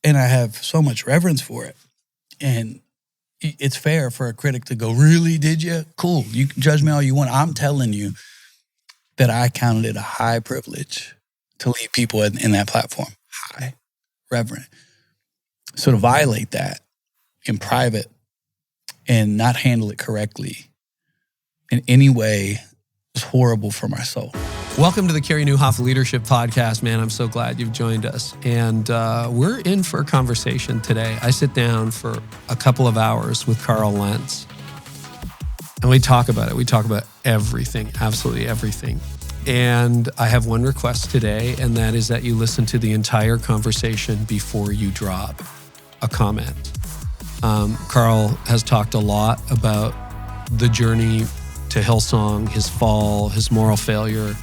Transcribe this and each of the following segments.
And I have so much reverence for it. And it's fair for a critic to go, really, did you? Cool. You can judge me all you want. I'm telling you that I counted it a high privilege to lead people in that platform. High, reverent. So to violate that in private and not handle it correctly in any way is horrible for my soul. Welcome to the Carey Nieuwhof Leadership Podcast, man. I'm so glad you've joined us. And we're in for a conversation today. I sit down for a couple of hours with Carl Lentz. And we talk about it. We talk about everything, absolutely everything. And I have one request today, and that is that you listen to the entire conversation before you drop a comment. Carl has talked a lot about the journey to Hillsong, his fall, his moral failure,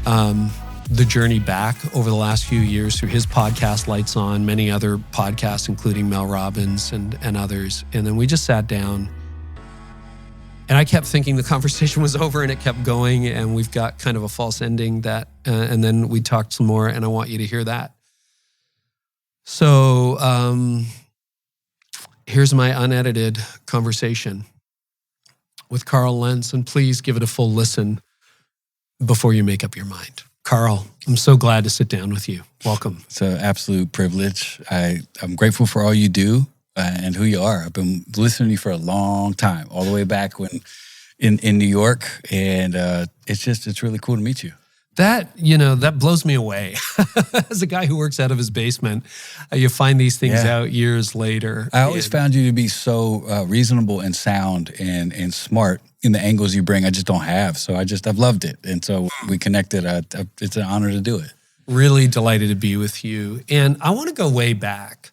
the journey back over the last few years through his podcast, Lights On, many other podcasts, including Mel Robbins and others. And then we just sat down, and I kept thinking the conversation was over, and it kept going, and we've got kind of a false ending that, and then we talked some more, and I want you to hear that. So here's my unedited conversation with Carl Lentz, and please give it a full listen before you make up your mind. Carl, I'm so glad to sit down with you. Welcome. It's an absolute privilege. I'm grateful for all you do and who you are. I've been listening to you for a long time, all the way back when in New York, and it's really cool to meet you. That blows me away. As a guy who works out of his basement, you find these things out years later. I always found you to be so reasonable and sound and smart in the angles you bring. I just don't have. So I've loved it. And so we connected. It's an honor to do it. Really delighted to be with you. And I want to go way back.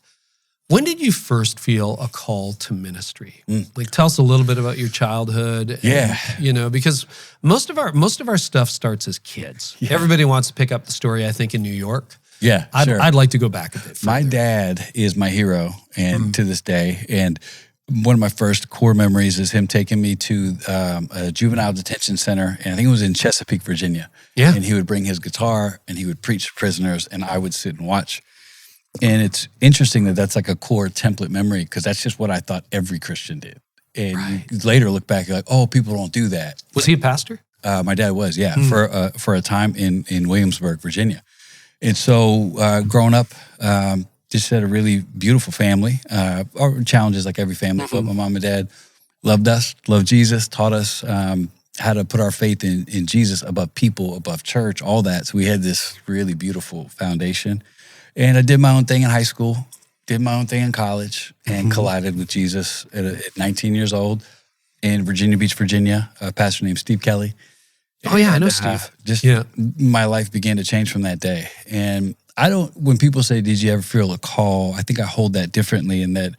When did you first feel a call to ministry? Like, tell us a little bit about your childhood. Yeah. And, because most of our stuff starts as kids. Yeah. Everybody wants to pick up the story, I think, in New York. Yeah, sure. I'd like to go back a bit further. My dad is my hero, and to this day. And one of my first core memories is him taking me to a juvenile detention center, and I think it was in Chesapeake, Virginia. Yeah. And he would bring his guitar, and he would preach to prisoners, and I would sit and watch. And it's interesting that that's like a core template memory, because that's just what I thought every Christian did. And you later look back, you're like, oh, people don't do that. Was he a pastor? My dad was, for a time in Williamsburg, Virginia. And so growing up, just had a really beautiful family, or challenges like every family, but my mom and dad loved us, loved Jesus, taught us how to put our faith in Jesus above people, above church, all that. So we had this really beautiful foundation. And I did my own thing in high school, did my own thing in college, and collided with Jesus at 19 years old in Virginia Beach, Virginia, a pastor named Steve Kelly. Oh, yeah, I know Steve. My life began to change from that day. And when people say, did you ever feel a call? I think I hold that differently in that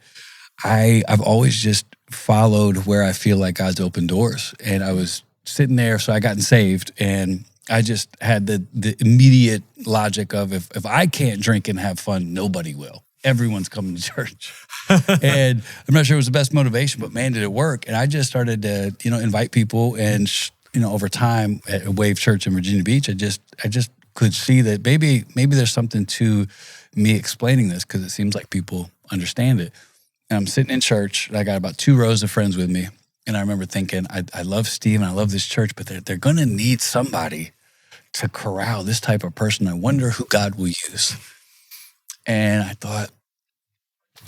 I've always just followed where I feel like God's opened doors. And I was sitting there, so I gotten saved, and I just had the immediate logic of if I can't drink and have fun, nobody will. Everyone's coming to church. And I'm not sure it was the best motivation, but man, did it work. And I just started to, invite people, and, over time at Wave Church in Virginia Beach, I just could see that maybe there's something to me explaining this, because it seems like people understand it. And I'm sitting in church, and I got about 2 rows of friends with me. And I remember thinking, I love Steve and I love this church, but they're going to need somebody to corral this type of person. I wonder who God will use. And I thought,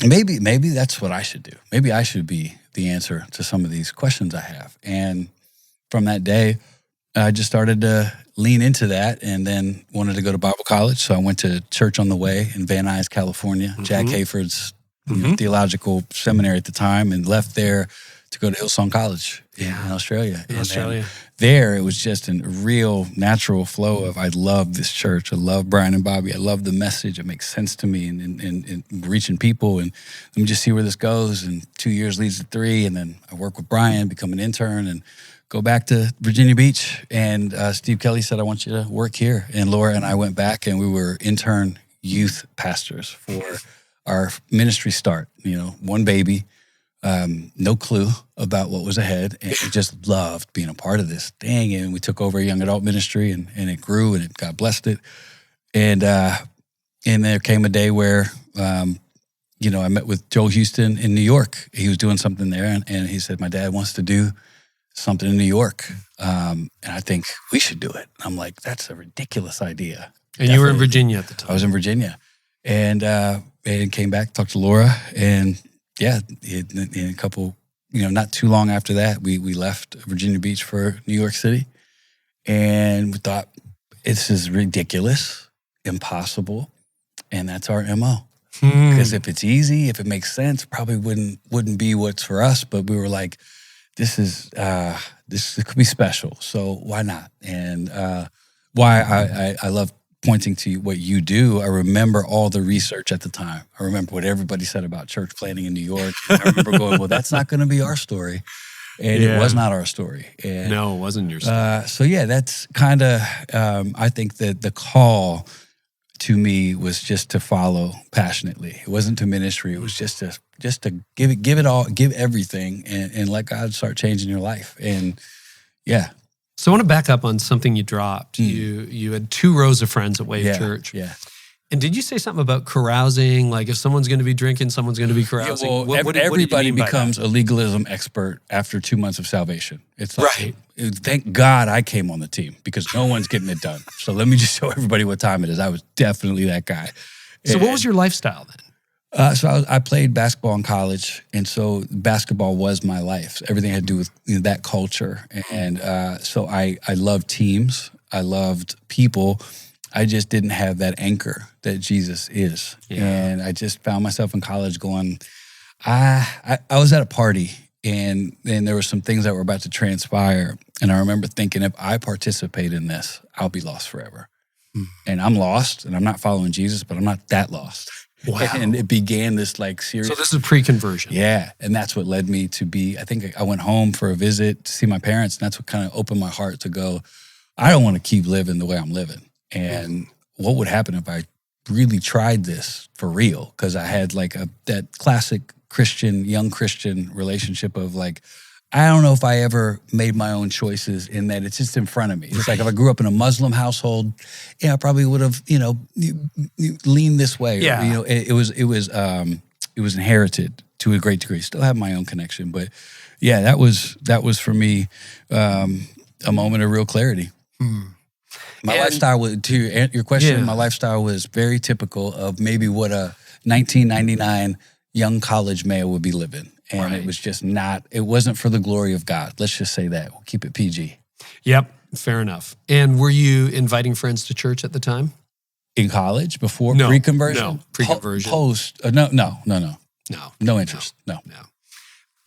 maybe that's what I should do. Maybe I should be the answer to some of these questions I have. And from that day, I just started to lean into that, and then wanted to go to Bible college. So I went to Church on the Way in Van Nuys, California, Jack Hayford's theological seminary at the time, and left there to go to Hillsong College in Australia. There, it was just a real natural flow of, I love this church. I love Brian and Bobby. I love the message. It makes sense to me and reaching people. And let me just see where this goes. And 2 years leads to 3. And then I work with Brian, become an intern, and go back to Virginia Beach. And Steve Kelly said, I want you to work here. And Laura and I went back, and we were intern youth pastors for our ministry start. One baby. No clue about what was ahead, and we just loved being a part of this thing. And we took over a young adult ministry, and it grew, and God blessed it. And And there came a day where, I met with Joe Houston in New York. He was doing something there, and he said, my dad wants to do something in New York. And I think we should do it. I'm like, that's a ridiculous idea. And you were in Virginia at the time. I was in Virginia. And came back, talked to Laura, and in a couple, not too long after that, we left Virginia Beach for New York City. And we thought, this is ridiculous, impossible, and that's our MO. Because if it's easy, if it makes sense, probably wouldn't be what's for us. But we were like, this could be special, so why not? And why I love pointing to what you do. I remember all the research at the time. I remember what everybody said about church planting in New York. And I remember going, well, that's not going to be our story. And it was not our story. And, no, it wasn't your story. So that's kind of, I think that the call to me was just to follow passionately. It wasn't to ministry. It was just to give it all, give everything, and let God start changing your life. And yeah. So I want to back up on something you dropped. You had 2 rows of friends at Wave Church. Yeah. And did you say something about carousing? Like if someone's going to be drinking, someone's going to be carousing? Yeah, well, everybody becomes a legalism expert after 2 months of salvation. It's like, thank God I came on the team because no one's getting it done. So let me just show everybody what time it is. I was definitely that guy. So what was your lifestyle then? So I played basketball in college, and so basketball was my life. Everything had to do with that culture. And so I loved teams. I loved people. I just didn't have that anchor that Jesus is. Yeah. And I just found myself in college going, I was at a party, and then there were some things that were about to transpire. And I remember thinking, if I participate in this, I'll be lost forever. And I'm lost, and I'm not following Jesus, but I'm not that lost. Wow. And it began this serious. So this is pre-conversion. Yeah. And that's what led me to I think I went home for a visit to see my parents, and that's what kind of opened my heart to go, I don't want to keep living the way I'm living. And what would happen if I really tried this for real? Because I had that classic young Christian relationship of I don't know if I ever made my own choices in that it's just in front of me. It's like if I grew up in a Muslim household, I probably would have, leaned this way. Yeah. Or, it was inherited to a great degree. Still have my own connection, but yeah, that was for me a moment of real clarity. My lifestyle was, to your question, my lifestyle was very typical of maybe what a 1999 young college male would be living. And it was just it wasn't for the glory of God. Let's just say that. We'll keep it PG. Yep, fair enough. And were you inviting friends to church at the time? In college, before pre-conversion? No, pre-conversion. Post, no interest, no.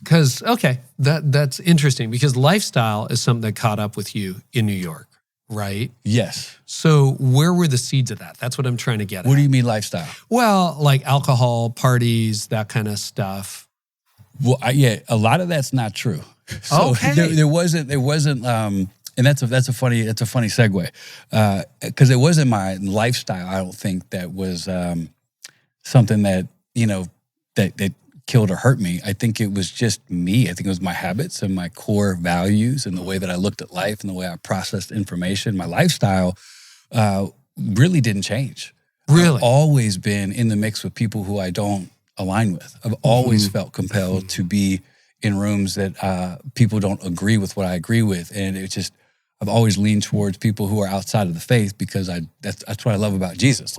Because, that's interesting because lifestyle is something that caught up with you in New York, right? Yes. So where were the seeds of that? That's what I'm trying to get at. What do you mean lifestyle? Well, like alcohol, parties, that kind of stuff. Well, a lot of that's not true. So there wasn't, and that's a funny segue, because it wasn't my lifestyle. I don't think that was something that that killed or hurt me. I think it was just me. I think it was my habits and my core values and the way that I looked at life and the way I processed information. My lifestyle really didn't change. Really, I've always been in the mix with people who I don't align with. I've always felt compelled to be in rooms that people don't agree with what I agree with, and it's just I've always leaned towards people who are outside of the faith because that's what I love about Jesus.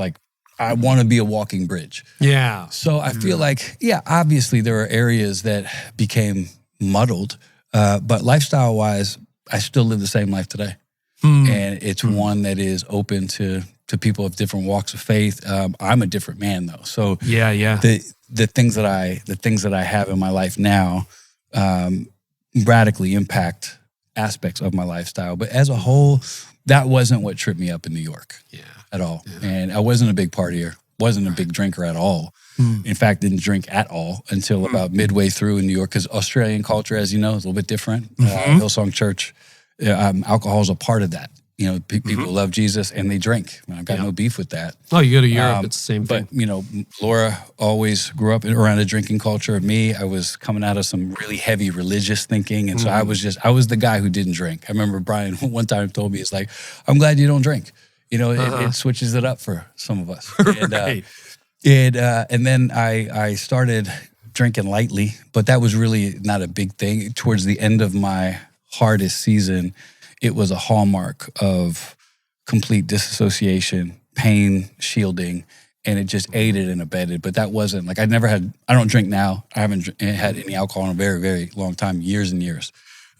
I want to be a walking bridge. Yeah. So I feel obviously there are areas that became muddled, but lifestyle-wise, I still live the same life today, and it's one that is open to people of different walks of faith. I'm a different man though, so the things that I have in my life now radically impact aspects of my lifestyle. But as a whole, that wasn't what tripped me up in New York at all. Yeah. And I wasn't a big partier, wasn't a big drinker at all. In fact, didn't drink at all until about midway through in New York, because Australian culture, as you know, is a little bit different. Hillsong Church, alcohol is a part of that. People love Jesus and they drink. I've got no beef with that. Oh, you go to Europe, it's the same thing. But, Laura always grew up around a drinking culture. Me, I was coming out of some really heavy religious thinking. And so I was the guy who didn't drink. I remember Brian one time told me, it's like, I'm glad you don't drink. It switches it up for some of us. Right. And then I started drinking lightly, but that was really not a big thing. Towards the end of my hardest season, it was a hallmark of complete disassociation, pain shielding, and it just aided and abetted. But that wasn't like I don't drink now. I haven't had any alcohol in a very, very long time, years and years.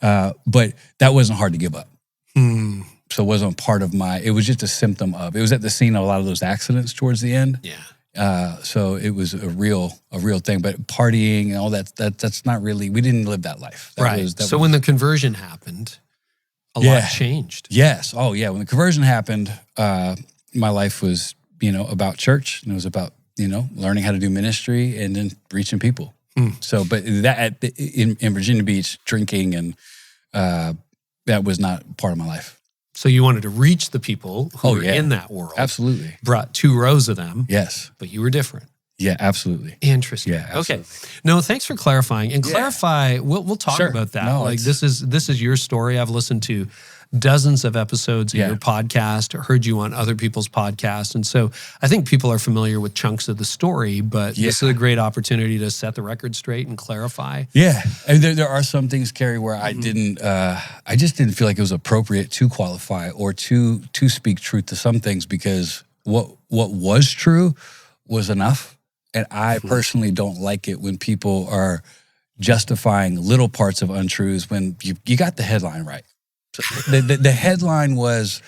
But that wasn't hard to give up. So it wasn't part of it was just a symptom of, it was at the scene of a lot of those accidents towards the end. Yeah. So it was a real thing, but partying and all that's not really, we didn't live that life. So when the conversion happened, a lot changed. Yes. Oh yeah. When the conversion happened, my life was, about church, and it was about, learning how to do ministry and then reaching people. So, but that in Virginia Beach, drinking and that was not part of my life. So you wanted to reach the people who were in that world. Absolutely. Brought 2 rows of them. Yes. But you were different. Yeah, absolutely. Interesting. Yeah, absolutely. Okay. No, thanks for clarifying. And clarify, we'll talk about that. No, this is your story. I've listened to dozens of episodes of your podcast, or heard you on other people's podcasts. And so I think people are familiar with chunks of the story, but this is a great opportunity to set the record straight and clarify. Yeah. And there are some things, Carey, where I just didn't feel like it was appropriate to qualify or to speak truth to some things, because what was true was enough. And I personally don't like it when people are justifying little parts of untruths when you got the headline right. So the headline was,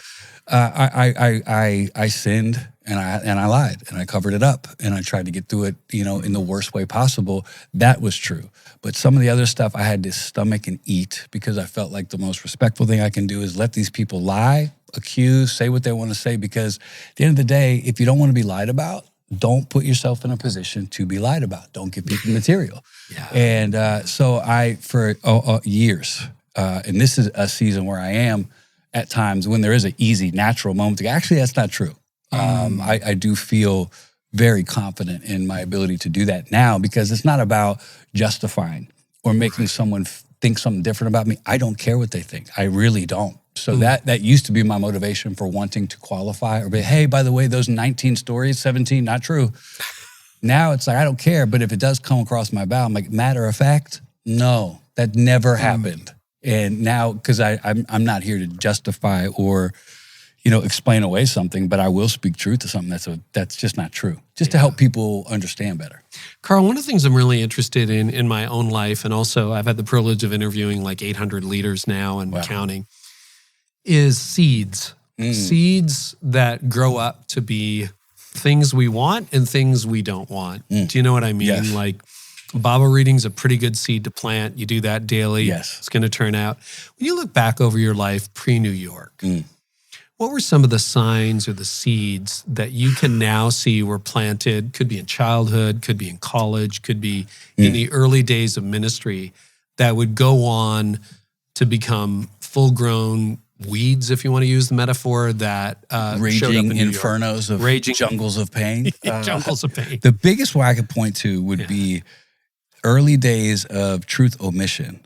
I sinned and I lied and I covered it up and I tried to get through it, in the worst way possible. That was true. But some of the other stuff I had to stomach and eat, because I felt like the most respectful thing I can do is let these people lie, accuse, say what they want to say, because at the end of the day, if you don't want to be lied about, don't put yourself in a position to be lied about. Don't give people material. Yeah. And so for years, and this is a season where I am at times when there is an easy, natural moment to go, actually, that's not true. I do feel very confident in my ability to do that now, because it's not about justifying or making someone think something different about me. I don't care what they think. I really don't. So that used to be my motivation for wanting to qualify or be, hey, by the way, those 19 stories, 17, not true. Now it's like, I don't care. But if it does come across my bow, I'm like, matter of fact, no, that never happened. And now, because I'm not here to justify or, explain away something, but I will speak truth to something that's just not true, just to help people understand better. Carl, one of the things I'm really interested in my own life, and also I've had the privilege of interviewing like 800 leaders now and counting, is seeds. Seeds that grow up to be things we want and things we don't want. Do you know what I mean? Yes. Like Bible reading's a pretty good seed to plant. You do that daily. Yes. It's going to turn out. When you look back over your life pre-New York, what were some of the signs or the seeds that you can now see were planted? Could be in childhood, could be in college, could be in the early days of ministry, that would go on to become full-grown weeds, if you want to use the metaphor, that raging infernos of jungles of pain. Jungles of pain. The biggest one I could point to would be early days of truth omission.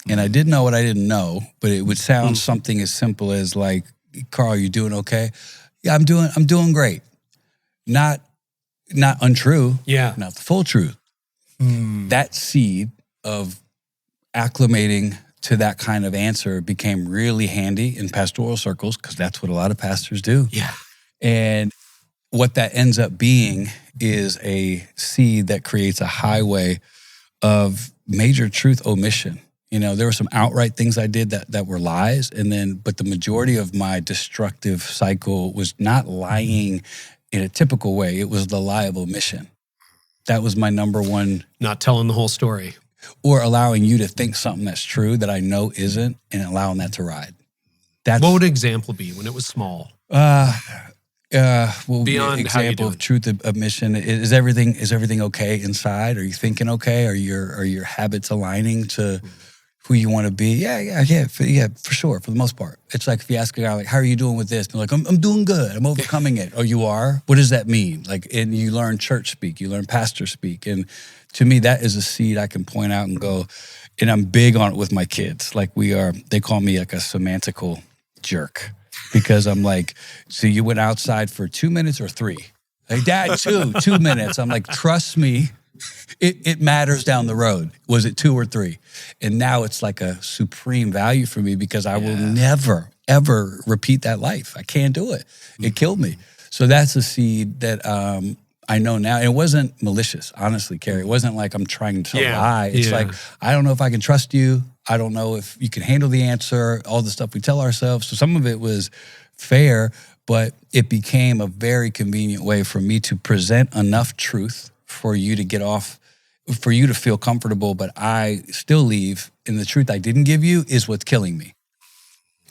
And I didn't know what I didn't know, but it would sound something as simple as like, Carl, you doing okay? Yeah, I'm doing great. Not untrue. Yeah. Not the full truth. That seed of acclimating to that kind of answer became really handy in pastoral circles, because that's what a lot of pastors do. Yeah. And what that ends up being is a seed that creates a highway of major truth omission. There were some outright things I did that were lies, but the majority of my destructive cycle was not lying in a typical way. It was the lie of omission. That was my number one. Not telling the whole story. Or allowing you to think something that's true that I know isn't, and allowing that to ride. What would an example be when it was small? Beyond example of truth omission, is everything okay inside? Are you thinking okay? Are your habits aligning to who you want to be? Yeah, for sure, for the most part. It's like if you ask a guy, like, how are you doing with this? And like, I'm doing good. I'm overcoming it. Oh, you are? What does that mean? Like, and you learn church speak, you learn pastor speak. And to me, that is a seed I can point out and go, and I'm big on it with my kids. Like they call me like a semantical jerk. because I'm like, so you went outside for 2 minutes or 3? Like, Dad, 2 minutes. I'm like, trust me, it matters down the road. Was it 2 or 3? And now it's like a supreme value for me because I will never, ever repeat that life. I can't do it. It killed me. So that's a seed that I know now. It wasn't malicious, honestly, Carey. It wasn't like I'm trying to lie. It's like, I don't know if I can trust you. I don't know if you can handle the answer, all the stuff we tell ourselves. So some of it was fair, but it became a very convenient way for me to present enough truth for you to get off, for you to feel comfortable, but I still leave, and the truth I didn't give you is what's killing me.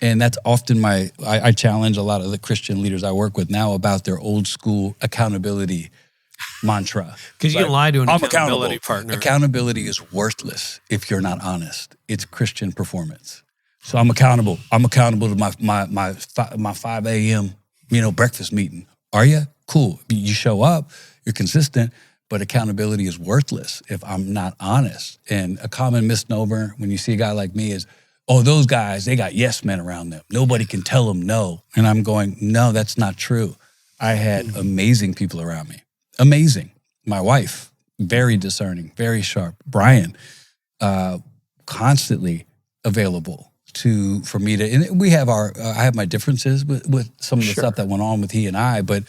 And that's often I challenge a lot of the Christian leaders I work with now about their old school accountability mantra. Because you can lie to an accountability partner. Accountability is worthless if you're not honest. It's Christian performance. So I'm accountable. I'm accountable to my 5 a.m. Breakfast meeting. Are you? Cool. You show up. You're consistent. But accountability is worthless if I'm not honest. And a common misnomer when you see a guy like me is, oh, those guys, they got yes men around them. Nobody can tell them no. And I'm going, no, that's not true. I had amazing people around me. Amazing. My wife, very discerning, very sharp. Brian, constantly available for me to, and we have I have my differences with some of the stuff that went on with he and I, but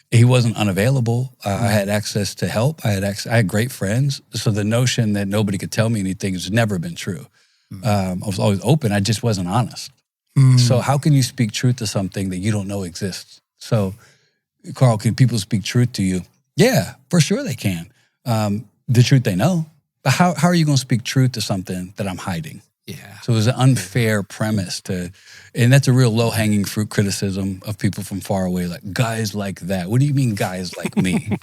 he wasn't unavailable. I had access to help. I had great friends. So the notion that nobody could tell me anything has never been true. I was always open. I just wasn't honest. So how can you speak truth to something that you don't know exists? So, Carl, can people speak truth to you? Yeah, for sure they can. The truth they know. But how are you going to speak truth to something that I'm hiding? Yeah. So it was an unfair premise and that's a real low-hanging fruit criticism of people from far away, like guys like that. What do you mean guys like me?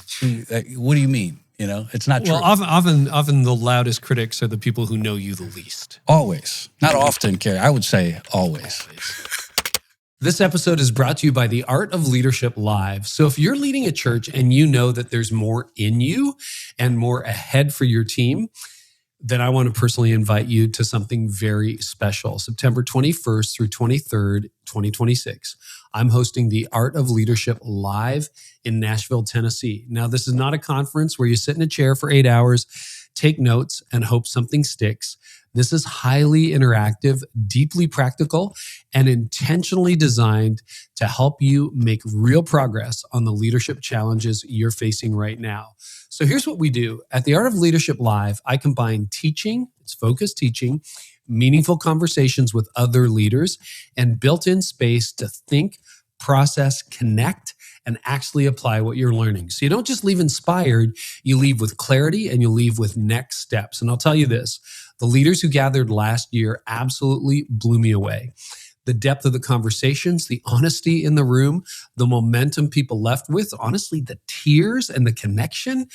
What do you mean? It's not true. Well, often the loudest critics are the people who know you the least. Always. Not often, Carey. I would say always. This episode is brought to you by the Art of Leadership Live. So if you're leading a church and you know that there's more in you and more ahead for your team, then I want to personally invite you to something very special. September 21st through 23rd, 2026. I'm hosting the Art of Leadership Live in Nashville, Tennessee. Now, this is not a conference where you sit in a chair for 8 hours, take notes, and hope something sticks. This is highly interactive, deeply practical, and intentionally designed to help you make real progress on the leadership challenges you're facing right now. So here's what we do. At the Art of Leadership Live, I combine teaching, it's focused teaching, meaningful conversations with other leaders, and built-in space to think, process, connect, and actually apply what you're learning. So you don't just leave inspired, you leave with clarity and you leave with next steps. And I'll tell you this, the leaders who gathered last year absolutely blew me away. The depth of the conversations, the honesty in the room, the momentum people left with, honestly, the tears and the connection,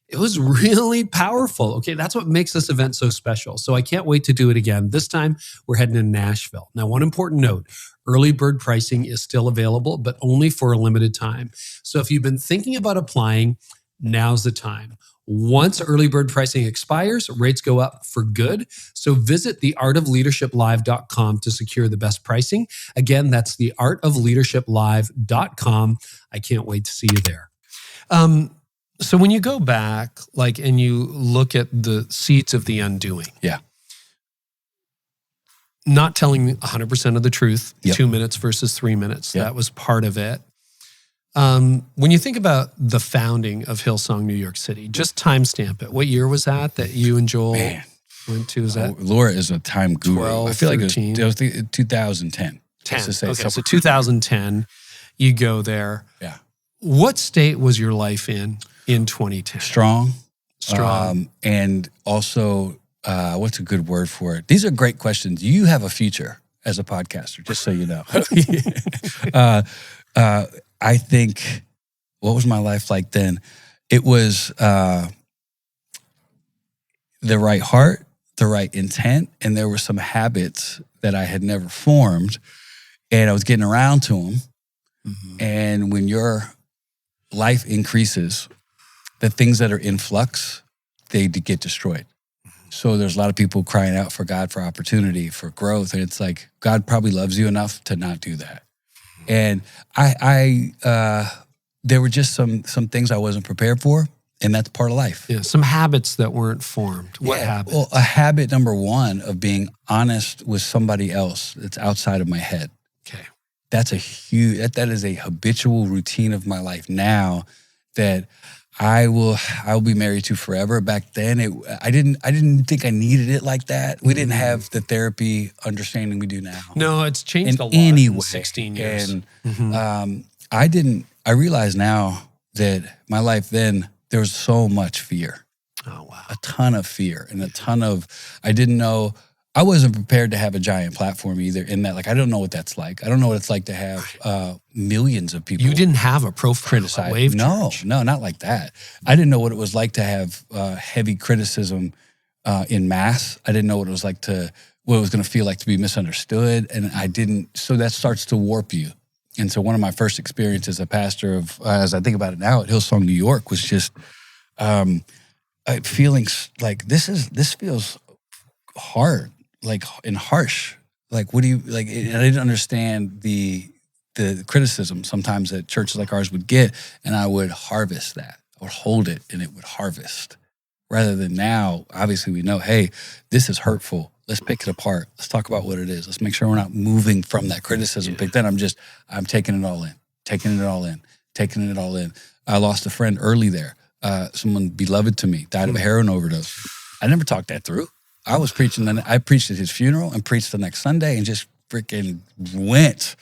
it was really powerful. Okay, that's what makes this event so special. So I can't wait to do it again. This time, we're heading to Nashville. Now, one important note, early bird pricing is still available, but only for a limited time. So if you've been thinking about applying, now's the time. Once early bird pricing expires, rates go up for good. So visit theartofleadershiplive.com to secure the best pricing. Again, that's theartofleadershiplive.com. I can't wait to see you there. So when you go back, and you look at the seeds of the undoing. Yeah. Not telling 100% of the truth, 2 minutes versus 3 minutes. That was part of it. When you think about the founding of Hillsong New York City, just timestamp it. What year was that you and Joel went to? Is that Laura is a time guru. 12, I feel 13? Like it was 2010. 10. Okay, so 2010, you go there. Yeah. What state was your life in 2010? Strong. Strong. And also, what's a good word for it? These are great questions. You have a future as a podcaster, just so you know. I think, what was my life like then? It was the right heart, the right intent, and there were some habits that I had never formed, and I was getting around to them. Mm-hmm. And when your life increases, the things that are in flux, they get destroyed. So there's a lot of people crying out for God for opportunity, for growth, and it's like, God probably loves you enough to not do that. And there were just some things I wasn't prepared for, and that's part of life. Yeah, some habits that weren't formed. What habits? Well, a habit number one of being honest with somebody else that's outside of my head. Okay. That's that is a habitual routine of my life now that I'll be married to forever. Back then, I didn't think I needed it like that. We didn't have the therapy understanding we do now. No, it's changed a lot in 16 years. And I realize now that my life then, there was so much fear. Oh, wow. A ton of fear and a ton of, I didn't know, I wasn't prepared to have a giant platform either in that, like, I don't know what that's like. I don't know what it's like to have millions of people. You didn't have a profile at Wave Church. No, not like that. I didn't know what it was like to have heavy criticism in mass. I didn't know what it was like what it was going to feel like to be misunderstood. And so that starts to warp you. And so one of my first experiences as a pastor as I think about it now at Hillsong, New York, was just feeling like this feels hard, like, and harsh. Like, what do you, like, and I didn't understand the criticism sometimes that churches like ours would get, and I would harvest that. I would hold it and it would harvest. Rather than now, obviously we know, hey, this is hurtful. Let's pick it apart. Let's talk about what it is. Let's make sure we're not moving from that criticism. But then I'm taking it all in, taking it all in, taking it all in. I lost a friend early there. Someone beloved to me died of a heroin overdose. I never talked that through. I was preaching, I preached at his funeral and preached the next Sunday and just freaking went.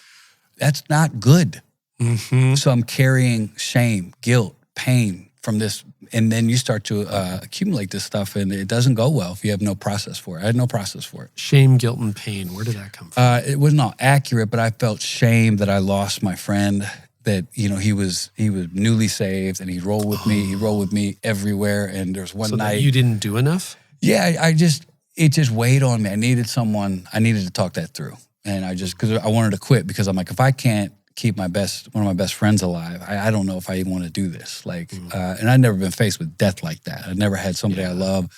That's not good. Mm-hmm. So I'm carrying shame, guilt, pain from this. And then you start to accumulate this stuff, and it doesn't go well if you have no process for it. I had no process for it. Shame, guilt, and pain. Where did that come from? It was not accurate, but I felt shame that I lost my friend. That, you know, he was newly saved, and he rolled with me. He rolled with me everywhere. And there was one night that you didn't do enough. Yeah, it just weighed on me. I needed to talk that through, and because I wanted to quit, because I'm like, if I can't keep one of my best friends alive, I don't know if I even want to do this. Like, and I'd never been faced with death like that. I'd never had somebody I love.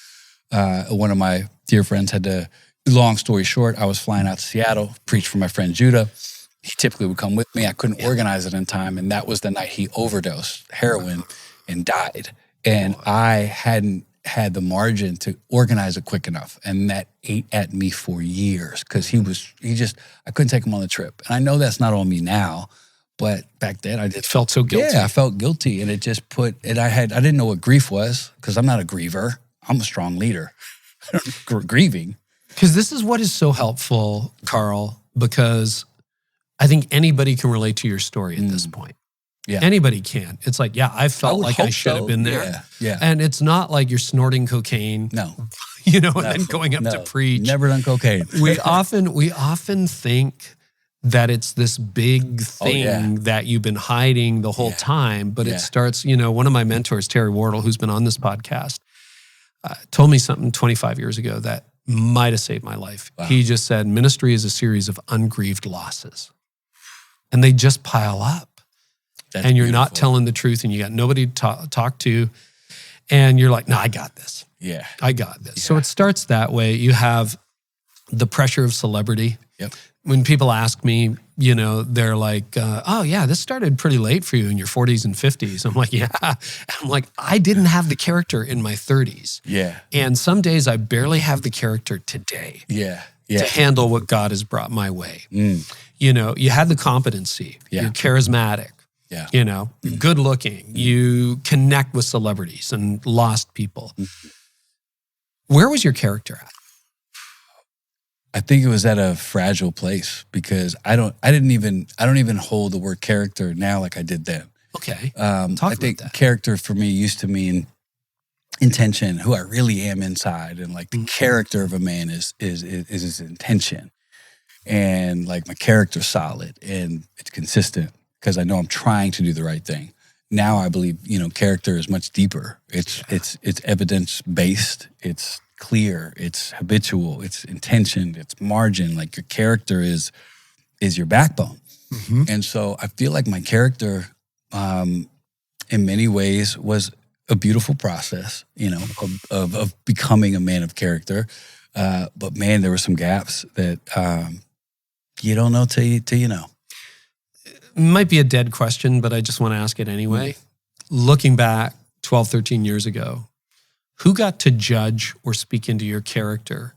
One of my dear friends long story short, I was flying out to Seattle, preached for my friend Judah. He typically would come with me. I couldn't organize it in time. And that was the night he overdosed heroin and died. And I hadn't had the margin to organize it quick enough. And that ate at me for years, because I couldn't take him on the trip. And I know that's not on me now, but back then I just felt so guilty. Yeah, I felt guilty. And it just I didn't know what grief was, because I'm not a griever. I'm a strong leader. Grieving. Because this is what is so helpful, Carl, because I think anybody can relate to your story at this point. Yeah. Anybody can. It's like, I felt like I should have been there. Yeah. And it's not like you're snorting cocaine. No. And then going up to preach. Never done cocaine. we often think that it's this big thing that you've been hiding the whole time, but it starts, one of my mentors, Terry Wardle, who's been on this podcast, told me something 25 years ago that might have saved my life. Wow. He just said, ministry is a series of ungrieved losses. And they just pile up. That's and you're beautiful. not telling the truth, and you got nobody to talk to. And you're like, no, I got this. Yeah. I got this. Yeah. So it starts that way. You have the pressure of celebrity. Yep. When people ask me, they're like, oh yeah, this started pretty late for you in your 40s and 50s. I'm like, yeah. I'm like, I didn't have the character in my 30s. Yeah. And some days I barely have the character today. Yeah. To handle what God has brought my way. Mm. You had the competency. Yeah. You're charismatic. Yeah. Good looking. You connect with celebrities and lost people. Where was your character at? I think it was at a fragile place, because I don't even hold the word character now like I did then. Okay. I think character for me used to mean intention, who I really am inside, and like the character of a man is his intention, and like my character's solid and it's consistent, because I know I'm trying to do the right thing. Now I believe, character is much deeper. It's evidence-based. It's clear. It's habitual. It's intention. It's margin. Like, your character is your backbone. Mm-hmm. And so I feel like my character, in many ways, was a beautiful process, of becoming a man of character. But man, there were some gaps that you don't know till you know. Might be a dead question, but I just want to ask it anyway. Looking back 12, 13 years ago, who got to judge or speak into your character?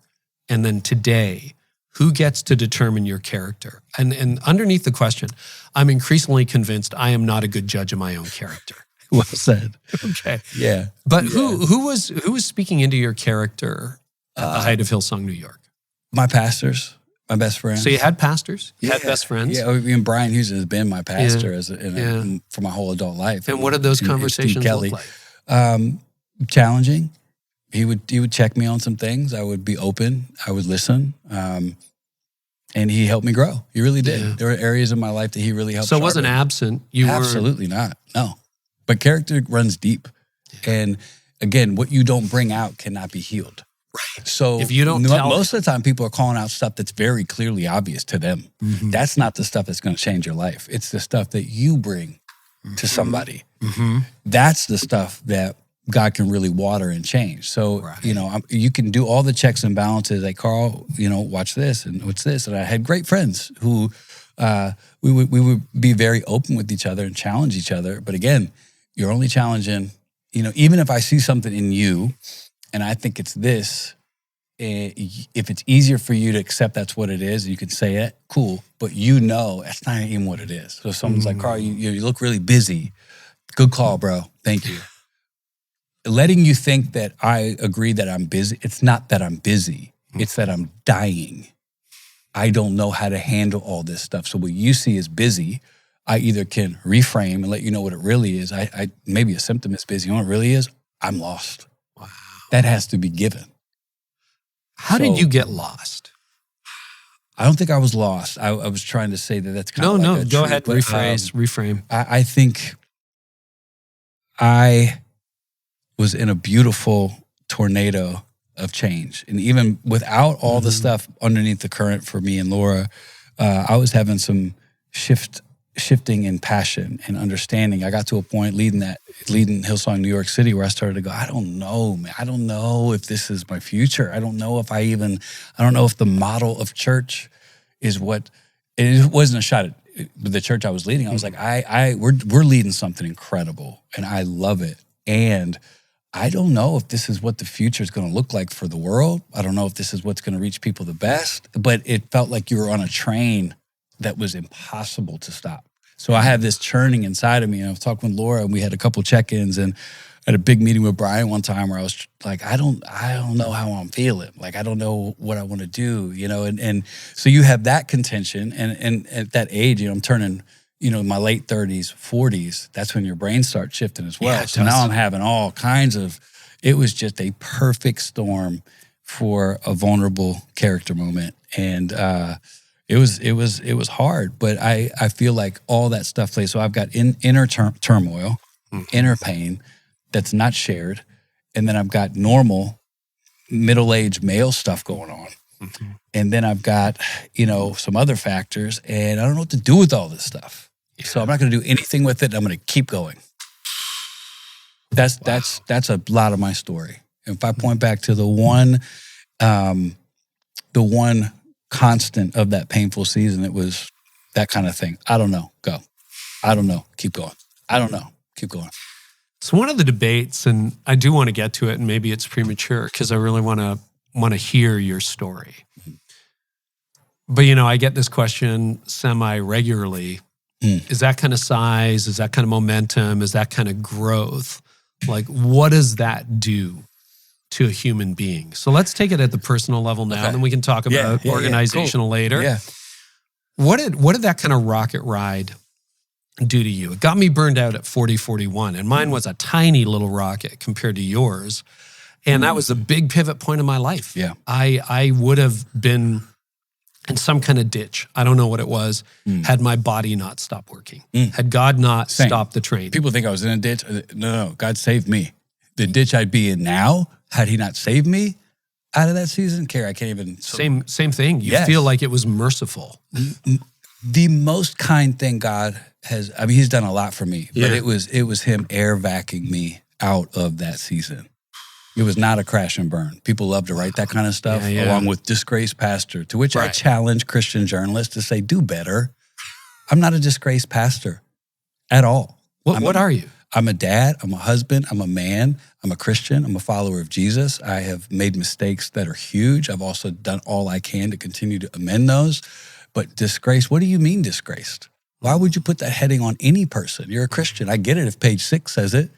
And then today, who gets to determine your character? And underneath the question, I'm increasingly convinced I am not a good judge of my own character. Well said. Okay. Yeah. But who was speaking into your character at the height of Hillsong New York? My pastors, my best friends. So you had pastors? You had best friends? Yeah, and Brian Houston has been my pastor for my whole adult life. And what did those conversations look like? Challenging. He would check me on some things. I would be open. I would listen. And he helped me grow. He really did. Yeah. There were areas in my life that he really helped. So it wasn't absent. Absolutely not. No. But character runs deep. Yeah. And again, what you don't bring out cannot be healed. Right. So if you don't most of the time people are calling out stuff that's very clearly obvious to them. Mm-hmm. That's not the stuff that's going to change your life. It's the stuff that you bring to somebody. Mm-hmm. That's the stuff that God can really water and change. So, you can do all the checks and balances. Like, Carl, watch this and what's this? And I had great friends who we would be very open with each other and challenge each other. But again, you're only challenging, even if I see something in you and I think it's this, if it's easier for you to accept that's what it is, you can say it, cool. But that's not even what it is. So someone's like, Carl, you look really busy. Good call, bro. Thank you. Letting you think that I agree that I'm busy, it's not that I'm busy. It's that I'm dying. I don't know how to handle all this stuff. So what you see as busy, I either can reframe and let you know what it really is. I maybe a symptom is busy. You know what it really is? I'm lost. Wow. That has to be given. How did you get lost? I don't think I was lost. I was trying to say that's kind of like go ahead, reframe. I think I was in a beautiful tornado of change. And even without all the stuff underneath the current for me and Laura, I was having some shifting in passion and understanding. I got to a point leading Hillsong New York City where I started to go, I don't know, man. I don't know if this is my future. I don't know if the model of church is what, it wasn't a shot at the church I was leading. I was like, we're leading something incredible and I love it. And I don't know if this is what the future is going to look like for the world. I don't know if this is what's going to reach people the best, but it felt like you were on a train that was impossible to stop. So I had this churning inside of me, and I was talking with Laura, and we had a couple check-ins, and I had a big meeting with Brian one time where I was like, I don't know how I'm feeling. Like, I don't know what I want to do, and so you have that contention, and at that age, I'm turning, my late 30s, 40s, that's when your brain starts shifting as well. Yeah, so now I'm having all kinds of, it was just a perfect storm for a vulnerable character moment. And it was hard, but I feel like all that stuff plays. So I've got inner turmoil, inner pain that's not shared. And then I've got normal middle-aged male stuff going on. Mm-hmm. And then I've got, some other factors, and I don't know what to do with all this stuff. Yeah. So I'm not going to do anything with it. I'm going to keep going. That's a lot of my story. If I point back to the one constant of that painful season, it was that kind of thing. I don't know. Go. I don't know. Keep going. I don't know. Keep going. So one of the debates, and I do want to get to it, and maybe it's premature because I really want to hear your story. But I get this question semi-regularly. Is that kind of size? Is that kind of momentum? Is that kind of growth? Like, what does that do to a human being? So let's take it at the personal level now, and then we can talk about organizational later. Yeah. What did that kind of rocket ride do to you? It got me burned out at 40, 41, and mine was a tiny little rocket compared to yours. And that was a big pivot point in my life. Yeah. I would have been in some kind of ditch. I don't know what it was. Had my body not stopped working. Had God not stopped the train. People think I was in a ditch. No, God saved me. The ditch I'd be in now, had he not saved me out of that season, Carey, I can't even. Same thing. You feel like it was merciful. The most kind thing God has, he's done a lot for me, but it was him air vacuuming me out of that season. It was not a crash and burn. People love to write that kind of stuff, along with disgraced pastor, to which I challenge Christian journalists to say, do better. I'm not a disgraced pastor at all. What are you? I'm a dad, I'm a husband, I'm a man, I'm a Christian, I'm a follower of Jesus. I have made mistakes that are huge. I've also done all I can to continue to amend those. But disgrace, what do you mean disgraced? Why would you put that heading on any person? You're a Christian. I get it if page 6 says it,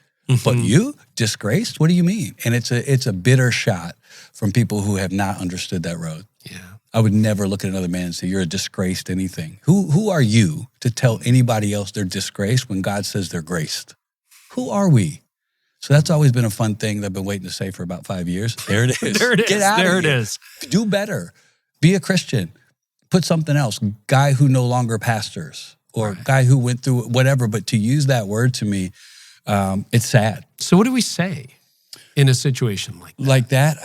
but you disgraced? What do you mean? And it's a bitter shot from people who have not understood that road. Yeah. I would never look at another man and say, you're a disgraced anything. Who are you to tell anybody else they're disgraced when God says they're graced? Who are we? So that's always been a fun thing that I've been waiting to say for about 5 years. There it is. There it is. Get out there of it here. is. Do better. Be a Christian. Put something else. Guy who no longer pastors or guy who went through whatever. But to use that word to me, it's sad. So what do we say in a situation like that? Like that?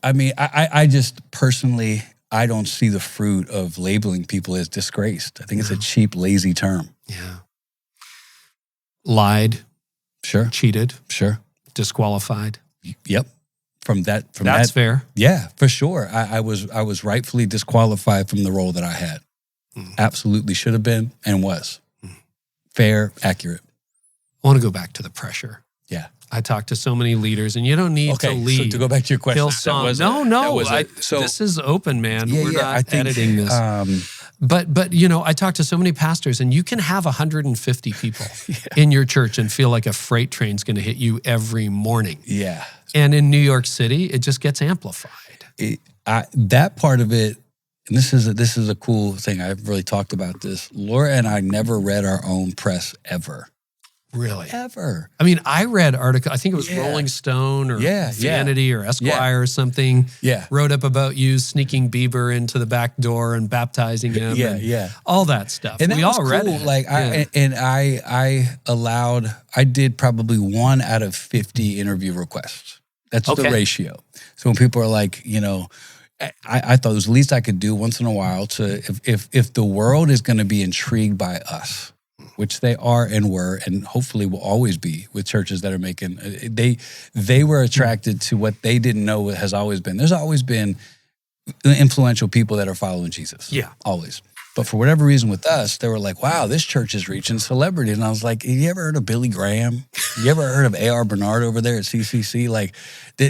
I mean, I just personally, I don't see the fruit of labeling people as disgraced. I think it's a cheap, lazy term. Yeah. Lied. Sure. Cheated. Sure. Disqualified. Yep. That's fair. Yeah, for sure. I was rightfully disqualified from the role that I had. Absolutely should have been and was. Fair, accurate. I want to go back to the pressure. Yeah. I talk to so many leaders, and you don't need to lead. So to go back to your question, Hillsong. This is open, man. We're not editing this. But I talk to so many pastors, and you can have 150 people in your church and feel like a freight train's going to hit you every morning. Yeah. And in New York City, it just gets amplified. That part of it, and this is a cool thing. I've really talked about this. Laura and I never read our own press ever. Really? Ever. I mean, I read article. I think it was Rolling Stone or Vanity or Esquire or something. Yeah. Wrote up about you sneaking Bieber into the back door and baptizing him. Yeah. All that stuff. And we all read it. Like I did probably 1 out of 50 interview requests. That's the ratio. So when people are like, I thought it was the least I could do once in a while to if the world is going to be intrigued by us, which they are and were, and hopefully will always be with churches that are making, they were attracted to what they didn't know has always been. There's always been influential people that are following Jesus. Yeah. Always. But for whatever reason with us, they were like, wow, this church is reaching celebrity. And I was like, have you ever heard of Billy Graham? You ever heard of A.R. Bernard over there at CCC? Like,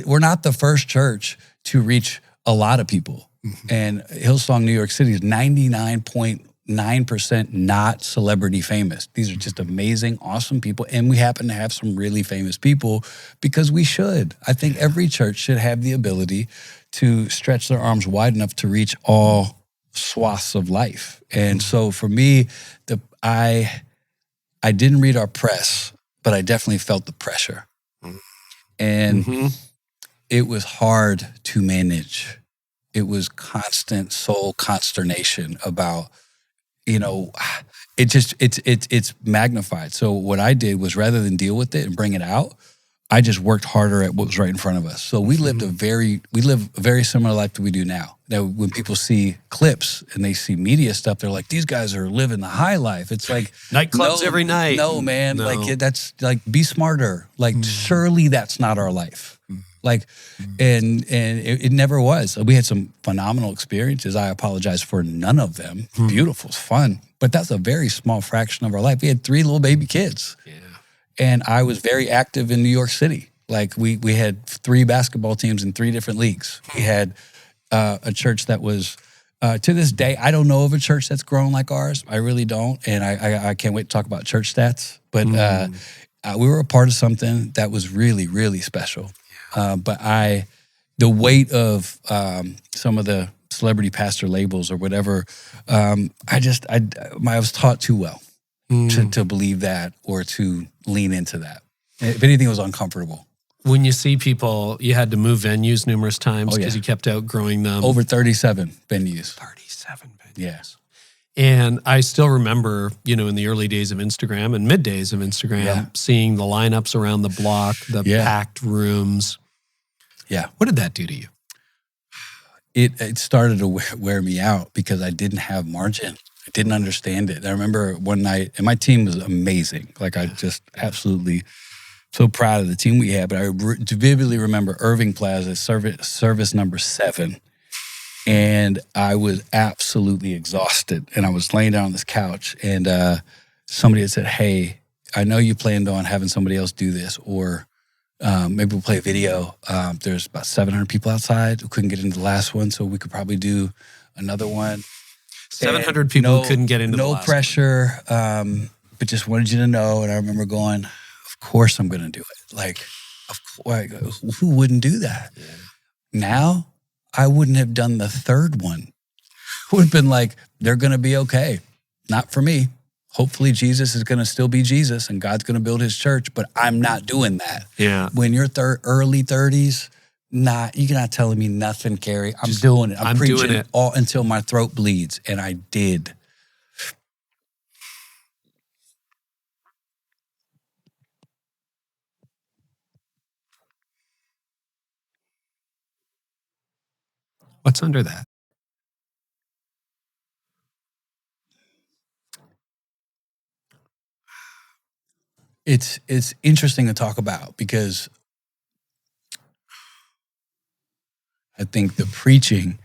we're not the first church to reach a lot of people. And Hillsong New York City is 99.9% not celebrity famous. These are just amazing, awesome people. And we happen to have some really famous people because we should. I think every church should have the ability to stretch their arms wide enough to reach all swaths of life. And so for me, I didn't read our press, but I definitely felt the pressure. And it was hard to manage. It was constant soul consternation about, it's magnified. So what I did was rather than deal with it and bring it out, I just worked harder at what was right in front of us. So we live a very similar life to we do now. Now, when people see clips and they see media stuff, they're like, these guys are living the high life. It's like nightclubs every night. No, man. No. Like that's like, be smarter. Like surely that's not our life. Like, and it never was. We had some phenomenal experiences. I apologize for none of them. Beautiful, fun, but that's a very small fraction of our life. We had 3 little baby kids. Yeah. And I was very active in New York City. Like we had 3 basketball teams in 3 different leagues. We had a church that was, to this day, I don't know of a church that's grown like ours. I really don't. And I can't wait to talk about church stats. But we were a part of something that was really, really special. But the weight of some of the celebrity pastor labels or whatever, I was taught too well to believe that or to lean into that. If anything, it was uncomfortable. When you see people, you had to move venues numerous times because you kept outgrowing them. Over 37 venues. 37 venues. Yeah. And I still remember, in the early days of Instagram and mid days of Instagram, seeing the lineups around the block, the packed rooms. Yeah. What did that do to you? It started to wear me out because I didn't have margin. I didn't understand it. I remember one night, and my team was amazing. Like I just absolutely so proud of the team we had. But I vividly remember Irving Plaza, service number 7. And I was absolutely exhausted. And I was laying down on this couch, and somebody had said, hey, I know you planned on having somebody else do this, or maybe we'll play a video. There's about 700 people outside who couldn't get into the last one, so we could probably do another one. 700 people who couldn't get into the last one. No pressure, but just wanted you to know. And I remember going, of course I'm going to do it. Like, of course, who wouldn't do that? Yeah. Now, I wouldn't have done the third one. It would have been like, they're going to be okay. Not for me. Hopefully Jesus is going to still be Jesus and God's going to build his church, but I'm not doing that. Yeah. When you're early 30s, you're not telling me nothing, Carey. I'm doing it. I'm preaching doing it all until my throat bleeds, and I did. What's under that? It's interesting to talk about because I think the preaching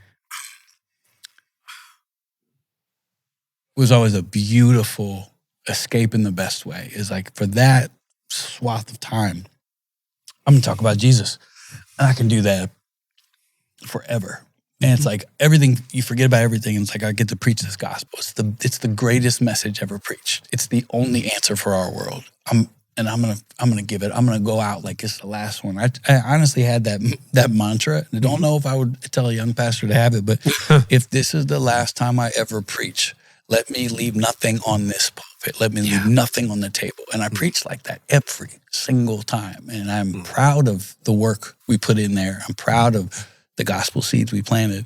was always a beautiful escape in the best way. It's like, for that swath of time, I'm going to talk about Jesus. And I can do that forever. And it's like everything, you forget about everything. And it's like, I get to preach this gospel. It's the greatest message ever preached. It's the only answer for our world. I'm gonna give it. I'm gonna go out like it's the last one. I honestly had that mantra. I don't know if I would tell a young pastor to have it, but if this is the last time I ever preach, let me leave nothing on this pulpit. Let me leave nothing on the table. And I preach like that every single time. And I'm proud of the work we put in there. I'm proud of the gospel seeds we planted.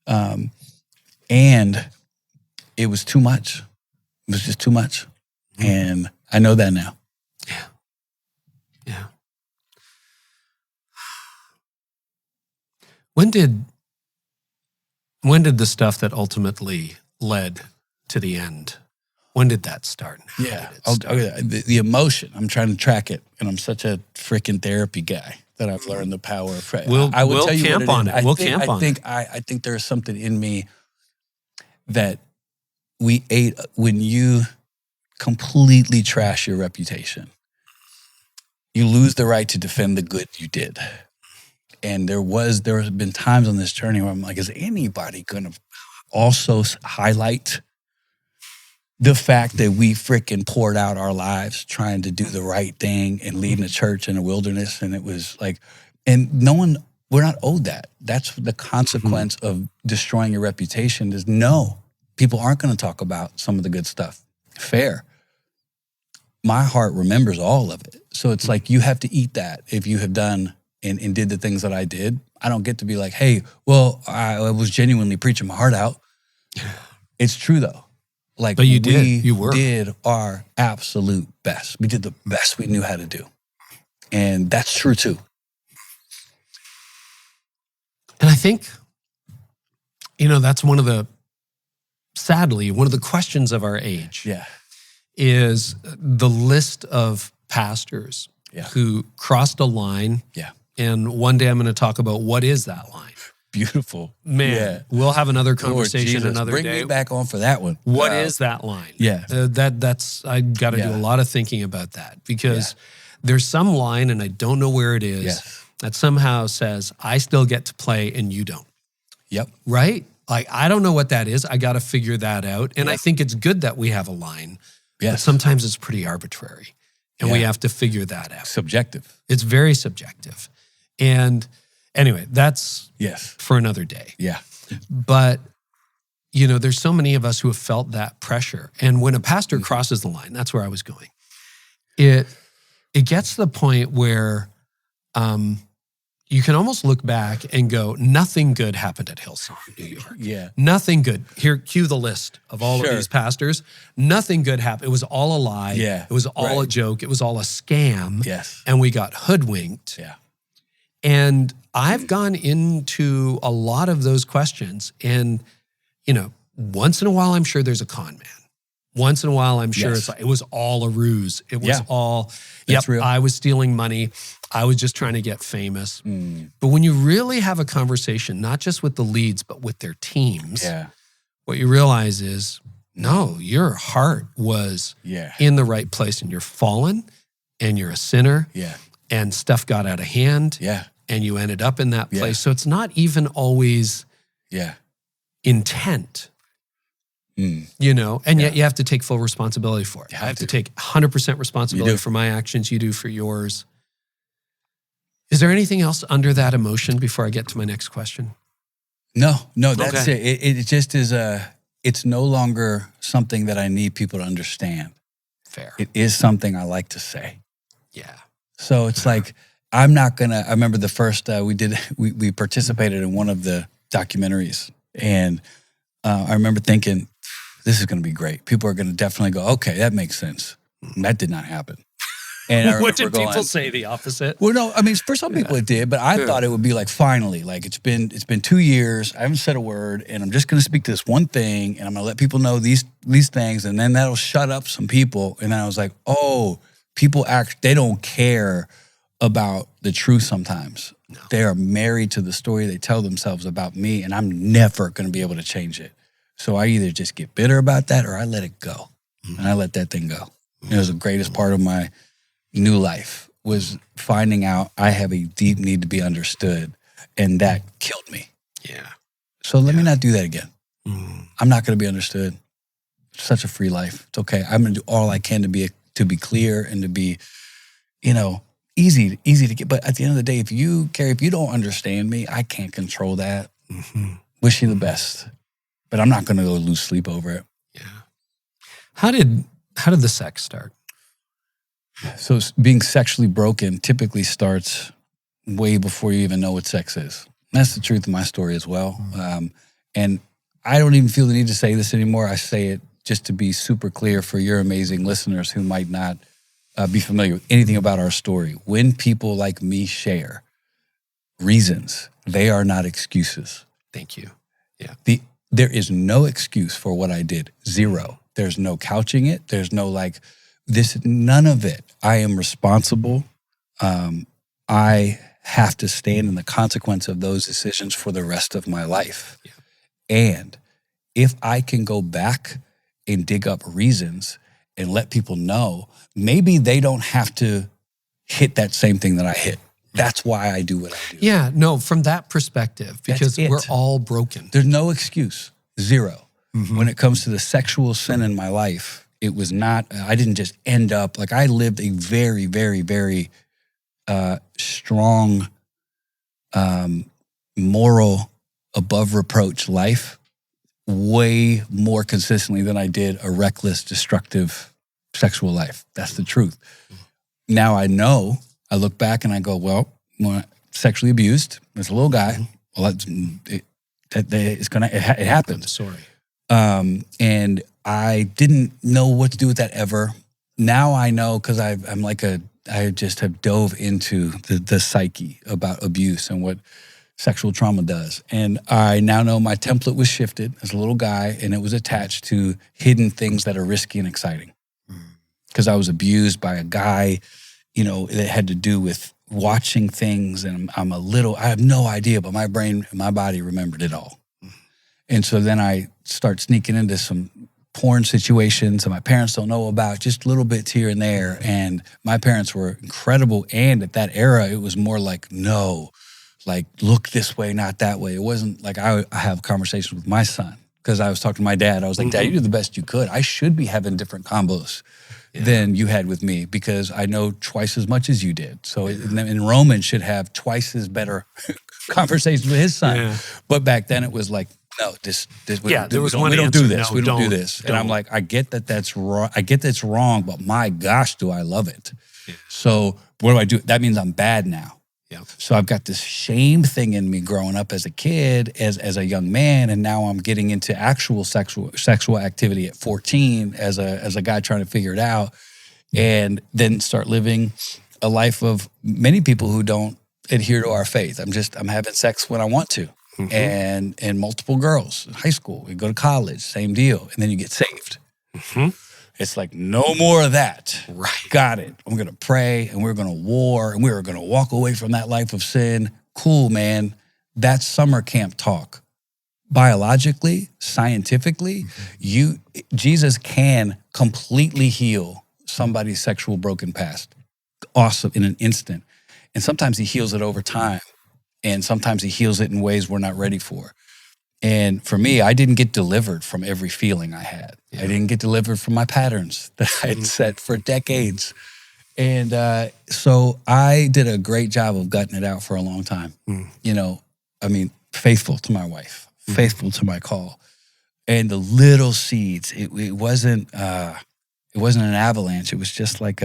And it was too much. It was just too much. And I know that now. Yeah. Yeah. When did the stuff that ultimately led to the end, when did that start? The emotion. I'm trying to track it. And I'm such a freaking therapy guy that I've learned the power of prayer. We'll camp on it. I think there's something in me that we ate when you completely trash your reputation. You lose the right to defend the good you did. And there have been times on this journey where I'm like, is anybody going to also highlight the fact that we freaking poured out our lives trying to do the right thing and leading a church in a wilderness? And it was like, and we're not owed that. That's the consequence of destroying your reputation is people aren't going to talk about some of the good stuff. Fair. My heart remembers all of it. So it's like you have to eat that if you have done and did the things that I did. I don't get to be like, hey, well, I was genuinely preaching my heart out. It's true though. Like, but you did our absolute best. We did the best we knew how to do. And that's true too. And I think, that's sadly, one of the questions of our age. Yeah. Is the list of pastors who crossed a line. Yeah. And one day I'm going to talk about what is that line. Beautiful. Man, yeah. We'll have another conversation another day. Bring me back on for that one. What is that line? Yeah. That's I got to do a lot of thinking about that because there's some line, and I don't know where it is, that somehow says, I still get to play and you don't. Yep. Right? Like, I don't know what that is. I got to figure that out. And I think it's good that we have a line. Yes. But sometimes it's pretty arbitrary, and we have to figure that out. Subjective. It's very subjective. And anyway, that's for another day. Yeah. But, there's so many of us who have felt that pressure. And when a pastor crosses the line, that's where I was going. It gets to the point where you can almost look back and go, nothing good happened at Hillsong, New York. Yeah. Nothing good. Here, cue the list of all of these pastors. Nothing good happened. It was all a lie. Yeah. It was all a joke. It was all a scam. Yes. And we got hoodwinked. Yeah. And I've gone into a lot of those questions. And, once in a while, I'm sure there's a con man. Once in a while, I'm sure Yes. it's like, it was all a ruse. It was Yeah. all, That's real. I was stealing money. I was just trying to get famous. But when you really have a conversation, not just with the leads, but with their teams, what you realize is, no, your heart was in the right place and you're fallen and you're a sinner and stuff got out of hand and you ended up in that place. So it's not even always intent. You know, and yet you have to take full responsibility for it. I have to take 100% responsibility for my actions. You do for yours. Is there anything else under that emotion before I get to my next question? No, that's it. It just is it's no longer something that I need people to understand. Fair. It is something I like to say. Yeah. So it's like, I'm not gonna, I remember the first, we participated in one of the documentaries, and I remember thinking, this is gonna be great. People are gonna definitely go, okay, that makes sense. And that did not happen. And I What did remember people say the opposite? Well, no, I mean, for some people it did, but I thought it would be like, finally, like it's been 2 years, I haven't said a word, and I'm just gonna speak to this one thing, and I'm gonna let people know these things, and then that'll shut up some people. And then I was like, oh, people they don't care about the truth sometimes. No. They are married to the story they tell themselves about me, and I'm never gonna be able to change it. So I either just get bitter about that or I let it go. And I let that thing go. It was the greatest part of my new life, was finding out I have a deep need to be understood, and that killed me. Yeah. So let me not do that again. I'm not going to be understood. It's such a free life. It's okay. I'm going to do all I can to be clear and to be, easy to get. But at the end of the day, Carey, if you don't understand me, I can't control that. Wish you the best, but I'm not going to go lose sleep over it. Yeah. How did the sex start? So being sexually broken typically starts way before you even know what sex is. That's the truth of my story as well. And I don't even feel the need to say this anymore. I say it just to be super clear for your amazing listeners who might not be familiar with anything about our story. When people like me share reasons, they are not excuses. Thank you. Yeah. There is no excuse for what I did. Zero. There's no couching it. There's no none of it. I am responsible. I have to stand in the consequence of those decisions for the rest of my life. Yeah. And if I can go back and dig up reasons and let people know, maybe they don't have to hit that same thing that I hit. That's why I do what I do. Yeah, no, from that perspective, because we're all broken. There's no excuse. Zero. When it comes to the sexual sin in my life, it was not, I didn't just end up, I lived a very, very, very strong, moral, above reproach life, way more consistently than I did a reckless, destructive sexual life. That's the truth. Now I know, I look back and I go, well, when I sexually abused as a little guy, well, it happened. Sorry. And I didn't know what to do with that ever. Now I know, because I just have dove into the psyche about abuse and what sexual trauma does. And I now know my template was shifted as a little guy, and it was attached to hidden things that are risky and exciting. Because I was abused by a guy, that had to do with watching things, and I have no idea, but my brain and my body remembered it all. And so then I start sneaking into some porn situations that my parents don't know about, just little bits here and there. And my parents were incredible. And at that era, it was more like, no, look this way, not that way. It wasn't like I have conversations with my son, because I was talking to my dad. I was like, Dad, you did the best you could. I should be having different combos than you had with me, because I know twice as much as you did. So and Roman should have twice as better conversations with his son. Yeah. But back then it was like, no, we don't do this. We don't do this. And I'm like, I get that that's wrong. I get that's wrong, but my gosh, do I love it. Yeah. So what do I do? That means I'm bad now. Yeah. So I've got this shame thing in me growing up as a kid, as a young man, and now I'm getting into actual sexual activity at 14 as a guy trying to figure it out, and then start living a life of many people who don't adhere to our faith. I'm having sex when I want to. And multiple girls in high school. We go to college, same deal. And then you get saved. It's like, no more of that. Right. Got it. I'm going to pray, and we're going to war, and we're going to walk away from that life of sin. Cool, man. That's summer camp talk. Biologically, scientifically, Jesus can completely heal somebody's sexual broken past. Awesome, in an instant. And sometimes he heals it over time. And sometimes he heals it in ways we're not ready for. And for me, I didn't get delivered from every feeling I had. Yeah. I didn't get delivered from my patterns that I had set for decades. And so I did a great job of gutting it out for a long time. Faithful to my wife, faithful to my call. And the little seeds, it wasn't an avalanche. It was just like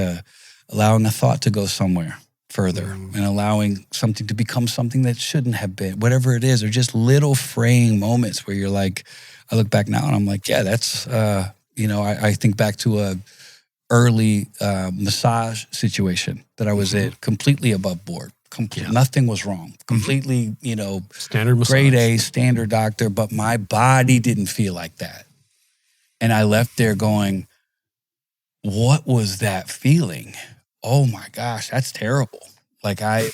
allowing a thought to go somewhere further and allowing something to become something that shouldn't have been, whatever it is, or just little fraying moments where you're like, I look back now and I'm like, yeah, that's, I think back to a early massage situation that I was in, completely above board. Nothing was wrong. Completely, standard massage. Grade A, standard doctor, but my body didn't feel like that. And I left there going, what was that feeling? Oh my gosh, that's terrible. Like I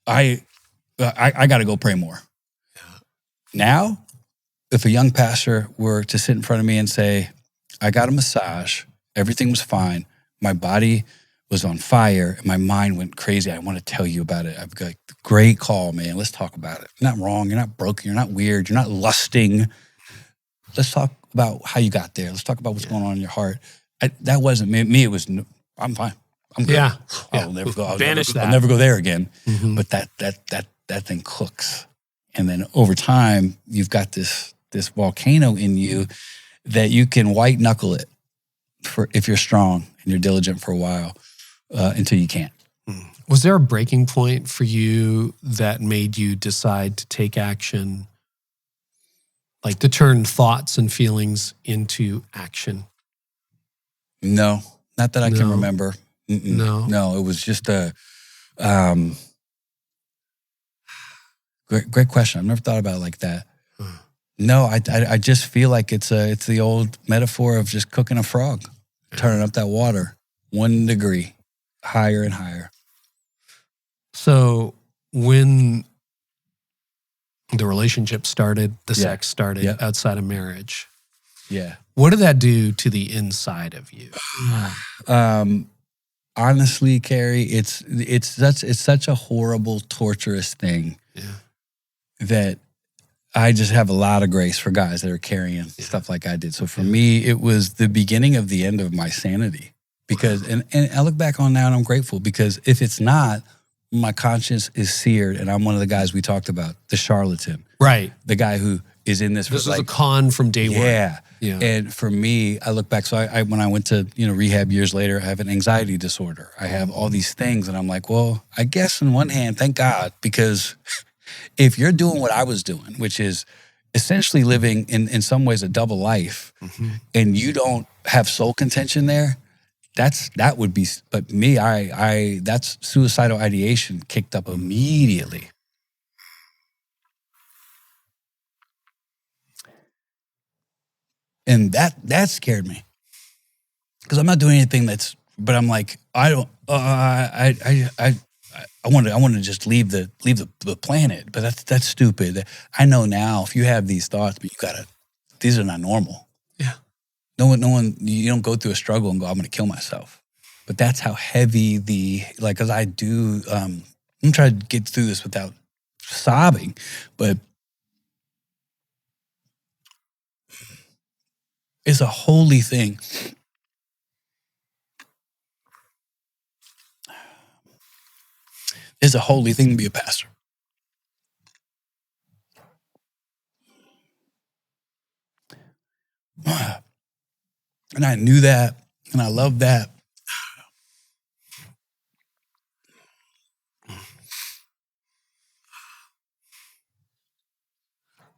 got to go pray more. Yeah. Now, if a young pastor were to sit in front of me and say, I got a massage, everything was fine, my body was on fire, and my mind went crazy, I want to tell you about it. I've got a great call, man. Let's talk about it. You're not wrong. You're not broken. You're not weird. You're not lusting. Let's talk about how you got there. Let's talk about what's going on in your heart. That wasn't me. It was, I'm fine. I'm good. Yeah. I'll never go. I'll never go there again. But that thing cooks, and then over time, you've got this volcano in you that you can white knuckle it for if you're strong and you're diligent for a while until you can't. Was there a breaking point for you that made you decide to take action, like to turn thoughts and feelings into action? No, not that I can remember. No, it was just a great question. I've never thought about it like that. No, I just feel like it's the old metaphor of just cooking a frog, turning up that water 1 degree higher and higher. So when the relationship started, the sex started outside of marriage. Yeah. What did that do to the inside of you? Honestly, Carey, it's such a horrible, torturous thing that I just have a lot of grace for guys that are carrying stuff like I did. So for me, it was the beginning of the end of my sanity. Because, and I look back on now and I'm grateful, because if it's not, my conscience is seared, and I'm one of the guys we talked about, the charlatan. Right. The guy who is in this. This was a con from day one. Yeah. And for me, I look back. So I when I went to rehab years later, I have an anxiety disorder. I have all these things, and I'm like, well, I guess on one hand, thank God, because if you're doing what I was doing, which is essentially living in some ways a double life, and you don't have soul contention there, that would be. But me, that's suicidal ideation kicked up immediately. And that scared me, because I'm not doing anything but I'm like, I don't, I want to just leave the planet, but that's stupid. I know now, if you have these thoughts, but these are not normal. Yeah. No one, you don't go through a struggle and go, I'm going to kill myself. But that's how heavy because I do, I'm trying to get through this without sobbing, but it's a holy thing. It's a holy thing to be a pastor. And I knew that, and I loved that.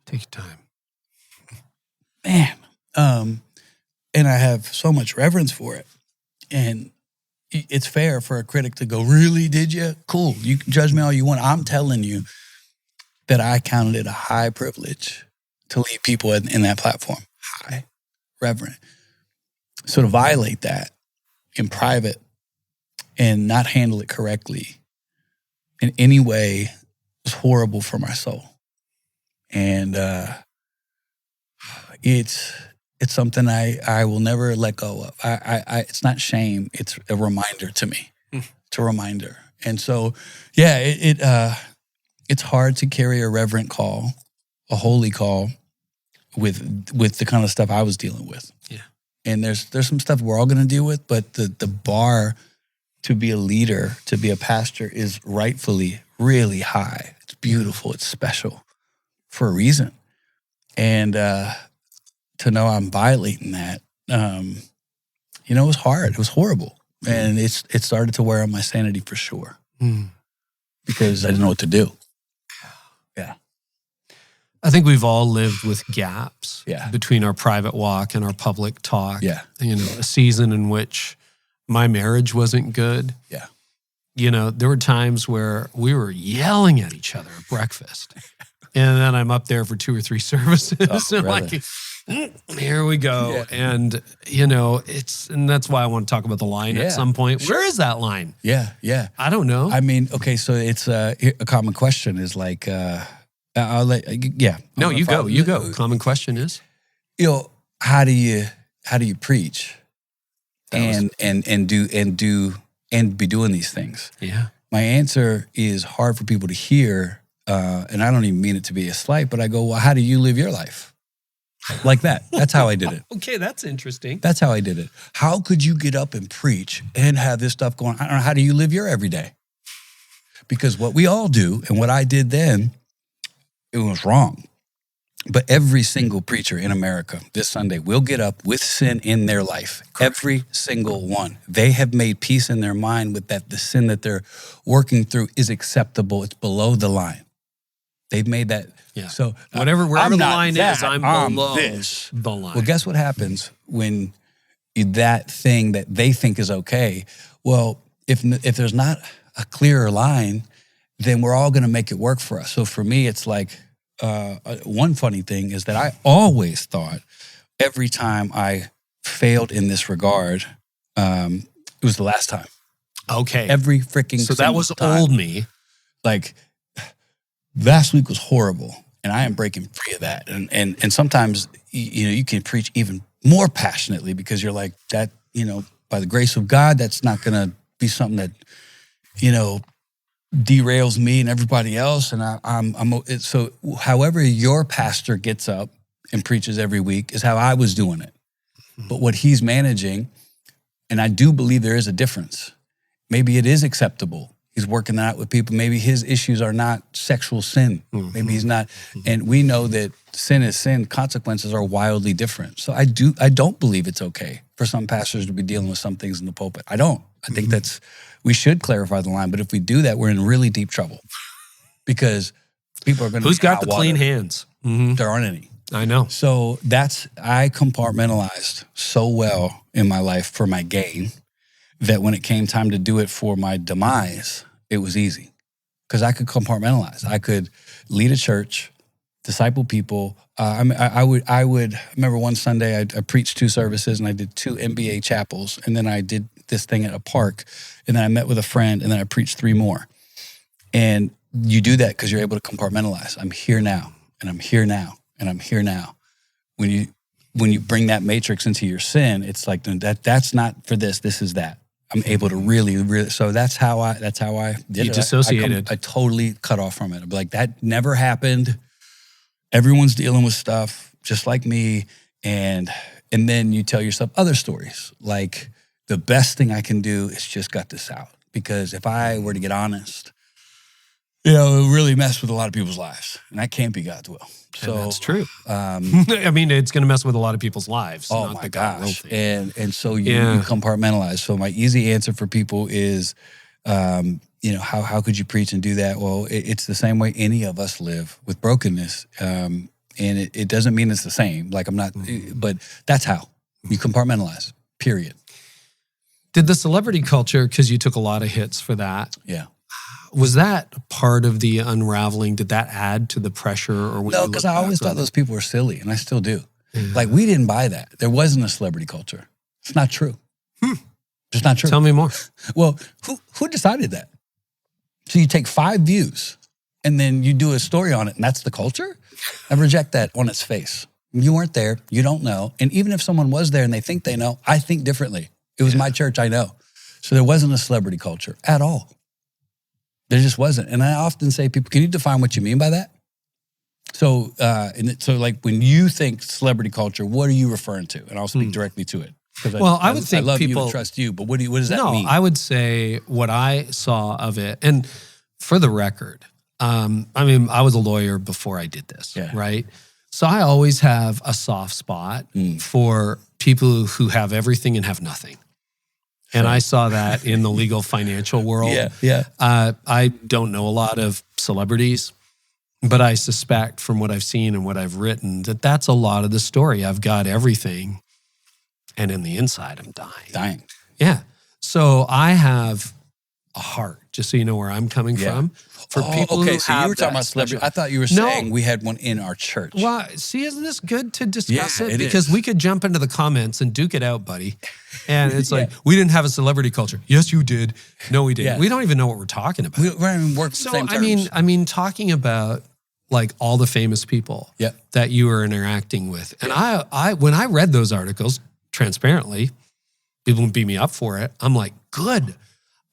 Take your time. Man. And I have so much reverence for it. And it's fair for a critic to go, really, did you? Cool. You can judge me all you want. I'm telling you that I counted it a high privilege to lead people in that platform. High. Reverent. So to violate that in private and not handle it correctly in any way was horrible for my soul. And it's something I will never let go of. It's not shame. It's a reminder to me. It's a reminder. And so, yeah, it's hard to carry a reverent call, a holy call with the kind of stuff I was dealing with. Yeah. And there's some stuff we're all going to deal with, but the bar to be a leader, to be a pastor is rightfully really high. It's beautiful. It's special for a reason. And to know I'm violating that, it was hard. It was horrible. And it started to wear on my sanity for sure because I didn't know what to do. Yeah. I think we've all lived with gaps Yeah. between our private walk and our public talk. Yeah. A season in which my marriage wasn't good. Yeah. There were times where we were yelling at each other at breakfast. And then I'm up there for 2 or 3 services. And like, here we go. Yeah. And, and that's why I want to talk about the line at some point. Sure. Where is that line? Yeah. Yeah. I don't know. I mean, okay, so it's a common question is like, I'll let, yeah. No, you go. Common question is? How do you preach and be doing these things? Yeah. My answer is hard for people to hear, and I don't even mean it to be a slight, but I go, well, how do you live your life? Like that. That's how I did it. Okay, that's interesting. That's how I did it. How could you get up and preach and have this stuff going on? I don't know, how do you live your everyday? Because what we all do, and what I did then, it was wrong. But every single preacher in America this Sunday will get up with sin in their life. Every single one. They have made peace in their mind with that the sin that they're working through is acceptable. It's below the line. They've made that. Yeah. So wherever the line is, I'm below this. The line. Well, guess what happens when that thing that they think is okay? Well, if there's not a clearer line, then we're all going to make it work for us. So for me, it's like one funny thing is that I always thought every time I failed in this regard, it was the last time. Okay. Every freaking So that was time. old me. Like last week was horrible, and I am breaking free of that. And sometimes you can preach even more passionately because you're like that. By the grace of God, that's not going to be something that derails me and everybody else. And so however your pastor gets up and preaches every week is how I was doing it. But what he's managing, and I do believe there is a difference. Maybe it is acceptable. He's working that out with people. Maybe his issues are not sexual sin. Maybe he's not. And we know that sin is sin. Consequences are wildly different. So I don't believe it's okay for some pastors to be dealing with some things in the pulpit. I don't. I think we should clarify the line. But if we do that, we're in really deep trouble because people are going to Who's got the clean hands? There aren't any. I know. So I compartmentalized so well in my life for my gain that when it came time to do it for my demise, it was easy because I could compartmentalize. I could lead a church, disciple people. I remember one Sunday I preached 2 services and I did 2 NBA chapels, and then I did this thing at a park, and then I met with a friend, and then I preached 3 more. And you do that because you're able to compartmentalize. I'm here now, and I'm here now, and I'm here now. When you bring that matrix into your sin, it's like that's not for this. This is that. I'm able to really, really. So that's how I did it. You dissociated. I totally cut off from it. I'm like, that never happened. Everyone's dealing with stuff just like me. And then you tell yourself other stories. Like the best thing I can do is just gut this out. Because if I were to get honest, it would really mess with a lot of people's lives. And that can't be God's will. So and that's true. I mean, it's going to mess with a lot of people's lives. Oh not my the God will gosh. thing. And so you compartmentalize. So my easy answer for people is, how could you preach and do that? Well, it's the same way any of us live with brokenness. And it doesn't mean it's the same. Like I'm not, but that's how you compartmentalize, period. Did the celebrity culture, because you took a lot of hits for that. Yeah. Was that part of the unraveling? Did that add to the pressure? Or No, because I always thought those people were silly, and I still do. Like, we didn't buy that. There wasn't a celebrity culture. It's not true. It's not true. Tell me more. Well, who decided that? So you take 5 views and then you do a story on it, and that's the culture? I reject that on its face. You weren't there. You don't know. And even if someone was there and they think they know, I think differently. It was my church, I know. So there wasn't a celebrity culture at all. There just wasn't. And I often say, people, can you define what you mean by that? So, so like when you think celebrity culture, what are you referring to? And I'll speak directly to it. Well, I would think I love people you and trust you, but what does that mean? No, I would say what I saw of it, and for the record, I mean, I was a lawyer before I did this, right? So I always have a soft spot for people who have everything and have nothing. And I saw that in the legal financial world. I don't know a lot of celebrities, but I suspect from what I've seen and what I've written that that's a lot of the story. I've got everything, and in the inside, I'm dying. Yeah. So I have a heart, just so you know where I'm coming from. For people who so have you were talking about celebrity. I thought you were saying we had one in our church. Well, see, isn't this good to discuss it? Because we could jump into the comments and duke it out, buddy. And it's like, we didn't have a celebrity culture. Yes, you did. No, we didn't. We don't even know what we're talking about. We don't even work the same terms. I mean, talking about like all the famous people that you were interacting with. And I when I read those articles, transparently, people beat me up for it. I'm like, good.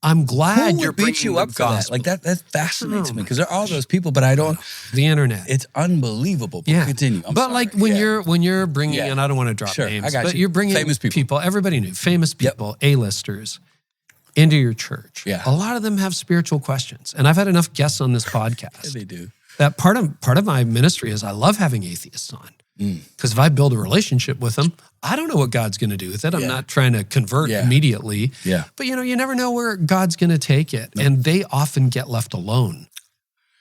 I'm glad you're bringing you up for that. Like that fascinates me because there are all those people, but I don't. The internet, it's unbelievable. But continue. I'm sorry. Like when you're bringing, and I don't want to drop names, but you're bringing famous people. Everybody knew famous people, A-listers, into your church. Yeah, a lot of them have spiritual questions, and I've had enough guests on this podcast. They do. That part of my ministry is I love having atheists on. Because if I build a relationship with them, I don't know what God's going to do with it. I'm not trying to convert immediately. Yeah. But, you never know where God's going to take it. Nope. And they often get left alone.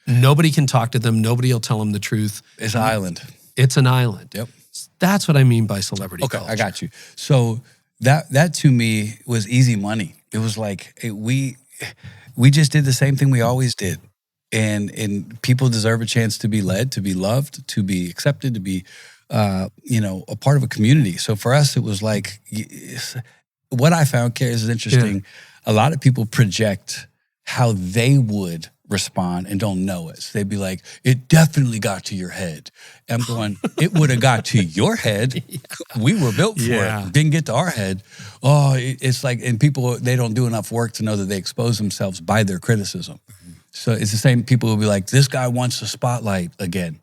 Nobody can talk to them. Nobody will tell them the truth. It's an island. It's an island. Yep. That's what I mean by celebrity culture. I got you. So that to me was easy money. It was like we just did the same thing we always did. And people deserve a chance to be led, to be loved, to be accepted, to be, a part of a community. So for us, it was like, what I found, Carey, is interesting. Yeah. A lot of people project how they would respond and don't know it. So they'd be like, it definitely got to your head. And I'm going, it would have got to your head. We were built for it. Didn't get to our head. Oh, it's like, and people, they don't do enough work to know that they expose themselves by their criticism. So it's the same people who will be like, this guy wants the spotlight again.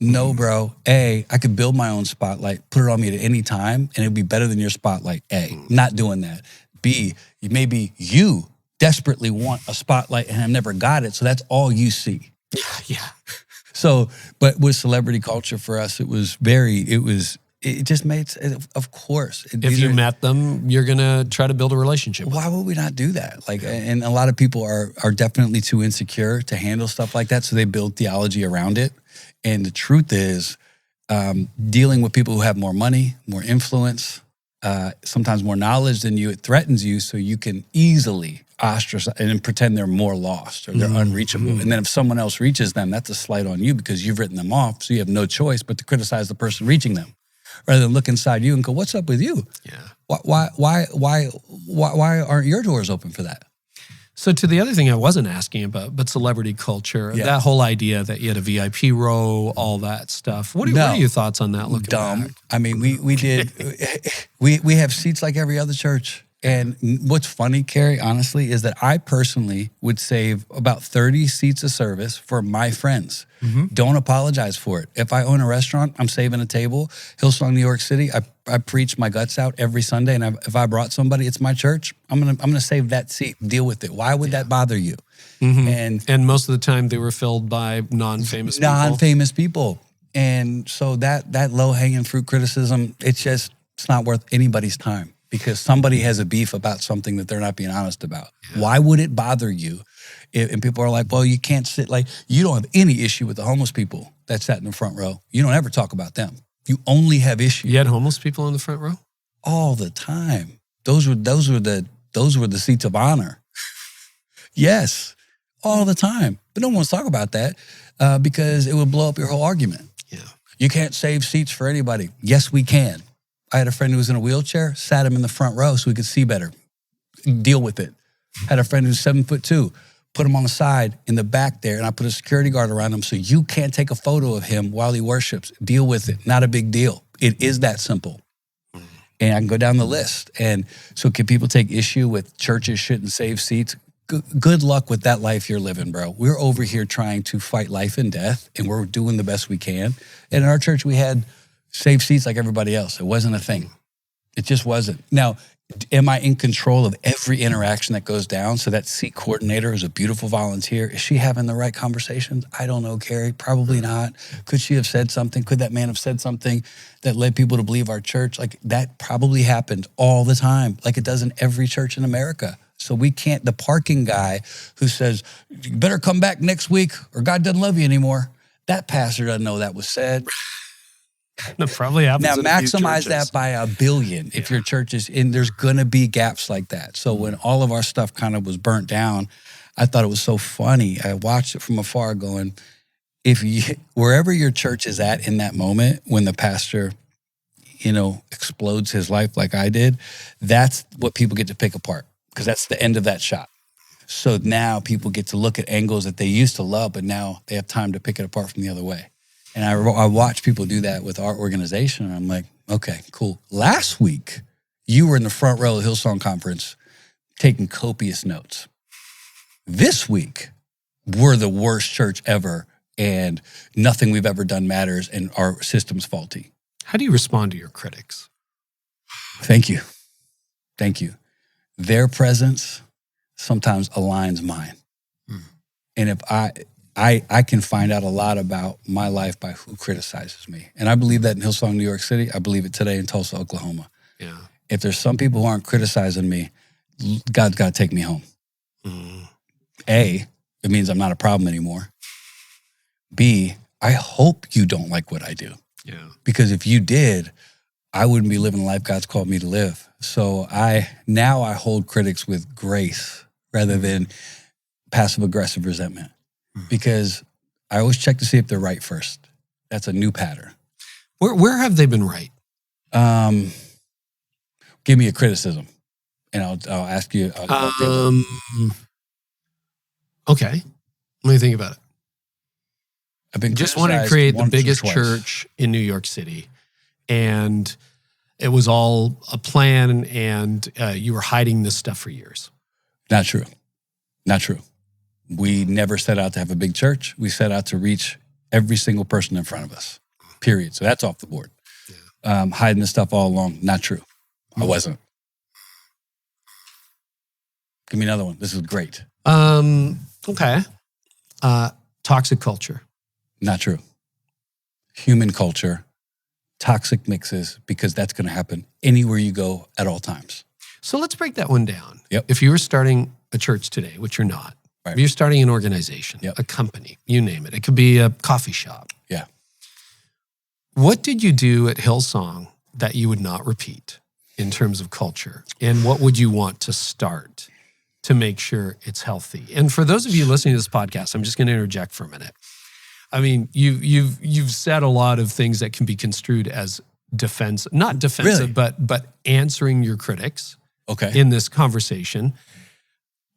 No, bro. A, I could build my own spotlight, put it on me at any time, and it'd be better than your spotlight. A, not doing that. B, maybe you desperately want a spotlight and have never got it, so that's all you see. Yeah. So, but with celebrity culture for us, it just made, of course. If you met them, you're going to try to build a relationship. Why would we not do that? Like, and a lot of people are definitely too insecure to handle stuff like that. So they build theology around it. And the truth is, dealing with people who have more money, more influence, sometimes more knowledge than you, it threatens you. So you can easily ostracize and pretend they're more lost or they're unreachable. And then if someone else reaches them, that's a slight on you because you've written them off. So you have no choice but to criticize the person reaching them. Rather than look inside you and go, what's up with you? Yeah. Why aren't your doors open for that? So to the other thing I wasn't asking about, but celebrity culture, that whole idea that you had a VIP row, all that stuff. What are your thoughts on that looking back? I mean, we did, we have seats like every other church. And what's funny, Carey, honestly, is that I personally would save about 30 seats of service for my friends. Don't apologize for it. If I own a restaurant, I'm saving a table. Hillsong, New York City, I preach my guts out every Sunday. And if I brought somebody, it's my church. I'm gonna save that seat. Deal with it. Why would that bother you? And most of the time, they were filled by non-famous people. And so that low-hanging fruit criticism, it's not worth anybody's time. Because somebody has a beef about something that they're not being honest about. Why would it bother you? And people are like, well, you can't sit, like, you don't have any issue with the homeless people that sat in the front row. You don't ever talk about them. You only have issues. You had homeless people in the front row? All the time. Those were the seats of honor. Yes, all the time. But no one wants to talk about that because it would blow up your whole argument. Yeah. You can't save seats for anybody. Yes, we can. I had a friend who was in a wheelchair, sat him in the front row so he could see better, deal with it. Had a friend who's 7'2", put him on the side in the back there, and I put a security guard around him so you can't take a photo of him while he worships. Deal with it. Not a big deal. It is that simple. And I can go down the list. And so can people take issue with churches shouldn't save seats? Good luck with that life you're living, bro. We're over here trying to fight life and death, and we're doing the best we can. And in our church, we had save seats like everybody else. It wasn't a thing. It just wasn't. Now, am I in control of every interaction that goes down? So that seat coordinator is a beautiful volunteer. Is she having the right conversations? I don't know, Carey. Probably not. Could she have said something? Could that man have said something that led people to believe our church? Like that probably happened all the time, like it does in every church in America. So we can't, the parking guy who says, you better come back next week or God doesn't love you anymore. That pastor doesn't know that was said. That probably happens. Now, maximize that by a billion if your church is in. There's going to be gaps like that. So when all of our stuff kind of was burnt down, I thought it was so funny. I watched it from afar going, wherever your church is at in that moment when the pastor, explodes his life like I did, that's what people get to pick apart because that's the end of that shot. So now people get to look at angles that they used to love, but now they have time to pick it apart from the other way. And I watch people do that with our organization, and I'm like, okay, cool. Last week, you were in the front row of the Hillsong conference taking copious notes. This week, we're the worst church ever, and nothing we've ever done matters, and our system's faulty. How do you respond to your critics? Thank you. Thank you. Their presence sometimes aligns mine. And if I can find out a lot about my life by who criticizes me. And I believe that in Hillsong, New York City. I believe it today in Tulsa, Oklahoma. Yeah. If there's some people who aren't criticizing me, God's got to take me home. A, it means I'm not a problem anymore. B, I hope you don't like what I do. Yeah. Because if you did, I wouldn't be living the life God's called me to live. So I hold critics with grace rather than passive-aggressive resentment. Because I always check to see if they're right first. That's a new pattern. Where have they been right? Give me a criticism, and I'll ask you. Okay, let me think about it. I've been just wanted to create the biggest church in New York City, and it was all a plan, and you were hiding this stuff for years. Not true. Not true. We never set out to have a big church. We set out to reach every single person in front of us, period. So that's off the board. Yeah. Hiding this stuff all along, not true. I wasn't. Give me another one. This is great. Okay. Toxic culture. Not true. Human culture, toxic mixes, because that's going to happen anywhere you go at all times. So let's break that one down. Yep. If you were starting a church today, which you're not, right. If you're starting an organization, a company, you name it. It could be a coffee shop. Yeah. What did you do at Hillsong that you would not repeat in terms of culture? And what would you want to start to make sure it's healthy? And for those of you listening to this podcast, I'm just going to interject for a minute. I mean, you've said a lot of things that can be construed as not defensive, really? but answering your critics. Okay. In this conversation.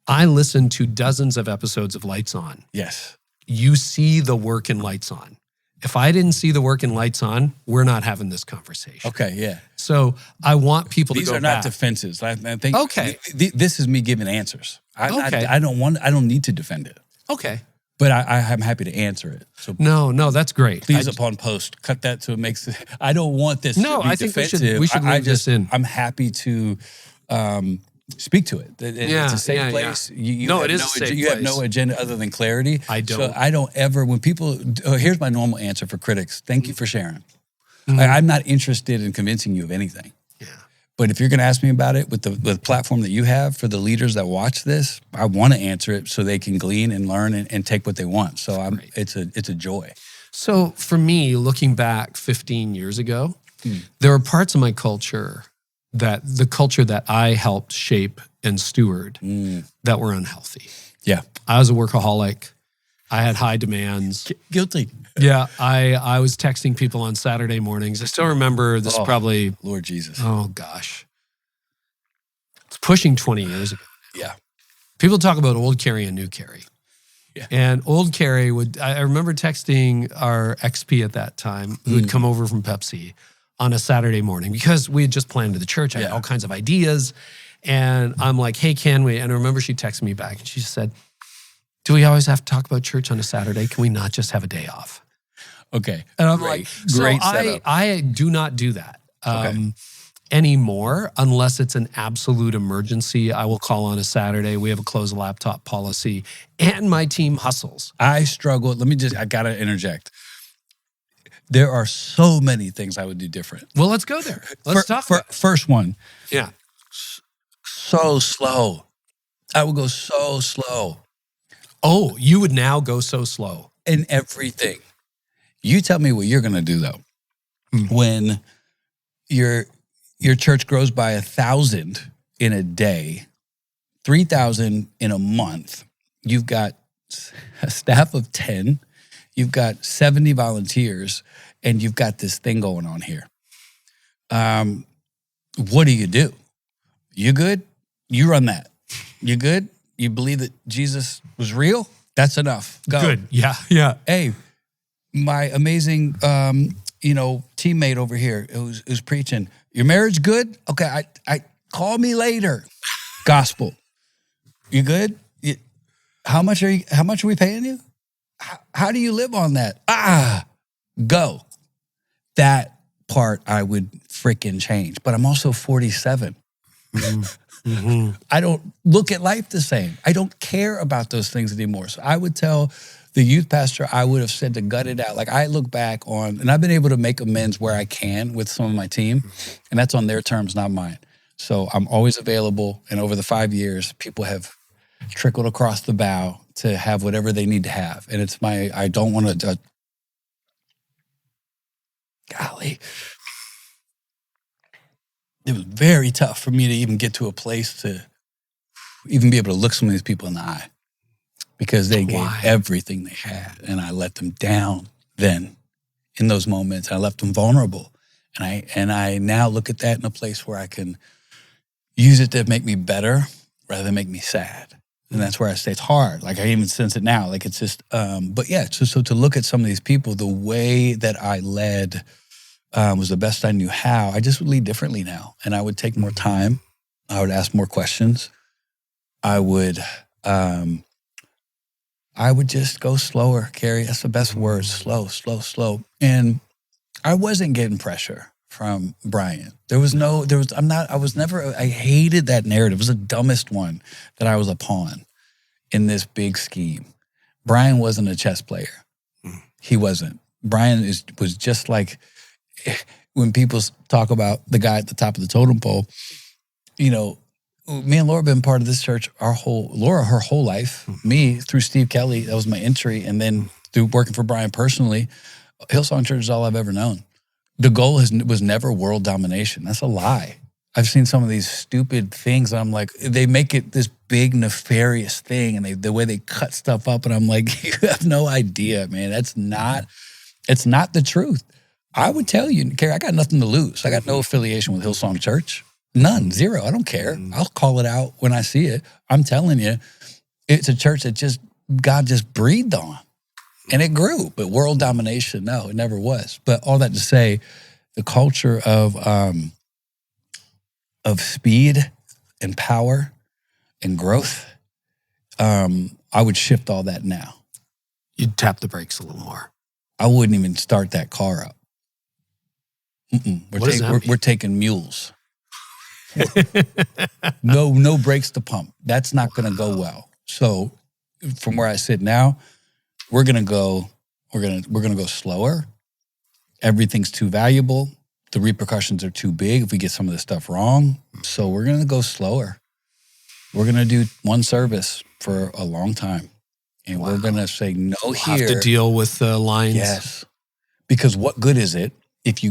I listened to dozens of episodes of Lights On. Yes. You see the work in Lights On. If I didn't see the work in Lights On, we're not having this conversation. Okay, yeah. So I want people to go back. These are not defenses. I think okay. This is me giving answers. I don't need to defend it. Okay. But I'm happy to answer it. So no, that's great. Please, upon post, cut that so it makes. I don't want this. No, to be I think defensive. we should leave this in. I'm happy to speak to it. It's a safe place. Yeah. It is a safe place. You have no agenda other than clarity. I don't. So I don't ever. When people, here's my normal answer for critics. Thank you for sharing. I'm not interested in convincing you of anything. Yeah. But if you're going to ask me about it with the platform that you have for the leaders that watch this, I want to answer it so they can glean and learn and take what they want. So it's a joy. So for me, looking back 15 years ago, there were parts of my culture that I helped shape and steward that were unhealthy. Yeah. I was a workaholic. I had high demands. Guilty. Yeah, I was texting people on Saturday mornings. I still remember this probably... Lord Jesus. Oh, gosh. It's pushing 20 years ago. Yeah. People talk about old Carey and new Carey. Yeah. And old Carey I remember texting our XP at that time, who had come over from Pepsi on a Saturday morning because we had just planted the church. I had all kinds of ideas. And I'm like, hey, can we? And I remember she texted me back and she said, do we always have to talk about church on a Saturday? Can we not just have a day off? Okay. And I'm great, like, so great setup. I do not do that anymore unless it's an absolute emergency. I will call on a Saturday. We have a closed laptop policy and my team hustles. I struggle. I got to interject. There are so many things I would do different. Well, let's go there. Let's talk about it. First one. Yeah. So slow. I would go so slow. Oh, you would now go so slow. In everything. You tell me what you're going to do, though. When your church grows by 1,000 in a day, 3,000 in a month, you've got a staff of 10, you've got 70 volunteers, and you've got this thing going on here. What do? You good? You run that. You good? You believe that Jesus was real? That's enough. Go. Good. Yeah. Yeah. Hey, my amazing, teammate over here who's preaching. Your marriage good? Okay, I call me later. Gospel. You good? How much are we paying you? How do you live on that? Go. That part I would freaking change. But I'm also 47. Mm-hmm. I don't look at life the same. I don't care about those things anymore. So I would tell the youth pastor, I would have said to gut it out. Like I look back on, and I've been able to make amends where I can with some of my team, and that's on their terms, not mine. So I'm always available. And over the 5 years, people have trickled across the bow to have whatever they need to have. And it's I don't want to, golly. It was very tough for me to even get to a place to even be able to look some of these people in the eye because they gave everything they had, and I let them down then in those moments. I left them vulnerable, and I now look at that in a place where I can use it to make me better rather than make me sad. And that's where I say it's hard. Like I even sense it now. Like it's just, but yeah, so to look at some of these people, the way that I led was the best I knew how. I just would lead differently now. And I would take more time. I would ask more questions. I would just go slower, Carey. That's the best word. Slow. And I wasn't getting pressure from Brian. I hated that narrative. It was the dumbest one that I was a pawn in this big scheme. Brian wasn't a chess player. He wasn't. Brian was just like, when people talk about the guy at the top of the totem pole, me and Laura have been part of this church her whole life. Me, through Steve Kelly, that was my entry. And then through working for Brian personally, Hillsong Church is all I've ever known. The goal was never world domination. That's a lie. I've seen some of these stupid things, and I'm like, they make it this big nefarious thing, and the way they cut stuff up, and I'm like, you have no idea, man. It's not the truth. I would tell you, Carey, I got nothing to lose. I got no affiliation with Hillsong Church. None, zero. I don't care. I'll call it out when I see it. I'm telling you, it's a church that God just breathed on. And it grew, but world domination, no, it never was. But all that to say, the culture of speed and power and growth, I would shift all that now. You'd tap the brakes a little more. I wouldn't even start that car up. We're taking mules. No brakes to pump. That's not going to go well. So from where I sit now, we're going to go slower. Everything's too valuable. The repercussions are too big if we get some of this stuff wrong. So we're going to go slower. We're going to do one service for a long time. And we're going to say no here. Have to deal with the lines. Yes. Because what good is it if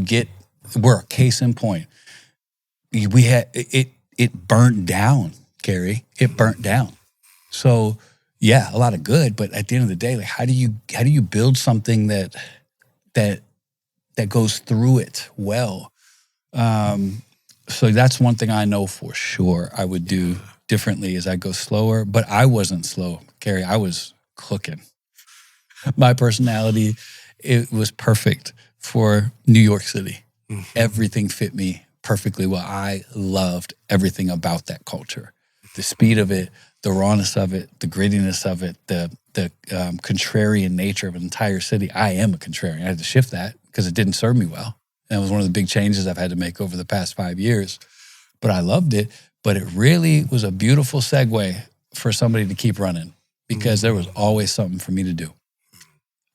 we're a case in point. It burnt down, Carey. It burnt down. So yeah, a lot of good. But at the end of the day, like, how do you build something that goes through it well? So that's one thing I know for sure I would do differently is I go slower. But I wasn't slow, Carey. I was cooking. My personality, it was perfect for New York City. Mm-hmm. Everything fit me perfectly well. I loved everything about that culture. The speed of it, the rawness of it, the grittiness of it, the contrarian nature of an entire city. I am a contrarian. I had to shift that because it didn't serve me well. And it was one of the big changes I've had to make over the past 5 years. But I loved it. But it really was a beautiful segue for somebody to keep running because there was always something for me to do.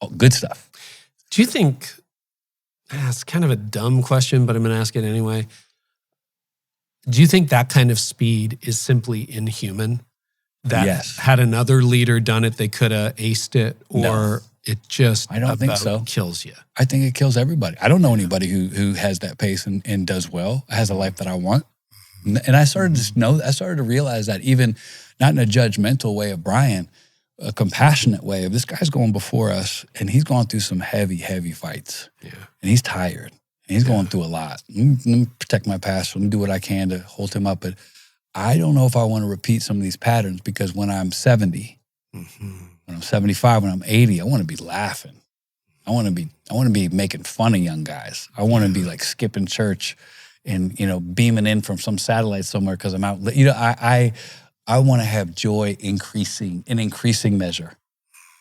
Oh, good stuff. Do you think, it's kind of a dumb question, but I'm going to ask it anyway. Do you think that kind of speed is simply inhuman? That yes. Had another leader done it, they could have aced it, or no. It just I don't think so. Kills you? I think it kills everybody. I don't know anybody who has that pace and does well, has a life that I want. And I started to realize that even not in a judgmental way of Brian, a compassionate way of this guy's going before us and he's going through some heavy, heavy fights. Yeah. And he's tired. And he's going through a lot. Let me protect my past. Let me do what I can to hold him up. But I don't know if I want to repeat some of these patterns because when I'm 70, when I'm 75, when I'm 80, I want to be laughing. I want to be making fun of young guys. I want to be like skipping church and, beaming in from some satellite somewhere because I'm out. I want to have joy increasing measure.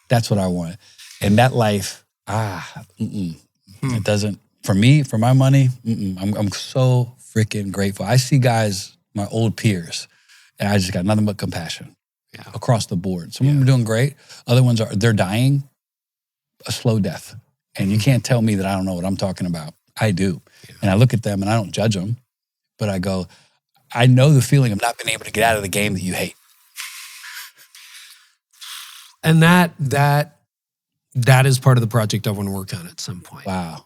That's what I want. And that life, it doesn't, for me, for my money, I'm so freaking grateful. I see guys, my old peers, and I just got nothing but compassion across the board. Some of them are doing great. Other ones they're dying a slow death. And you can't tell me that I don't know what I'm talking about. I do. Yeah. And I look at them and I don't judge them, but I go, I know the feeling of not being able to get out of the game that you hate. And that is part of the project I want to work on at some point. Wow.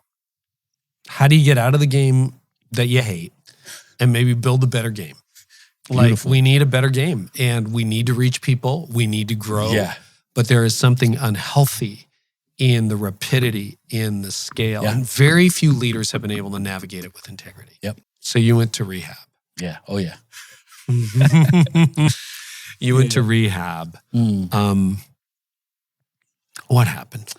How do you get out of the game that you hate and maybe build a better game? Beautiful. Like we need a better game and we need to reach people. We need to grow. Yeah. But there is something unhealthy in the rapidity, in the scale. Yeah. And very few leaders have been able to navigate it with integrity. Yep. So you went to rehab. Yeah. Oh, yeah. You went to rehab. What happened?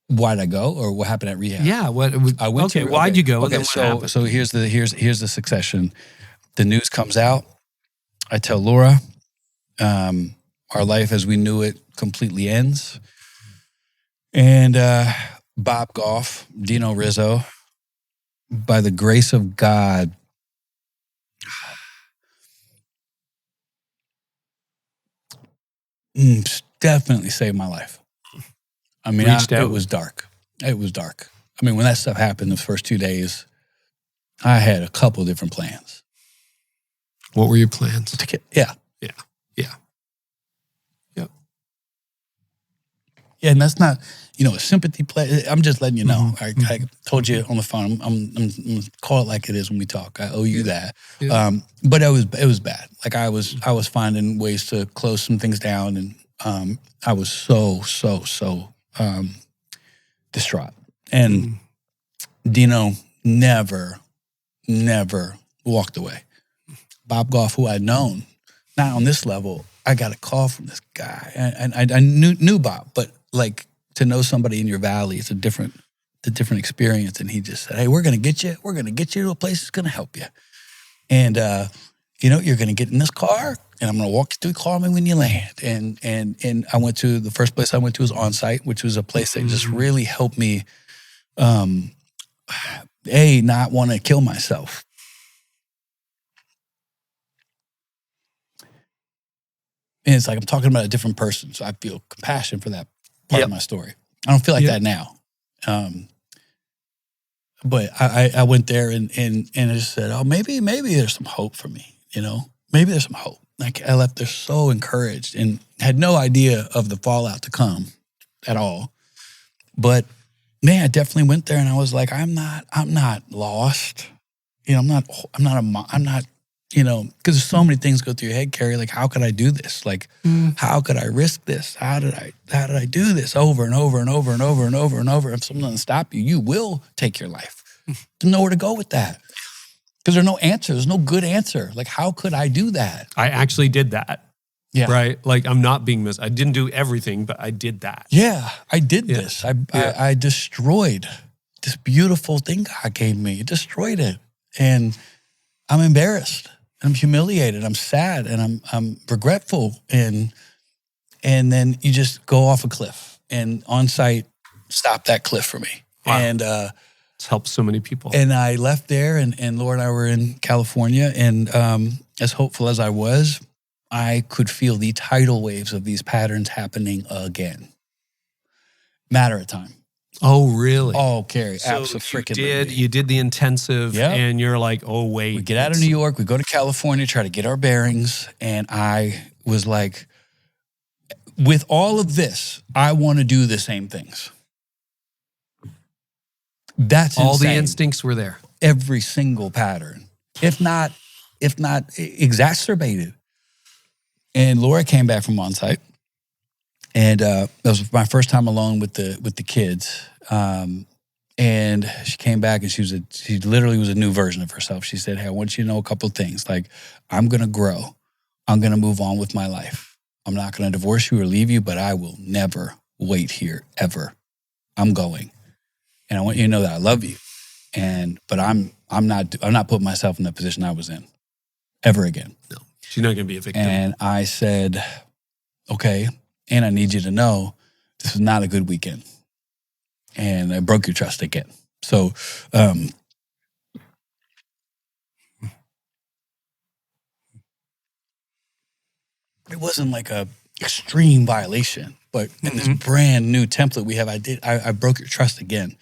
Why'd I go, or what happened at rehab? Yeah. Why'd you go? Okay. So here's the succession. The news comes out. I tell Laura, our life as we knew it completely ends. And Bob Goff, Dino Rizzo, by the grace of God, definitely saved my life. I mean, it was dark. It was dark. I mean, when that stuff happened the first 2 days, I had a couple different plans. What were your plans? Yeah. Yeah, and that's not, a sympathy play. I'm just letting you know. Mm-hmm. I told you on the phone. I'm gonna call it like it is when we talk. I owe you that. Yeah. But it was bad. Like I was finding ways to close some things down, and I was so distraught. And Dino never walked away. Bob Goff, who I'd known, not on this level, I got a call from this guy, and I knew Bob, but like to know somebody in your valley, it's a different experience. And he just said, "Hey, we're gonna get you to a place that's gonna help you, and you're gonna get in this car, and I'm gonna walk you through. Call me when you land." And I went to the first place I went to was On Site, which was a place that just really helped me, not want to kill myself. And it's like I'm talking about a different person, so I feel compassion for that part of my story. I don't feel like that now. But I went there and I just said, oh, maybe there's some hope for me, Maybe there's some hope. Like I left there so encouraged and had no idea of the fallout to come at all. But man, I definitely went there and I was like, I'm not lost. I'm not because there's so many things go through your head, Carey. Like, how could I do this? Like, how could I risk this? How did I do this over and over and over and over and over and over? If someone doesn't stop you, you will take your life. There's nowhere to go with that. Because there's no answer. There's no good answer. Like, how could I do that? I actually did that. Yeah. Right? Like, I'm not being I didn't do everything, but I did that. Yeah, I did this. I destroyed this beautiful thing God gave me. It destroyed it. And I'm embarrassed. I'm humiliated. I'm sad. And I'm regretful. And then you just go off a cliff. And on-site stopped that cliff for me. Wow. And it's helped so many people. And I left there, and Laura and I were in California. And as hopeful as I was, I could feel the tidal waves of these patterns happening again. Matter of time. Oh, really? Oh, Carey, so absolutely. You did the intensive, and you're like, oh, wait. We get out of New York, we go to California, try to get our bearings, and I was like, with all of this, I want to do the same things. That's all insane. The instincts were there. Every single pattern, if not exacerbated. And Laura came back from on-site, and that was my first time alone with the kids. And she came back, and she literally was a new version of herself. She said, "Hey, I want you to know a couple of things. Like, I'm gonna grow. I'm gonna move on with my life. I'm not gonna divorce you or leave you, but I will never wait here ever. I'm going, and I want you to know that I love you. But I'm not putting myself in the position I was in ever again." No. She's not going to be a victim. And I said, okay, and I need you to know this is not a good weekend. And I broke your trust again. So it wasn't like a extreme violation, but in this brand new template we have, I broke your trust again.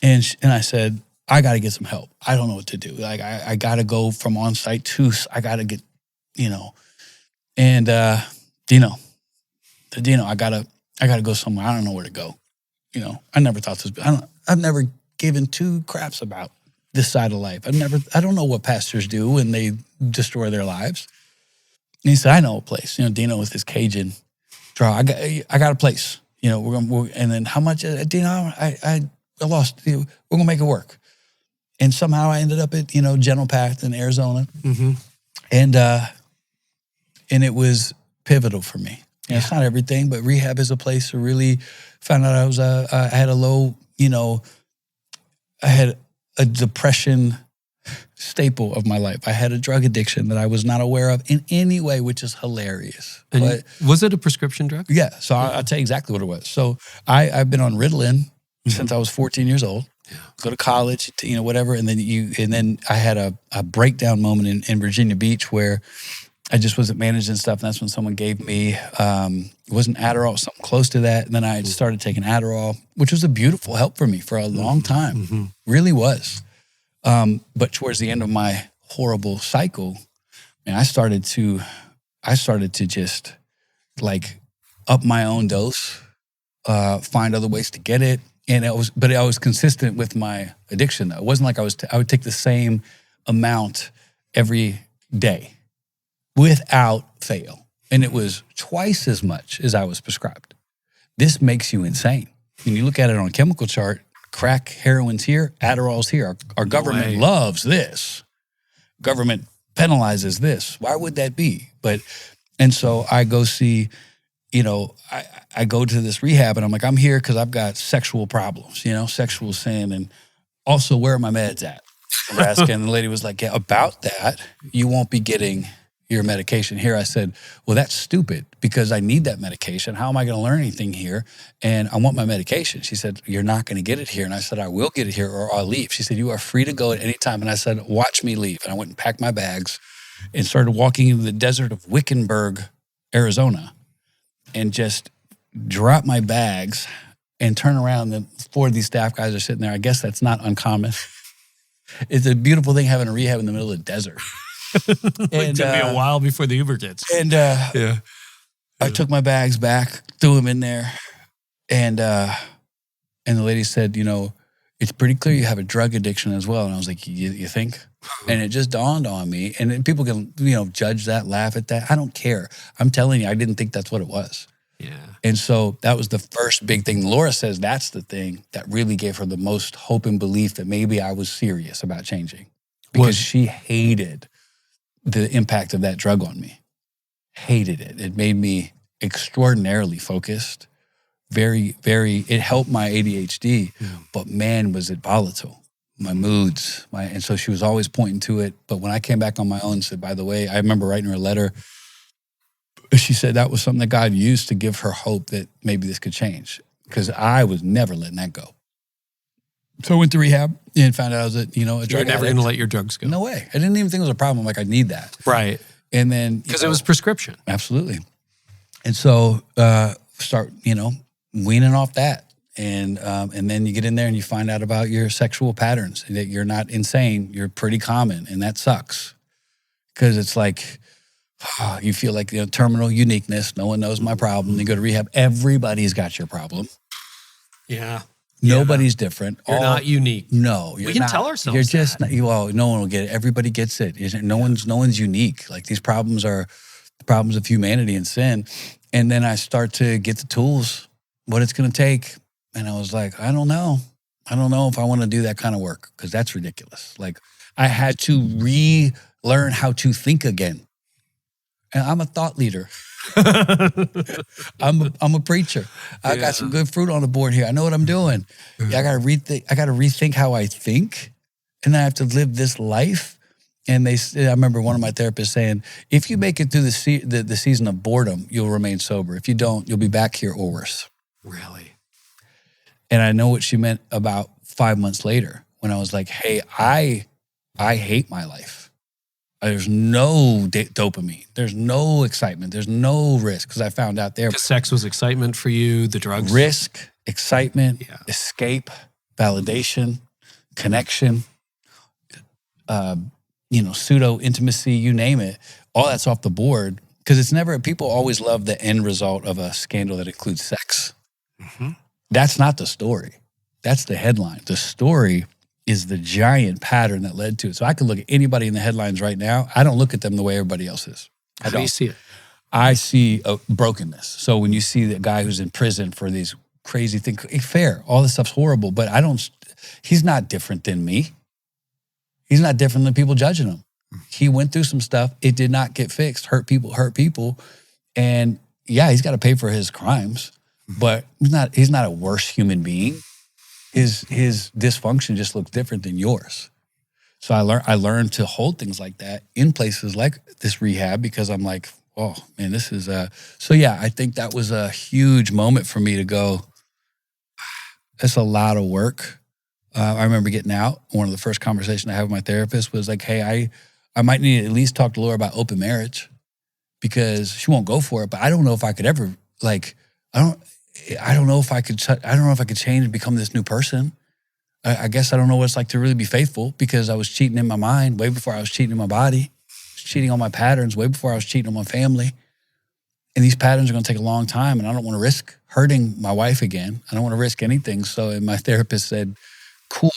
And I said, I got to get some help. I don't know what to do. Like, I got to go from on-site to, I got to get, and Dino, I gotta go somewhere. I don't know where to go. I never thought this. I've never given two craps about this side of life. I don't know what pastors do when they destroy their lives. And he said, I know a place. Dino with his Cajun draw. I got a place. And then how much? Dino, I lost. We're gonna make it work. And somehow I ended up at General Path in Arizona. Mm-hmm. And it was pivotal for me. It's not everything, but rehab is a place to really find out I had a low, I had a depression staple of my life. I had a drug addiction that I was not aware of in any way, which is hilarious. And but, was it a prescription drug? Yeah. So I'll tell you exactly what it was. So I've been on Ritalin since I was 14 years old. Yeah. Go to college, whatever. And then I had a breakdown moment in Virginia Beach where I just wasn't managing stuff. And that's when someone gave me, it wasn't Adderall, something close to that. And then I started taking Adderall, which was a beautiful help for me for a long time. Really was. But towards the end of my horrible cycle, and I started to just like up my own dose, find other ways to get it. And I was consistent with my addiction though. It wasn't like I would take the same amount every day without fail. And it was twice as much as I was prescribed. This makes you insane. When you look at it on a chemical chart, crack, heroin's here, Adderall's here. Our government loves this. Government penalizes this. Why would that be? And so I go see, I go to this rehab and I'm like, I'm here because I've got sexual problems, sexual sin. And also, where are my meds at? Nebraska. And the lady was like, yeah, about that, you won't be getting your medication here. I said, well, that's stupid because I need that medication. How am I going to learn anything here? And I want my medication. She said, you're not going to get it here. And I said, I will get it here or I'll leave. She said, you are free to go at any time. And I said, watch me leave. And I went and packed my bags and started walking into the desert of Wickenburg, Arizona, and just dropped my bags and turn around. And 4 of these staff guys are sitting there. I guess that's not uncommon. It's a beautiful thing having a rehab in the middle of the desert. And it took me a while before the Uber gets. And I took my bags back, threw them in there, and the lady said, it's pretty clear you have a drug addiction as well. And I was like, you think? And it just dawned on me. And then people can, judge that, laugh at that. I don't care. I'm telling you, I didn't think that's what it was. Yeah. And so that was the first big thing. Laura says that's the thing that really gave her the most hope and belief that maybe I was serious about changing, because she hated the impact of that drug on me. Hated it. It made me extraordinarily focused. Very, very, it helped my ADHD, but man, was it volatile. My moods, and so she was always pointing to it. But when I came back on my own and said, by the way, I remember writing her a letter. She said that was something that God used to give her hope that maybe this could change, because I was never letting that go. So I went to rehab and found out I was a drug addict. You're never going to let your drugs go. No way. I didn't even think it was a problem. Like, I need that. Right. And then because it was prescription. Absolutely. And so start, weaning off that. And then you get in there and you find out about your sexual patterns, that you're not insane. You're pretty common. And that sucks, because it's like, you feel like terminal uniqueness. No one knows my problem. You go to rehab. Everybody's got your problem. Yeah. Nobody's different. You're not unique. No, you're we can not. tell ourselves you're just that. No one will get it. Everybody gets it. No one's unique. Like, these problems are the problems of humanity and sin. And then I start to get the tools, what it's going to take. And I was like, I don't know. I don't know if I want to do that kind of work, because that's ridiculous. Like, I had to relearn how to think again. And I'm a thought leader. I'm a preacher. I got some good fruit on the board here. I know what I'm doing. I got to rethink how I think, and then I have to live this life. And I remember one of my therapists saying, if you make it through the season of boredom, you'll remain sober. If you don't, you'll be back here or worse. Really? And I know what she meant about 5 months later, when I was like, hey, I hate my life. There's no dopamine. There's no excitement. There's no risk, because I found out there. Because sex was excitement for you, the drugs. Risk, excitement, escape, validation, connection, pseudo intimacy, you name it. All that's off the board, because it's never. People always love the end result of a scandal that includes sex. Mm-hmm. That's not the story. That's the headline. The story is the giant pattern that led to it. So I can look at anybody in the headlines right now. I don't look at them the way everybody else is. How do you see it? I see a brokenness. So when you see the guy who's in prison for these crazy things, fair, all this stuff's horrible, but he's not different than me. He's not different than people judging him. He went through some stuff. It did not get fixed. Hurt people. And yeah, he's got to pay for his crimes, but he's not a worse human being. His dysfunction just looks different than yours. So I learned to hold things like that in places like this rehab, because I'm like, oh man, this is so yeah, I think that was a huge moment for me to go, that's a lot of work. I remember getting out. One of the first conversations I had with my therapist was like, hey, I might need to at least talk to Laura about open marriage, because she won't go for it, but I don't know if I could ever, I don't know if I could change and become this new person. I guess I don't know what it's like to really be faithful, because I was cheating in my mind way before I was cheating in my body. I was cheating on my patterns way before I was cheating on my family. And these patterns are going to take a long time, and I don't want to risk hurting my wife again. I don't want to risk anything. So my therapist said, cool,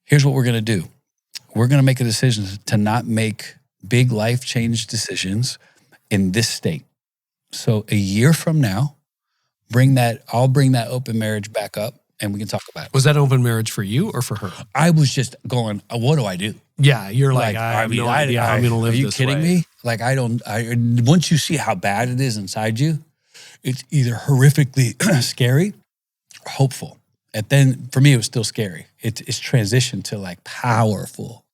here's what we're going to do. We're going to make a decision to not make big life change decisions in this state. So a year from now, I'll bring that open marriage back up, and we can talk about it. Was that open marriage for you or for her? I was just going, what do I do? Yeah, you're like I have no idea how I'm going to live this way. Are you kidding me? Like, once you see how bad it is inside you, it's either horrifically scary or hopeful. And then for me, it was still scary. It's transitioned to like powerful,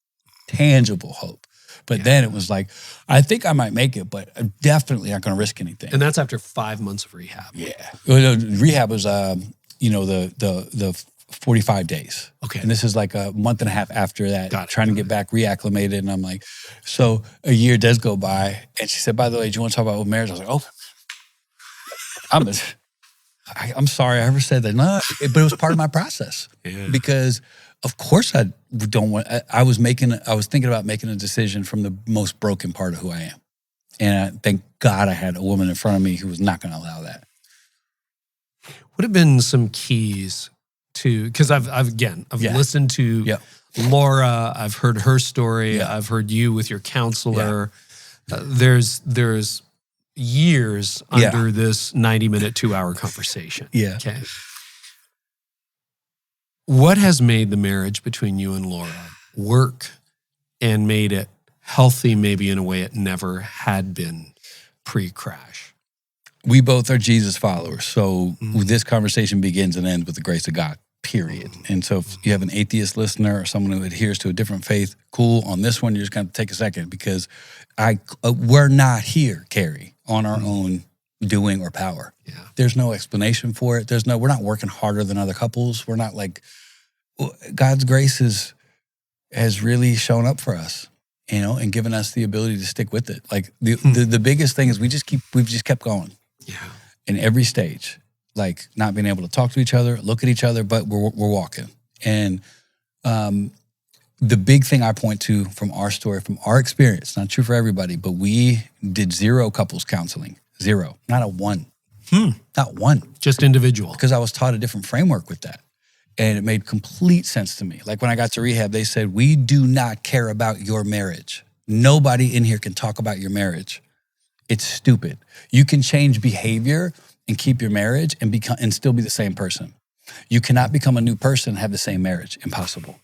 tangible hope. But then it was like, I think I might make it, but I'm definitely not going to risk anything. And that's after 5 months of rehab. Yeah. Rehab was, the 45 days. Okay. And this is like a month and a half after that, trying to get back reacclimated. And I'm like, so a year does go by. And she said, by the way, do you want to talk about open marriage? I was like, I'm sorry I ever said that. No, but it was part of my process. Because of course I was thinking about making a decision from the most broken part of who I am. And thank God I had a woman in front of me who was not going to allow that. What have been some keys to, because I've listened to Laura, I've heard her story, I've heard you with your counselor. There's years under this 90-minute, 2-hour conversation. Okay. What has made the marriage between you and Laura work and made it healthy, maybe in a way it never had been pre-crash? We both are Jesus followers. So this conversation begins and ends with the grace of God, period. And so if you have an atheist listener or someone who adheres to a different faith, cool. On this one, you're just going to take a second because we're not here, Carey, on our own doing or power. Yeah. There's no explanation for it. We're not working harder than other couples. We're not like, God's grace has really shown up for us, and given us the ability to stick with it. Like the biggest thing is we've just kept going. Yeah. In every stage, like not being able to talk to each other, look at each other, but we're walking. And the big thing I point to from our story, from our experience, not true for everybody, but we did 0 couples counseling. 0. Not a one. Not one. Just individual. Because I was taught a different framework with that. And it made complete sense to me. Like when I got to rehab, they said, we do not care about your marriage. Nobody in here can talk about your marriage. It's stupid. You can change behavior and keep your marriage and still be the same person. You cannot become a new person and have the same marriage. Impossible.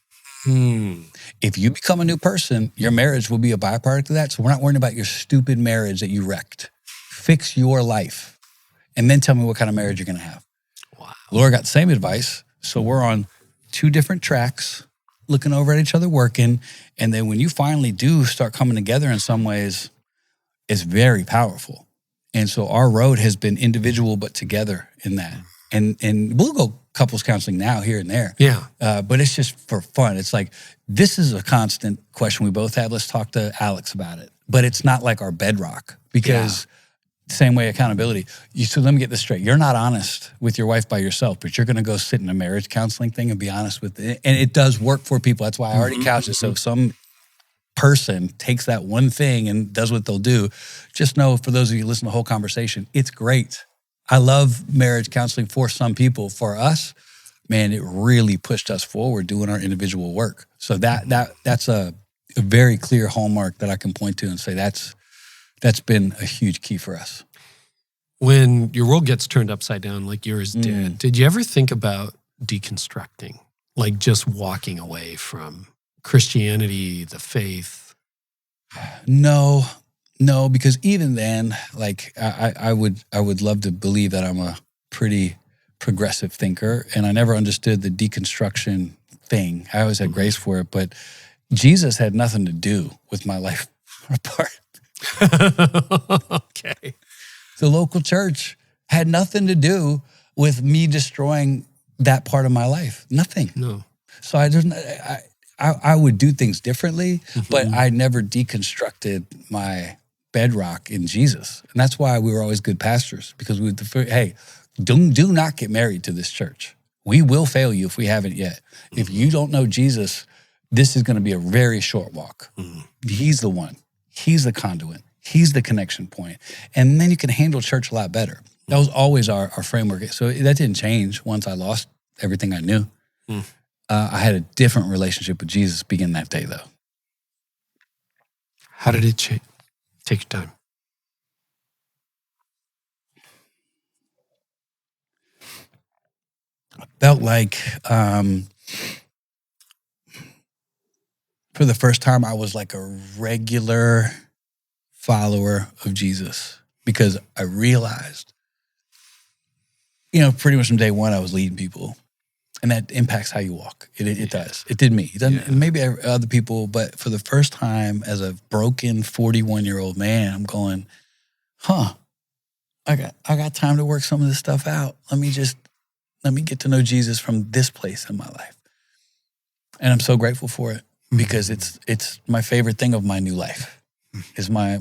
If you become a new person, your marriage will be a byproduct of that. So we're not worrying about your stupid marriage that you wrecked. Fix your life. And then tell me what kind of marriage you're going to have. Wow. Laura got the same advice. So we're on 2 different tracks, looking over at each other, working. And then when you finally do start coming together in some ways, it's very powerful. And so our road has been individual, but together in that. And we'll go couples counseling now, here and there. Yeah. But it's just for fun. It's like, this is a constant question we both have. Let's talk to Alex about it. But it's not like our bedrock because same way accountability. So let me get this straight. You're not honest with your wife by yourself, but you're going to go sit in a marriage counseling thing and be honest with it. And it does work for people. That's why I already couched it. So if some person takes that one thing and does what they'll do, just know, for those of you who listen to the whole conversation, it's great. I love marriage counseling for some people. For us, man, it really pushed us forward doing our individual work. So that's a very clear hallmark that I can point to and say that's been a huge key for us. When your world gets turned upside down like yours did you ever think about deconstructing? Like just walking away from Christianity, the faith? No, because even then, like I would love to believe that I'm a pretty progressive thinker, and I never understood the deconstruction thing. I always had grace for it, but Jesus had nothing to do with my life apart. Okay. The local church had nothing to do with me destroying that part of my life. Nothing. No. So I would do things differently, but I never deconstructed my bedrock in Jesus. And that's why we were always good pastors, because we would, hey, do not get married to this church. We will fail you if we haven't yet. If you don't know Jesus, this is going to be a very short walk. He's the one. He's the conduit. He's the connection point. And then you can handle church a lot better. That was always our framework. So that didn't change once I lost everything I knew. I had a different relationship with Jesus beginning that day, though. How did it change? Take your time. I felt like for the first time, I was like a regular follower of Jesus, because I realized, pretty much from day one, I was leading people. And that impacts how you walk. It does. It did me. It doesn't. Maybe other people, but for the first time, as a broken 41-year-old man, I'm going, I got time to work some of this stuff out. Let me get to know Jesus from this place in my life. And I'm so grateful for it, because it's my favorite thing of my new life. Is my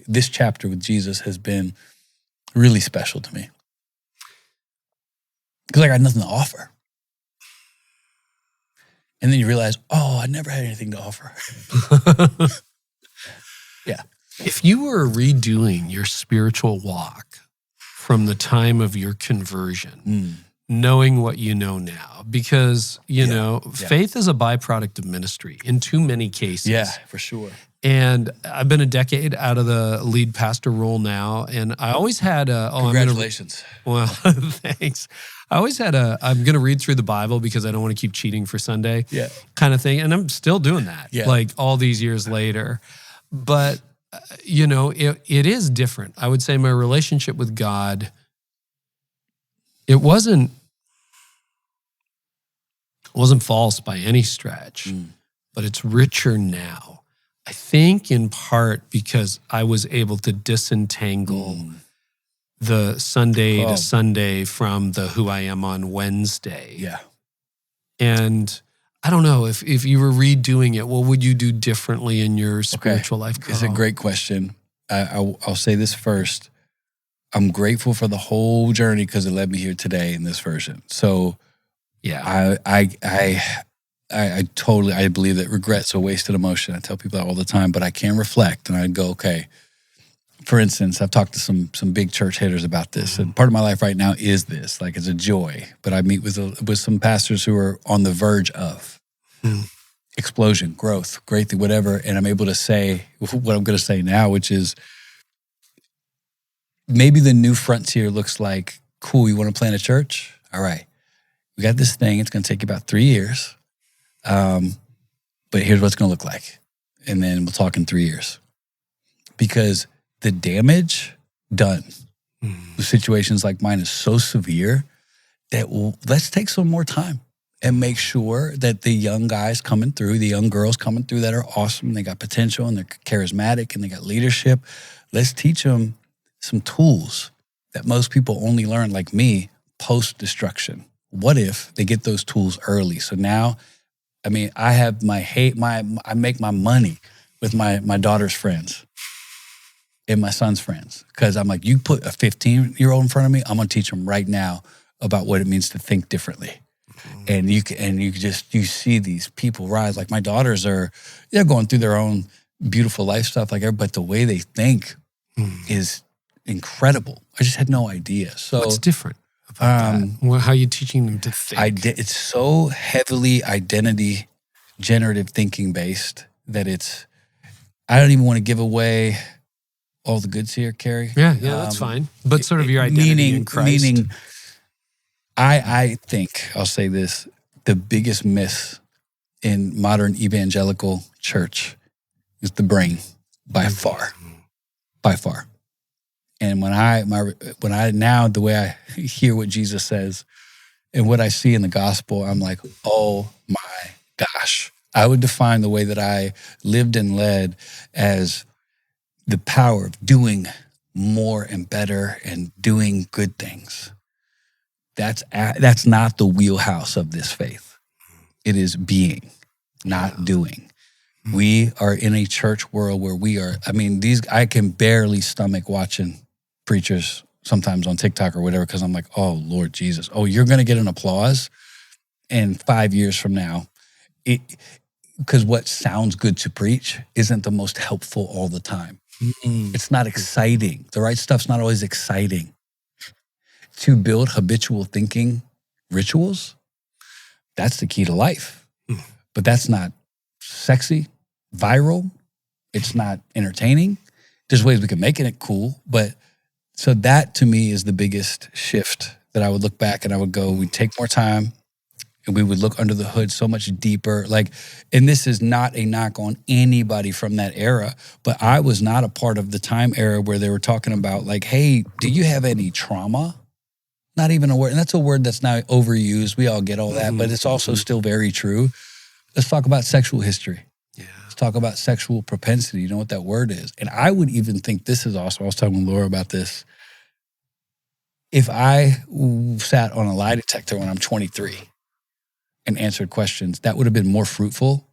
this chapter with Jesus has been really special to me. Because I got nothing to offer. And then you realize, I never had anything to offer. Yeah. If you were redoing your spiritual walk from the time of your conversion, knowing what you know now, because, faith is a byproduct of ministry in too many cases. Yeah, for sure. And I've been a decade out of the lead pastor role now, and I always had congratulations. Thanks. I always had I'm going to read through the Bible because I don't want to keep cheating for Sunday kind of thing. And I'm still doing that, like all these years later. But, it is different. I would say my relationship with God, it wasn't false by any stretch, but it's richer now. I think in part because I was able to disentangle the Sunday to Sunday from the who I am on Wednesday. Yeah. And I don't know, if you were redoing it, what would you do differently in your spiritual life, Carl? It's a great question. I'll say this first. I'm grateful for the whole journey because it led me here today in this version. So yeah, I believe that regret's a wasted emotion. I tell people that all the time, but I can reflect and I go, okay, for instance, I've talked to some big church hitters about this, and part of my life right now is this, like it's a joy, but I meet with some pastors who are on the verge of explosion, growth, great thing, whatever, and I'm able to say what I'm going to say now, which is maybe the new frontier looks like, cool, you want to plant a church? All right, we got this thing, it's going to take you about 3 years, but here's what it's going to look like, and then we'll talk in 3 years. Because the damage done with situations like mine is so severe that let's take some more time and make sure that the young guys coming through, the young girls coming through that are awesome, they got potential and they're charismatic and they got leadership. Let's teach them some tools that most people only learn, like me, post-destruction. What if they get those tools early? So now, I mean, I have I make my money with my daughter's friends and my son's friends. Because I'm like, you put a 15-year-old in front of me, I'm going to teach them right now about what it means to think differently. And you see these people rise. Like my daughters they're going through their own beautiful life stuff, but the way they think is incredible. I just had no idea. So what's different about that? Well, how are you teaching them to think? It's so heavily identity generative thinking based that I don't even want to give away all the goods here, Carey. Yeah, that's fine. But sort of your identity in Christ. Meaning, I think, I'll say this, the biggest myth in modern evangelical church is the brain, by far. And now the way I hear what Jesus says and what I see in the gospel, I'm like, oh my gosh. I would define the way that I lived and led as the power of doing more and better and doing good things. That's not the wheelhouse of this faith. It is being, not doing. We are in a church world where I can barely stomach watching preachers sometimes on TikTok or whatever, because I'm like, oh, Lord Jesus. Oh, you're going to get an applause, and 5 years from now, because what sounds good to preach isn't the most helpful all the time. It's not exciting. The right stuff's not always exciting. To build habitual thinking rituals, that's the key to life. But that's not sexy, viral. It's not entertaining. There's ways we can make it cool. But so that to me is the biggest shift that I would look back and I would go, we'd take more time and we would look under the hood so much deeper. And this is not a knock on anybody from that era, but I was not a part of the time era where they were talking about hey, do you have any trauma? Not even a word. And that's a word that's now overused. We all get all that, but it's also still very true. Let's talk about sexual history. Yeah. Let's talk about sexual propensity. You know what that word is? And I would even think this is awesome. I was talking with Laura about this. If I sat on a lie detector when I'm 23 and answered questions, that would have been more fruitful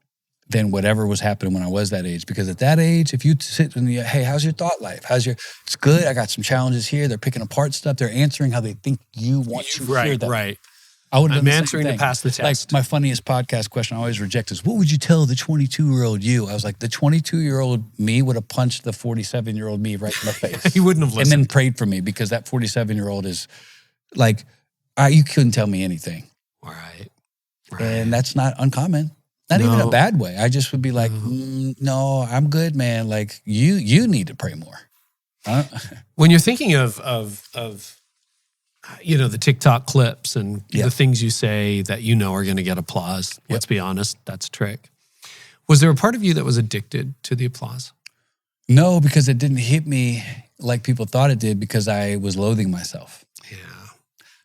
than whatever was happening when I was that age. Because at that age, if you sit and hey, how's your thought life? It's good. I got some challenges here. They're picking apart stuff. They're answering how they think you want to hear them. Right. I would have I'm answering to pass the test. My funniest podcast question I always reject is, what would you tell the 22-year-old you? I was like, the 22-year-old me would have punched the 47-year-old me right in the face. He wouldn't have listened. And then prayed for me, because that 47-year-old is You couldn't tell me anything. Right. And that's not uncommon. Not even a bad way. I just would be like, no, I'm good, man. Like you need to pray more. When you're thinking of the TikTok clips and the things you say that are going to get applause, let's be honest, that's a trick. Was there a part of you that was addicted to the applause? No, because it didn't hit me like people thought it did because I was loathing myself. Yeah.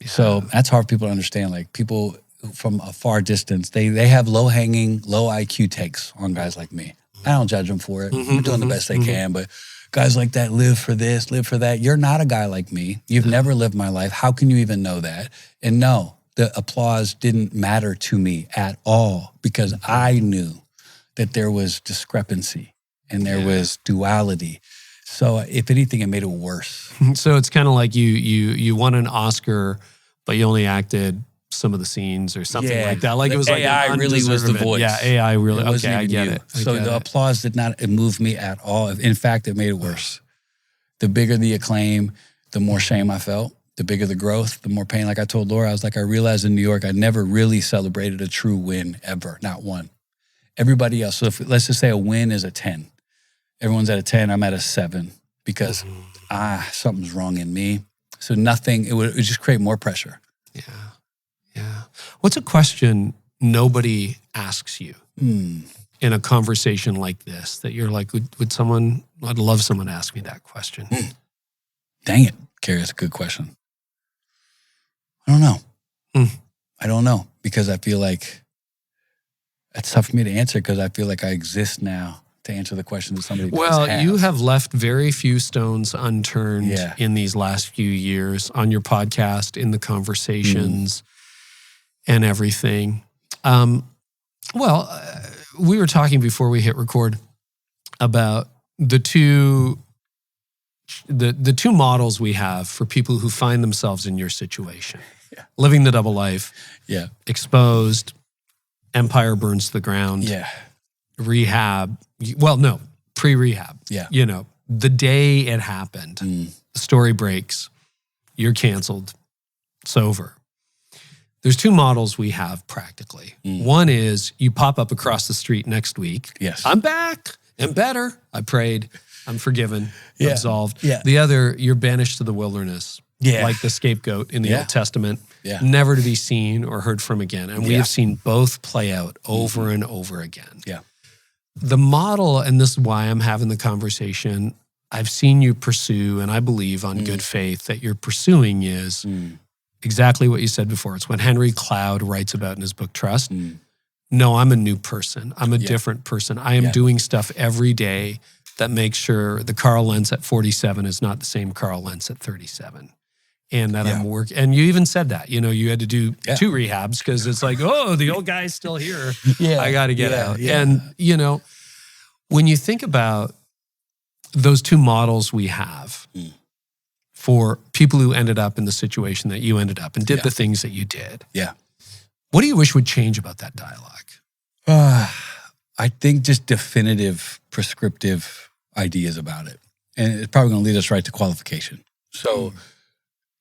So that's hard for people to understand. Like people from a far distance, they have low-hanging, low IQ takes on guys like me. I don't judge them for it. They're doing the best they can, but guys like that live for this, live for that. You're not a guy like me. You've never lived my life. How can you even know that? And no, the applause didn't matter to me at all because I knew that there was discrepancy and there was duality. So if anything, it made it worse. So it's kind of like you won an Oscar, but you only acted some of the scenes or something like that. Like it was like AI really was the voice. Yeah, AI really. Okay, I get it. So the applause did not move me at all. In fact, it made it worse. The bigger the acclaim, the more shame I felt. The bigger the growth, the more pain. Like I told Laura, I realized in New York, I never really celebrated a true win ever, not one. Everybody else. So let's just say a win is a 10. Everyone's at a 10. I'm at a 7 because something's wrong in me. So nothing. It would just create more pressure. Yeah. What's a question nobody asks you in a conversation like this that you're like, would someone? I'd love someone to ask me that question. Dang it, Carey, that's a good question. I don't know. I don't know because I feel like it's tough for me to answer because I feel like I exist now to answer the question that somebody does have. You have left very few stones unturned in these last few years on your podcast, in the conversations and everything. We were talking before we hit record about the two models we have for people who find themselves in your situation. Yeah. Living the double life. Yeah. Exposed. Empire burns to the ground. Yeah. Rehab. Well, no, pre-rehab. Yeah. The day it happened, the story breaks, you're canceled, it's over. There's two models we have practically. One is you pop up across the street next week. Yes. I'm back and better. I prayed. I'm forgiven, absolved. Yeah. The other, you're banished to the wilderness. Yeah. Like the scapegoat in the Old Testament. Yeah. Never to be seen or heard from again. And we have seen both play out over and over again. Yeah. The model, and this is why I'm having the conversation, I've seen you pursue, and I believe on good faith that you're pursuing is exactly what you said before. It's what Henry Cloud writes about in his book, Trust. No, I'm a new person. I'm a different person. I am doing stuff every day that makes sure the Carl Lentz at 47 is not the same Carl Lentz at 37. And that I'm working. And you even said that, you had to do 2 rehabs because it's like, oh, the old guy's still here. I got to get out. Yeah. And, when you think about those two models we have for people who ended up in the situation that you ended up and did the things that you did. Yeah. What do you wish would change about that dialogue? I think just definitive, prescriptive ideas about it. And it's probably going to lead us right to qualification. So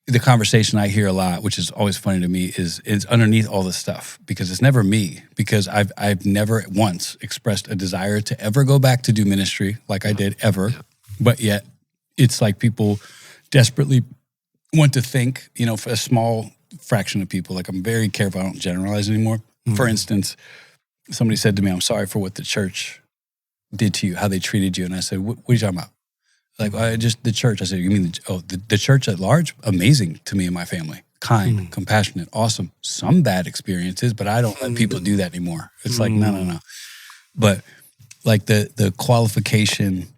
the conversation I hear a lot, which is always funny to me, is underneath all this stuff because it's never me. Because I've never once expressed a desire to ever go back to do ministry like I did ever. But yet it's like people desperately want to think, for a small fraction of people. Like I'm very careful. I don't generalize anymore. For instance, somebody said to me, I'm sorry for what the church did to you, how they treated you. And I said, what are you talking about? Like, just the church. I said, you mean the church at large? Amazing to me and my family. Kind, compassionate, awesome. Some bad experiences, but I don't let people do that anymore. It's like, no. But like the qualification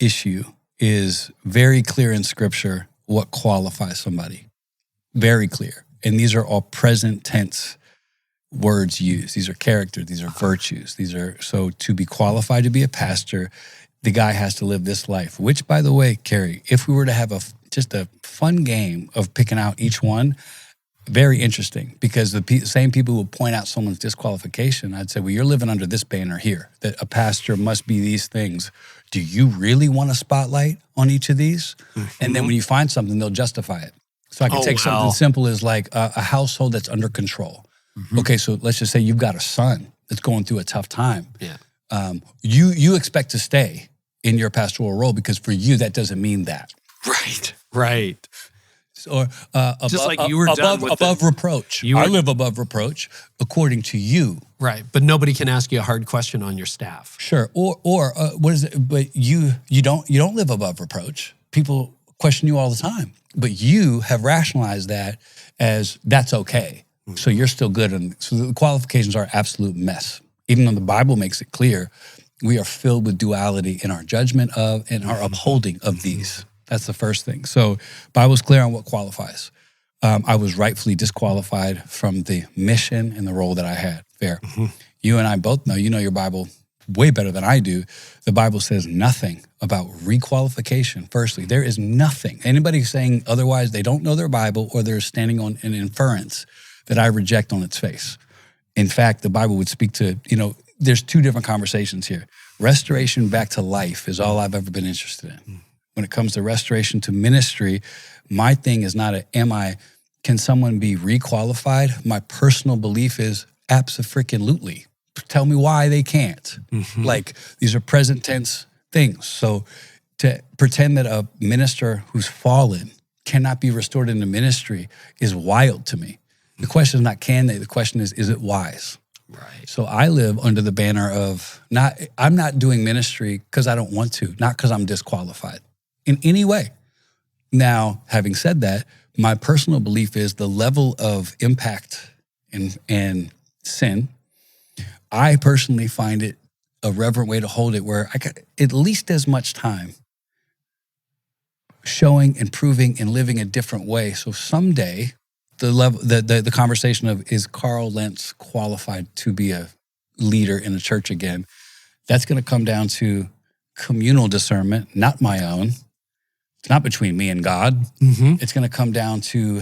issue is very clear in Scripture what qualifies somebody. Very clear. And these are all present tense words used. These are character. These are virtues. So to be qualified to be a pastor, the guy has to live this life, which, by the way, Carey, if we were to have just a fun game of picking out each one, very interesting, because the same people who point out someone's disqualification, I'd say, well, you're living under this banner here, that a pastor must be these things. Do you really want a spotlight on each of these? And then when you find something, they'll justify it. So I can take something simple as like a household that's under control. Okay, so let's just say you've got a son that's going through a tough time. Yeah. You expect to stay in your pastoral role because for you, that doesn't mean that. Right. Or just like you were done with above reproach. I live above reproach according to you. Right, but nobody can ask you a hard question on your staff. Sure. Or what is it? But you don't live above reproach. People question you all the time, but you have rationalized that as that's okay. So you're still good. And so the qualifications are absolute mess. Even though the Bible makes it clear, we are filled with duality in our judgment of and our upholding of these. That's the first thing. So Bible's clear on what qualifies. I was rightfully disqualified from the mission and the role that I had. Fair. You and I both know, you know your Bible way better than I do. The Bible says nothing about requalification. Firstly, there is nothing. Anybody saying otherwise, they don't know their Bible or they're standing on an inference that I reject on its face. In fact, the Bible would speak to, there's two different conversations here. Restoration back to life is all I've ever been interested in. When it comes to restoration to ministry, my thing is not can someone be requalified? My personal belief is abso-freaking-lutely. Tell me why they can't. Like, these are present tense things. So to pretend that a minister who's fallen cannot be restored into ministry is wild to me. The question is not can they, the question is it wise? Right. So I live under the banner of I'm not doing ministry because I don't want to, not because I'm disqualified in any way. Now, having said that, my personal belief is the level of impact and sin, I personally find it a reverent way to hold it where I got at least as much time showing and proving and living a different way. So someday the conversation of is Carl Lentz qualified to be a leader in a church again, that's going to come down to communal discernment, not my own. It's not between me and God. It's going to come down to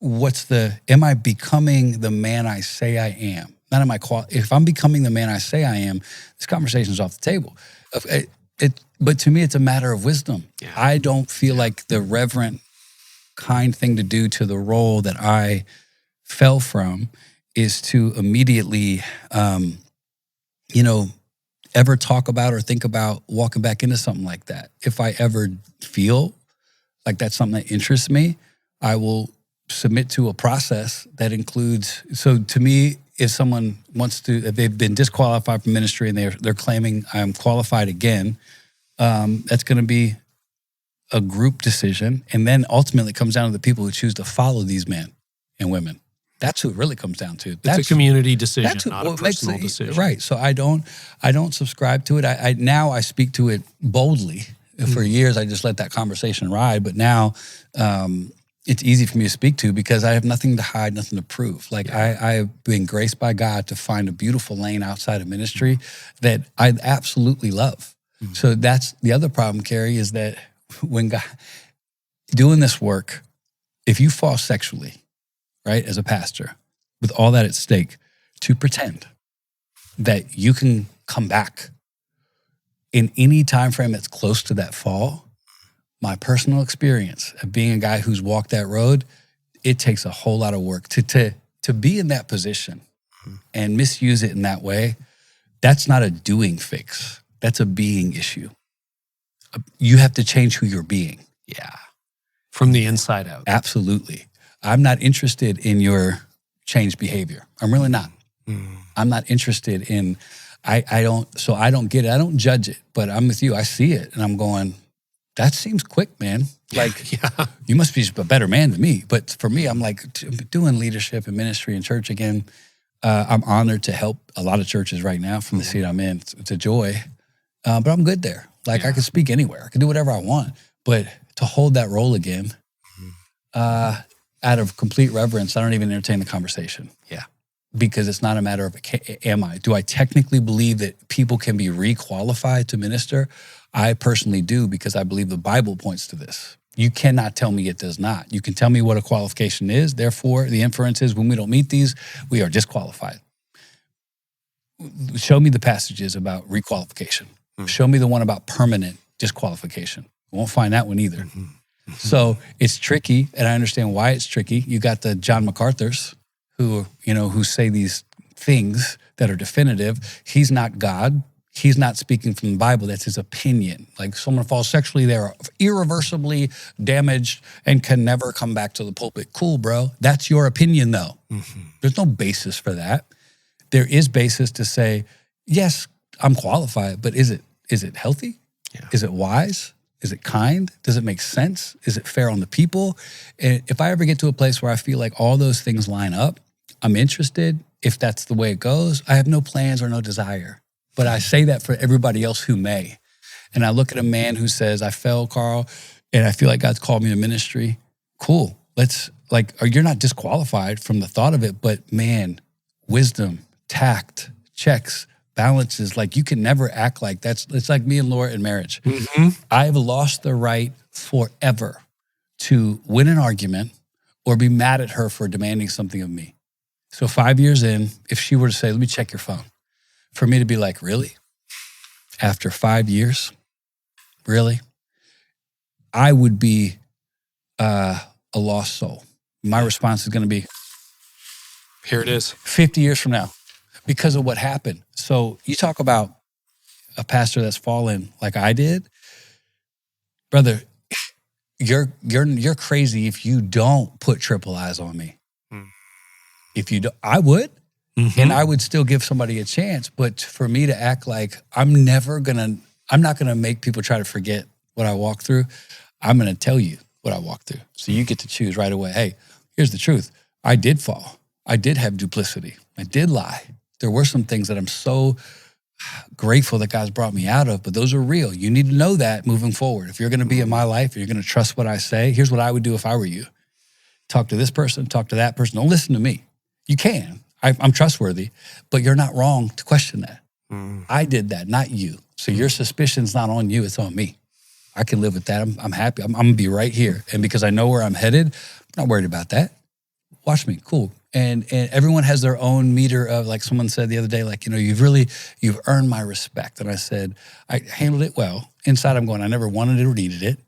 am I becoming the man I say I am? Not am I if I'm becoming the man I say I am, this conversation's off the table. But to me, it's a matter of wisdom. Yeah. I don't feel like the reverent, kind thing to do to the role that I fell from is to immediately, ever talk about or think about walking back into something like that. If I ever feel like that's something that interests me, I will submit to a process that includes, so to me, if someone wants to, if they've been disqualified from ministry and they're claiming I'm qualified again, that's going to be a group decision. And then ultimately it comes down to the people who choose to follow these men and women. That's who it really comes down to. It's a community decision, not a personal decision. Right. So I don't subscribe to it. I now I speak to it boldly. For years, I just let that conversation ride. But now it's easy for me to speak to because I have nothing to hide, nothing to prove. Like I've been graced by God to find a beautiful lane outside of ministry that I absolutely love. So that's the other problem, Carey, is that when God doing this work, if you fall sexually, right, as a pastor, with all that at stake, to pretend that you can come back in any time frame that's close to that fall, my personal experience of being a guy who's walked that road, it takes a whole lot of work to be in that position and misuse it in that way. That's not a doing fix. That's a being issue. You have to change who you're being. Yeah. From the inside out. Absolutely. I'm not interested in your changed behavior. I'm really not. I'm not interested in, I don't get it. I don't judge it, but I'm with you. I see it and I'm going, that seems quick, man. Like, you must be a better man than me. But for me, I'm like doing leadership and ministry and church again. I'm honored to help a lot of churches right now from the seat I'm in. It's a joy, but I'm good there. Like I can speak anywhere. I can do whatever I want. But to hold that role again, out of complete reverence, I don't even entertain the conversation. Yeah. Because it's not a matter of, am I? Do I technically believe that people can be requalified to minister? I personally do because I believe the Bible points to this. You cannot tell me it does not. You can tell me what a qualification is. Therefore, the inference is when we don't meet these, we are disqualified. Show me the passages about requalification. Show me the one about permanent disqualification. You won't find that one either. So it's tricky, and I understand why it's tricky. You got the John MacArthur's who say these things that are definitive. He's not God. He's not speaking from the Bible. That's his opinion. Like someone falls sexually, they're irreversibly damaged and can never come back to the pulpit. Cool, bro. That's your opinion, though. There's no basis for that. There is basis to say, yes, I'm qualified, but is it healthy? Yeah. Is it wise? Is it kind? Does it make sense? Is it fair on the people? And if I ever get to a place where I feel like all those things line up, I'm interested. If that's the way it goes, I have no plans or no desire. But I say that for everybody else who may. And I look at a man who says, I fell, Carl, and I feel like God's called me to ministry. Cool. You're not disqualified from the thought of it, but man, wisdom, tact, checks, balances, like you can never act like that's, it's like me and Laura in marriage. I've lost the right forever to win an argument or be mad at her for demanding something of me. So 5 years in, if she were to say, let me check your phone, for me to be like, really? After 5 years? Really? I would be a lost soul. My response is going to be, here it is. 50 years from now, because of what happened. So you talk about a pastor that's fallen like I did. Brother, you're crazy if you don't put triple eyes on me. If you don't, I would. And I would still give somebody a chance. But for me to act like I'm not going to make people try to forget what I walked through. I'm going to tell you what I walked through. So you get to choose right away. Hey, here's the truth. I did fall. I did have duplicity. I did lie. There were some things that I'm so grateful that God's brought me out of, but those are real. You need to know that moving forward. If you're going to be in my life, you're going to trust what I say. Here's what I would do if I were you. Talk to this person, talk to that person. Don't listen to me. You can. I'm trustworthy, but you're not wrong to question that. I did that, not you. So your suspicion's not on you, it's on me. I can live with that. I'm happy. I'm going to be right here. And because I know where I'm headed, I'm not worried about that. Watch me, cool. And everyone has their own meter of, like someone said the other day, like, you've earned my respect. And I said, I handled it well. Inside I'm going, I never wanted it or needed it.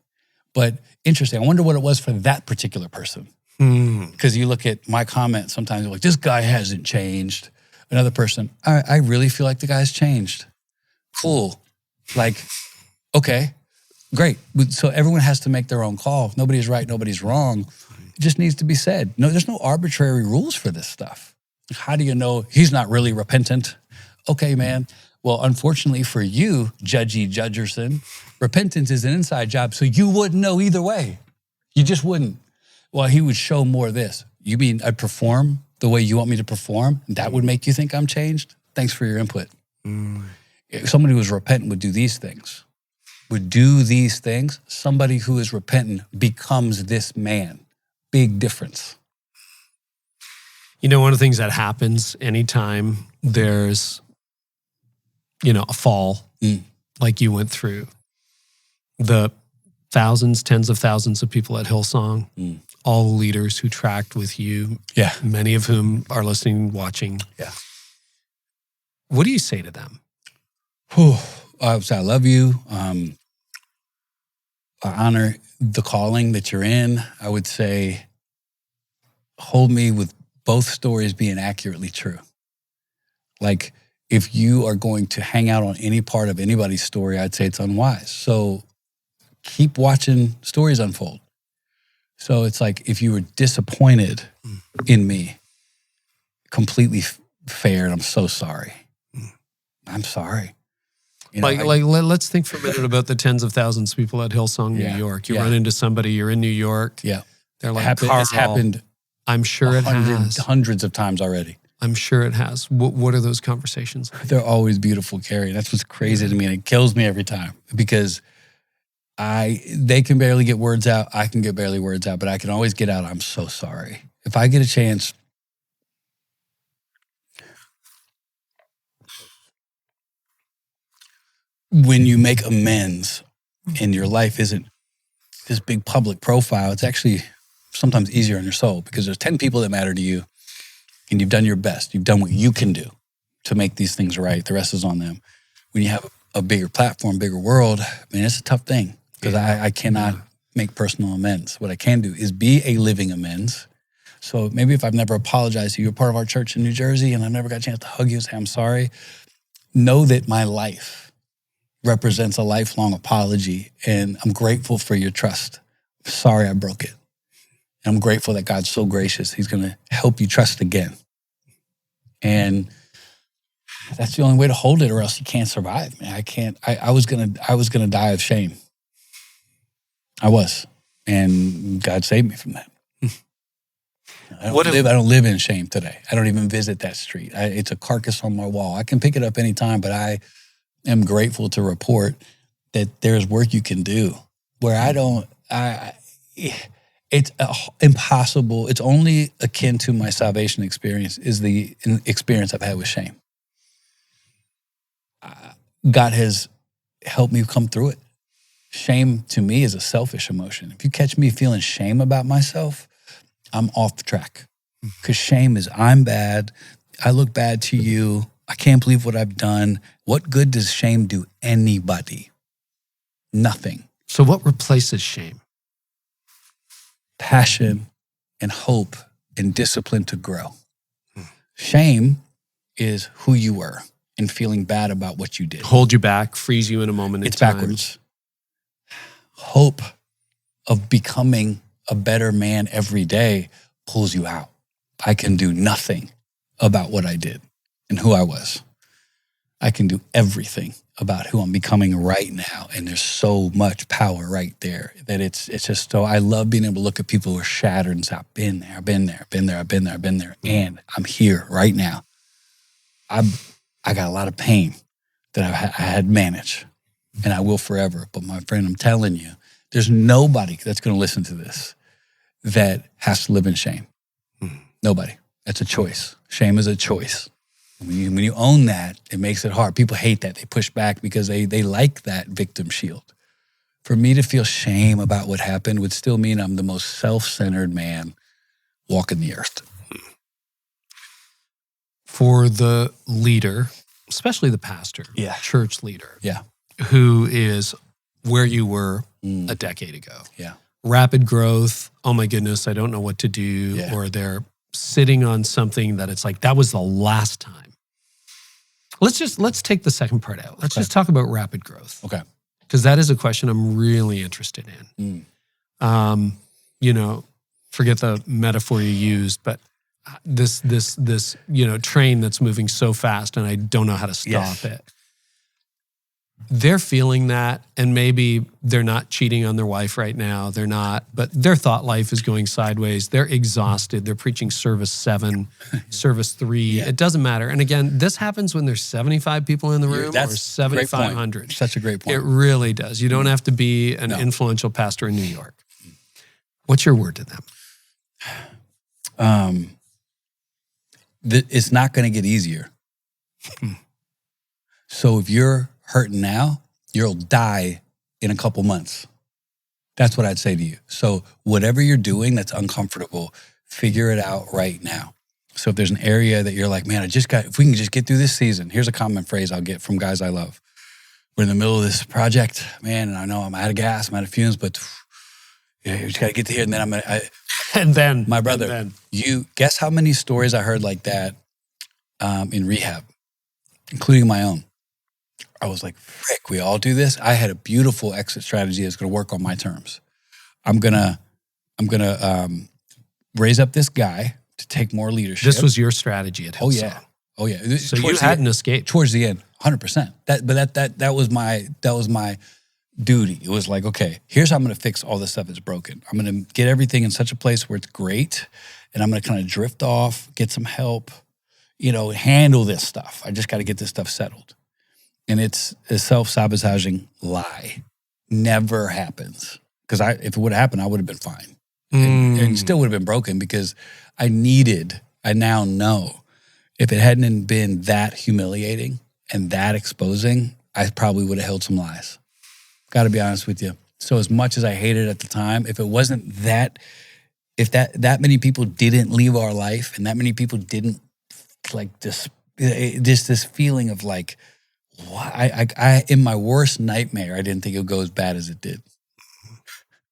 But interesting, I wonder what it was for that particular person. Because you look at my comments, sometimes you're like, this guy hasn't changed. Another person, I really feel like the guy's changed. Cool. Like, okay, great. So everyone has to make their own call. Nobody's right, nobody's wrong. It just needs to be said. No, there's no arbitrary rules for this stuff. How do you know he's not really repentant? Okay, man. Well, unfortunately for you, Judgy Judgerson, repentance is an inside job, so you wouldn't know either way. You just wouldn't. Well, he would show more of this. You mean I'd perform the way you want me to perform? That would make you think I'm changed? Thanks for your input. If somebody who is repentant would do these things. Somebody who is repentant becomes this man. Big difference. One of the things that happens anytime there's, a fall like you went through, the thousands, tens of thousands of people at Hillsong, all the leaders who tracked with you, many of whom are listening, watching. Yeah. What do you say to them? I love you. I honor the calling that you're in. I would say, hold me with both stories being accurately true. Like, if you are going to hang out on any part of anybody's story, I'd say it's unwise. So keep watching stories unfold. So it's like, if you were disappointed in me, completely fair, and I'm so sorry. I'm sorry. Let's think for a minute about the tens of thousands of people at Hillsong, New York. You run into somebody, you're in New York. Yeah. They're like, it's happened. I'm sure it has. Hundreds of times already. I'm sure it has. What are those conversations like? They're always beautiful, Carey. That's what's crazy to me, and it kills me every time because they can barely get words out. I can get barely words out, but I can always get out, I'm so sorry. If I get a chance, when you make amends and your life isn't this big public profile, it's actually sometimes easier on your soul because there's 10 people that matter to you and you've done your best. You've done what you can do to make these things right. The rest is on them. When you have a bigger platform, bigger world, it's a tough thing because I cannot make personal amends. What I can do is be a living amends. So maybe if I've never apologized to you, you're part of our church in New Jersey, and I never got a chance to hug you and say, I'm sorry, know that my life represents a lifelong apology, and I'm grateful for your trust. I'm sorry I broke it. And I'm grateful that God's so gracious. He's going to help you trust again. And that's the only way to hold it, or else you can't survive, man. I was gonna die of shame. I was. And God saved me from that. I don't live in shame today. I don't even visit that street. It's a carcass on my wall. I can pick it up anytime, but I am grateful to report that there's work you can do where it's impossible. It's only akin to my salvation experience is the experience I've had with shame. God has helped me come through it. Shame to me is a selfish emotion. If you catch me feeling shame about myself, I'm off track. Because shame is, I'm bad. I look bad to you. I can't believe what I've done. What good does shame do anybody? Nothing. So what replaces shame? Passion and hope and discipline to grow. Shame is who you were and feeling bad about what you did. Hold you back, freeze you in a moment in time. It's backwards. Hope of becoming a better man every day pulls you out. I can do nothing about what I did and who I was. I can do everything about who I'm becoming right now. And there's so much power right there that it's just so, I love being able to look at people who are shattered and say, I've been there. And I'm here right now. I got a lot of pain that I had managed, and I will forever. But my friend, I'm telling you, there's nobody that's going to listen to this that has to live in shame. Nobody. That's a choice. Shame is a choice. When you own that, it makes it hard. People hate that. They push back because they like that victim shield. For me to feel shame about what happened would still mean I'm the most self-centered man walking the earth. For the leader, especially the pastor, church leader, who is where you were a decade ago. Rapid growth, oh my goodness, I don't know what to do, or they're sitting on something that it's like, that was the last time. Let's take the second part out. Let's just talk about rapid growth. Okay. Because that is a question I'm really interested in. Forget the metaphor you used, but this train that's moving so fast and I don't know how to stop it. They're feeling that, and maybe they're not cheating on their wife right now. They're not, but their thought life is going sideways. They're exhausted. They're preaching service 7, service 3. It doesn't matter. And again, this happens when there's 75 people in the room or 7,500. Such a great point. It really does. You don't have to be an influential pastor in New York. What's your word to them? It's not going to get easier. So if you're hurting now, you'll die in a couple months. That's what I'd say to you. So whatever you're doing that's uncomfortable, figure it out right now. So if there's an area that you're like, man, if we can just get through this season, here's a common phrase I'll get from guys I love. We're in the middle of this project, man, and I know I'm out of gas, I'm out of fumes, but you just got to get to here. And then my brother, you guess how many stories I heard like that in rehab, including my own. I was like, frick, we all do this. I had a beautiful exit strategy that's going to work on my terms. I'm gonna raise up this guy to take more leadership. This was your strategy at Hillsong. Oh yeah. So you hadn't escaped towards the end, 100%. That was my duty. It was like, okay, here's how I'm going to fix all this stuff that's broken. I'm going to get everything in such a place where it's great, and I'm going to kind of drift off, get some help, handle this stuff. I just got to get this stuff settled. And it's a self-sabotaging lie. Never happens. Because if it would have happened, I would have been fine. And still would have been broken because I now know, if it hadn't been that humiliating and that exposing, I probably would have held some lies. Got to be honest with you. So as much as I hated it at the time, if it wasn't that, if that many people didn't leave our life and that many people didn't just this feeling of like, I in my worst nightmare, I didn't think it would go as bad as it did.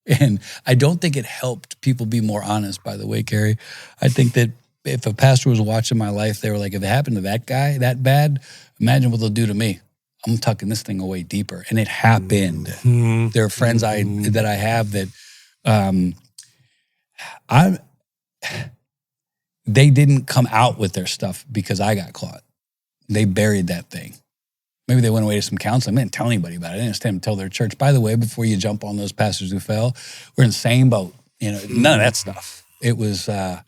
And I don't think it helped people be more honest, by the way, Carey. I think that if a pastor was watching my life, they were like, if it happened to that guy that bad, imagine what they'll do to me. I'm tucking this thing away deeper. And it happened. Mm-hmm. There are friends that I have that they didn't come out with their stuff because I got caught. They buried that thing. Maybe they went away to some counseling. They didn't tell anybody about it. They didn't stand and tell their church. By the way, before you jump on those pastors who fell, we're in the same boat. None of that stuff. It was, and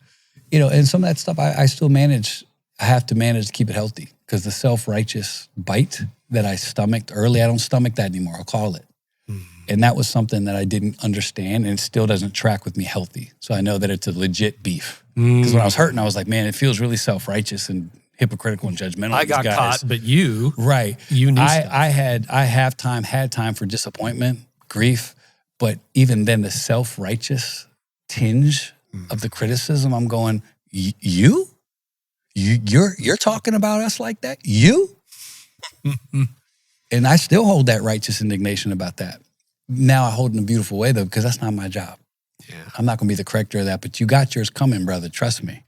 some of that stuff I still manage. I have to manage to keep it healthy because the self-righteous bite that I stomached early, I don't stomach that anymore. I'll call it. Mm-hmm. And that was something that I didn't understand, and it still doesn't track with me healthy. So I know that it's a legit beef. Because when I was hurting, I was like, man, it feels really self-righteous and hypocritical and judgmental. I got caught, but you knew stuff. I had time for disappointment, grief, but even then the self-righteous tinge of the criticism, I'm going, you're talking about us like that? You? And I still hold that righteous indignation about that. Now I hold it in a beautiful way though, because that's not my job. Yeah. I'm not going to be the corrector of that, but you got yours coming, brother. Trust me.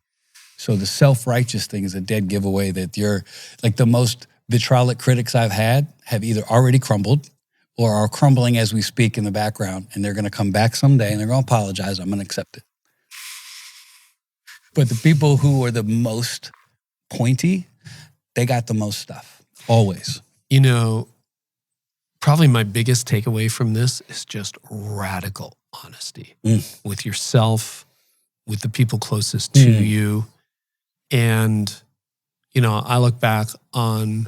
So the self-righteous thing is a dead giveaway that you're like the most vitriolic critics I've had have either already crumbled or are crumbling as we speak in the background, and they're going to come back someday and they're going to apologize. I'm going to accept it. But the people who are the most pointy, they got the most stuff, always. Probably my biggest takeaway from this is just radical honesty with yourself, with the people closest to you. And, I look back on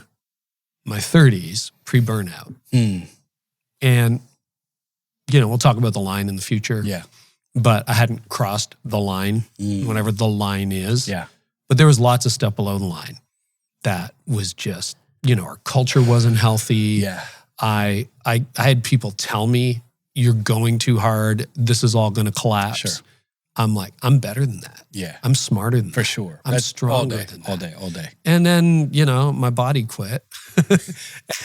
my 30s, pre-burnout. And, we'll talk about the line in the future. Yeah. But I hadn't crossed the line, whatever the line is. Yeah. But there was lots of stuff below the line that was just, our culture wasn't healthy. Yeah. I had people tell me, you're going too hard. This is all going to collapse. Sure. I'm like, I'm better than that. Yeah. I'm smarter than that. For sure. I'm stronger than that. All day. And then, my body quit.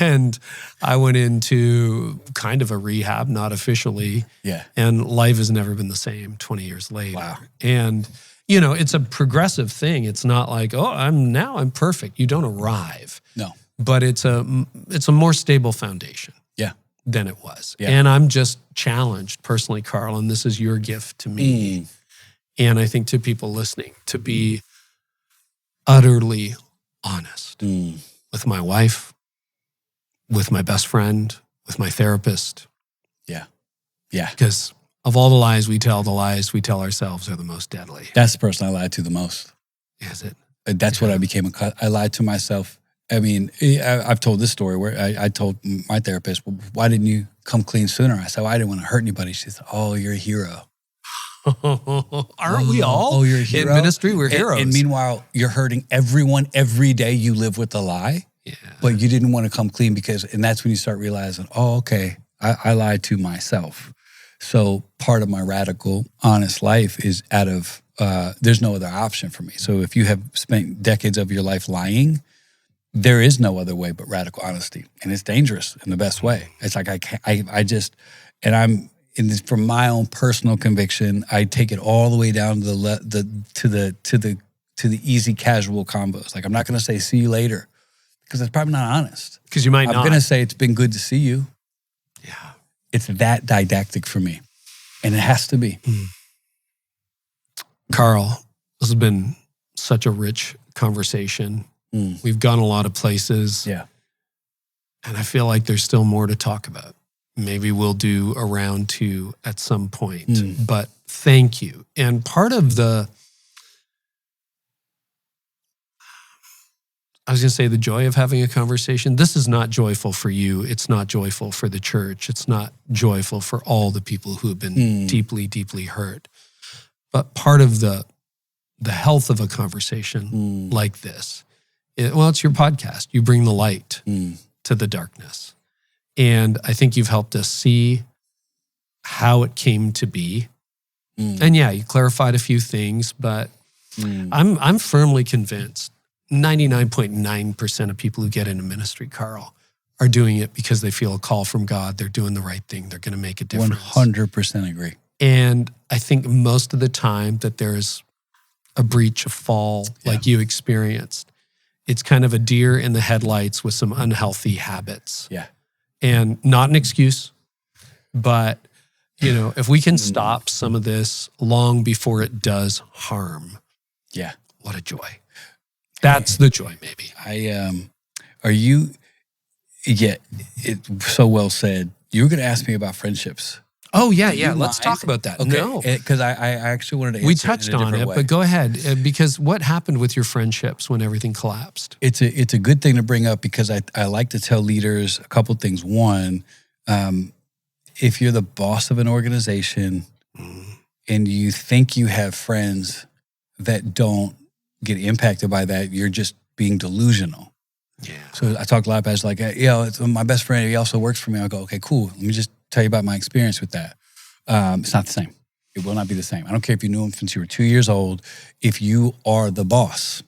And I went into kind of a rehab, not officially. Yeah. And life has never been the same 20 years later. Wow. And, it's a progressive thing. It's not like, I'm perfect. You don't arrive. No. But it's a more stable foundation. Yeah. Than it was. Yeah. And I'm just challenged personally, Carl, and this is your gift to me. And I think to people listening, to be utterly honest with my wife, with my best friend, with my therapist. Yeah. Yeah. Because of all the lies we tell ourselves are the most deadly. That's the person I lied to the most. Is it? That's what I became. I lied to myself. I mean, I've told this story where I told my therapist, well, why didn't you come clean sooner? I said, well, I didn't want to hurt anybody. She said, oh, you're a hero. Aren't we all? Oh, you're a hero. In ministry, we're heroes. And meanwhile, you're hurting everyone every day you live with a lie. Yeah. But you didn't want to come clean and that's when you start realizing, oh, okay, I lied to myself. So part of my radical, honest life is there's no other option for me. So if you have spent decades of your life lying, there is no other way but radical honesty. And it's dangerous in the best way. It's like from my own personal conviction, I take it all the way down to the easy casual combos. Like I'm not going to say see you later because that's probably not honest. Because you might not. I'm going to say it's been good to see you. Yeah. It's that didactic for me. And it has to be. Carl, this has been such a rich conversation. We've gone a lot of places. Yeah. And I feel like there's still more to talk about. Maybe we'll do a round 2 at some point. But thank you. And part of the joy of having a conversation, this is not joyful for you. It's not joyful for the church. It's not joyful for all the people who have been deeply, deeply hurt. But part of the health of a conversation like this, it's your podcast. You bring the light to the darkness. And I think you've helped us see how it came to be. And yeah, you clarified a few things, but I'm firmly convinced 99.9% of people who get into ministry, Carl, are doing it because they feel a call from God. They're doing the right thing. They're going to make a difference. 100% agree. And I think most of the time that there's a breach, a fall like you experienced, it's kind of a deer in the headlights with some unhealthy habits. Yeah. And not an excuse, but if we can stop some of this long before it does harm. Yeah. What a joy. That's the joy, maybe. So well said. You were going to ask me about friendships. Oh, yeah. Let's talk about that. Okay. No. Because I actually wanted to answer We touched it in a on it, different way. but go ahead. Because what happened with your friendships when everything collapsed? It's a good thing to bring up because I like to tell leaders a couple things. One, if you're the boss of an organization and you think you have friends that don't get impacted by that, you're just being delusional. Yeah. So I talk a lot about it's like, it's my best friend. He also works for me. I go, okay, cool. Let me just tell you about my experience with that. It's not the same. It will not be the same. I don't care if you knew him since you were 2 years old. If you are the boss,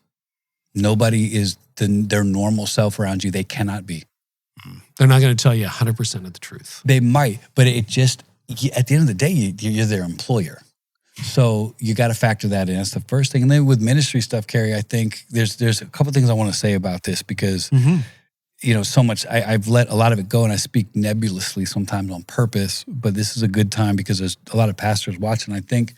nobody is their normal self around you. They cannot be. They're not going to tell you 100% of the truth. They might, but at the end of the day, you're their employer. So you got to factor that in. That's the first thing. And then with ministry stuff, Carey, I think there's a couple things I want to say about this because, so much, I've let a lot of it go and I speak nebulously sometimes on purpose, but this is a good time because there's a lot of pastors watching. I think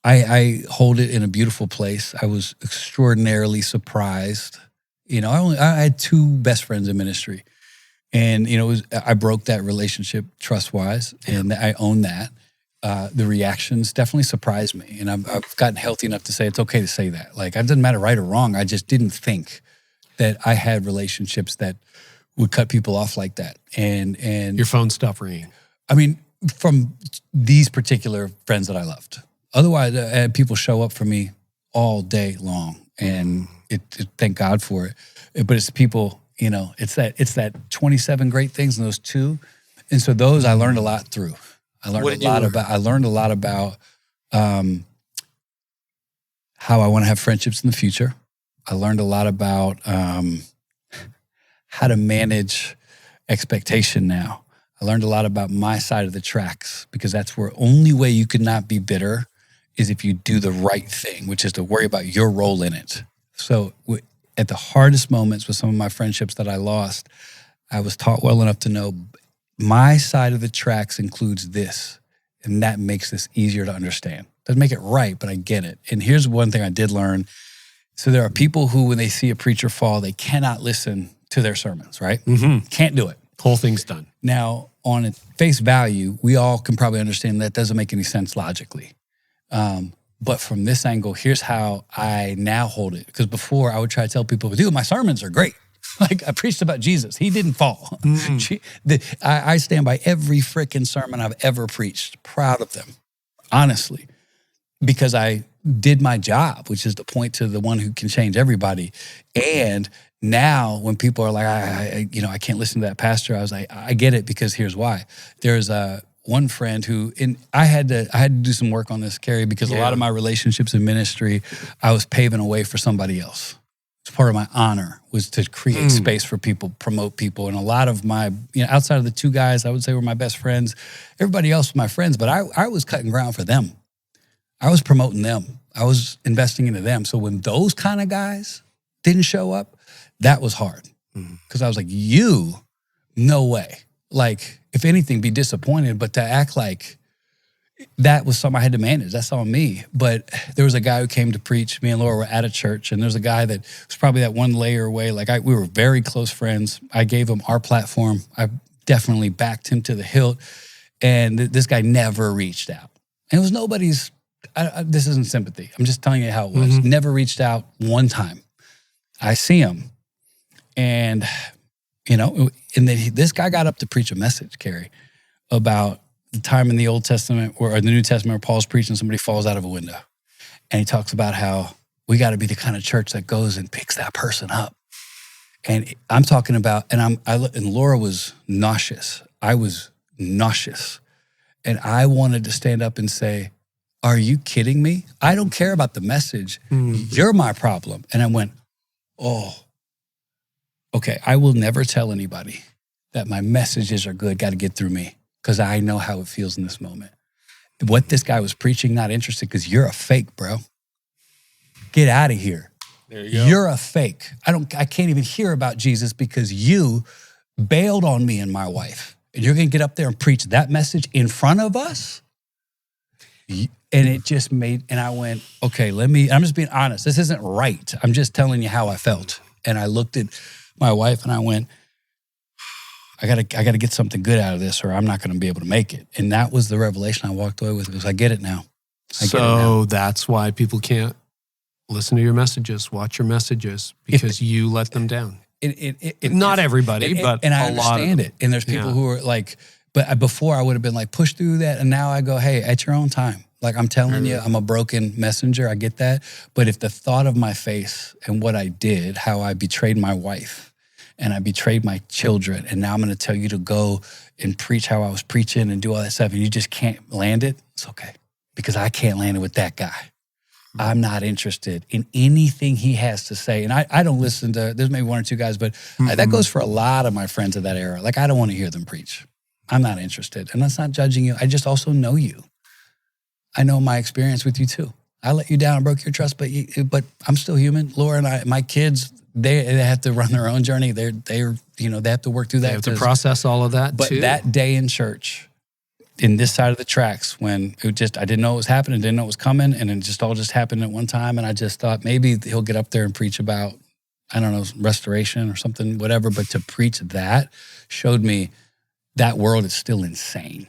I hold it in a beautiful place. I was extraordinarily surprised. I had two best friends in ministry. And, I broke that relationship trust-wise, and I own that. The reactions definitely surprised me. And I've gotten healthy enough to say it's okay to say that. Like, it doesn't matter right or wrong. I just didn't think that I had relationships that would cut people off like that. And Your phone stopped ringing. I mean, from these particular friends that I loved. Otherwise, I had people show up for me all day long. And thank God for it. But it's people... it's that 27 great things and those two. And so those I learned a lot through. I learned a lot about how I want to have friendships in the future. I learned a lot about how to manage expectation now. I learned a lot about my side of the tracks because that's where only way you could not be bitter is if you do the right thing, which is to worry about your role in it. So at the hardest moments with some of my friendships that I lost, I was taught well enough to know my side of the tracks includes this, and that makes this easier to understand. Doesn't make it right, but I get it. And here's one thing I did learn. So there are people who, when they see a preacher fall, they cannot listen to their sermons, right? Mm-hmm. Can't do it. Whole thing's done. Now, on face value, we all can probably understand that doesn't make any sense logically. But from this angle, here's how I now hold it. Because before I would try to tell people, dude, my sermons are great. Like I preached about Jesus. He didn't fall. I stand by every freaking sermon I've ever preached. Proud of them, honestly. Because I did my job, which is to point to the one who can change everybody. And now when people are like, I can't listen to that pastor, I was like, I get it because here's why. There's one friend who, and I had to do some work on this, Carey, because a lot of my relationships in ministry, I was paving a way for somebody else. It's part of my honor was to create space for people, promote people. And a lot of my, outside of the two guys I would say were my best friends, everybody else was my friends, but I was cutting ground for them. I was promoting them. I was investing into them. So when those kind of guys didn't show up, that was hard. Because I was like, no way. Like, if anything, be disappointed, but to act like that was something I had to manage. That's on me. But there was a guy who came to preach. Me and Laura were at a church, and there's a guy that was probably that one layer away. Like, we were very close friends. I gave him our platform. I definitely backed him to the hilt. And this guy never reached out. And it was nobody's, this isn't sympathy. I'm just telling you how it was. Never reached out one time. I see him. And, and then this guy got up to preach a message, Carey, about the time in the Old Testament or the New Testament where Paul's preaching, somebody falls out of a window. And he talks about how we got to be the kind of church that goes and picks that person up. And I'm talking about, and Laura was nauseous. I was nauseous. And I wanted to stand up and say, are you kidding me? I don't care about the message. You're my problem. And I went, oh, okay, I will never tell anybody that my messages are good, got to get through me, because I know how it feels in this moment. What this guy was preaching, not interested, because you're a fake, bro. Get out of here. There you go. You're a fake. I can't even hear about Jesus because you bailed on me and my wife. And you're going to get up there and preach that message in front of us? And it just made, and I went, okay, I'm just being honest. This isn't right. I'm just telling you how I felt. And I looked at my wife and I went, I gotta get something good out of this or I'm not going to be able to make it. And that was the revelation I walked away with, was I get it now. So that's why people can't listen to your messages, watch your messages, because you let them down. Not everybody, but and I a lot understand it. And there's people who are like, but before I would have been like, push through that. And now I go, hey, at your own time. Like I'm telling you, I'm a broken messenger. I get that. But if the thought of my face and what I did, how I betrayed my wife and I betrayed my children, and now I'm going to tell you to go and preach how I was preaching and do all that stuff, and you just can't land it, it's okay. Because I can't land it with that guy. I'm not interested in anything he has to say. And I don't listen to, there's maybe one or two guys, but that goes for a lot of my friends of that era. Like, I don't want to hear them preach. I'm not interested. And that's not judging you. I just also know you. I know my experience with you too. I let you down, I broke your trust, but I'm still human. Laura and my kids, they have to run their own journey. They're they have to work through that. They have to process all of that but too. But that day in church, in this side of the tracks, when I didn't know what was happening, didn't know what was coming, and it just all happened at one time, and I just thought maybe he'll get up there and preach about, I don't know, restoration or something, whatever, but to preach that showed me that world is still insane.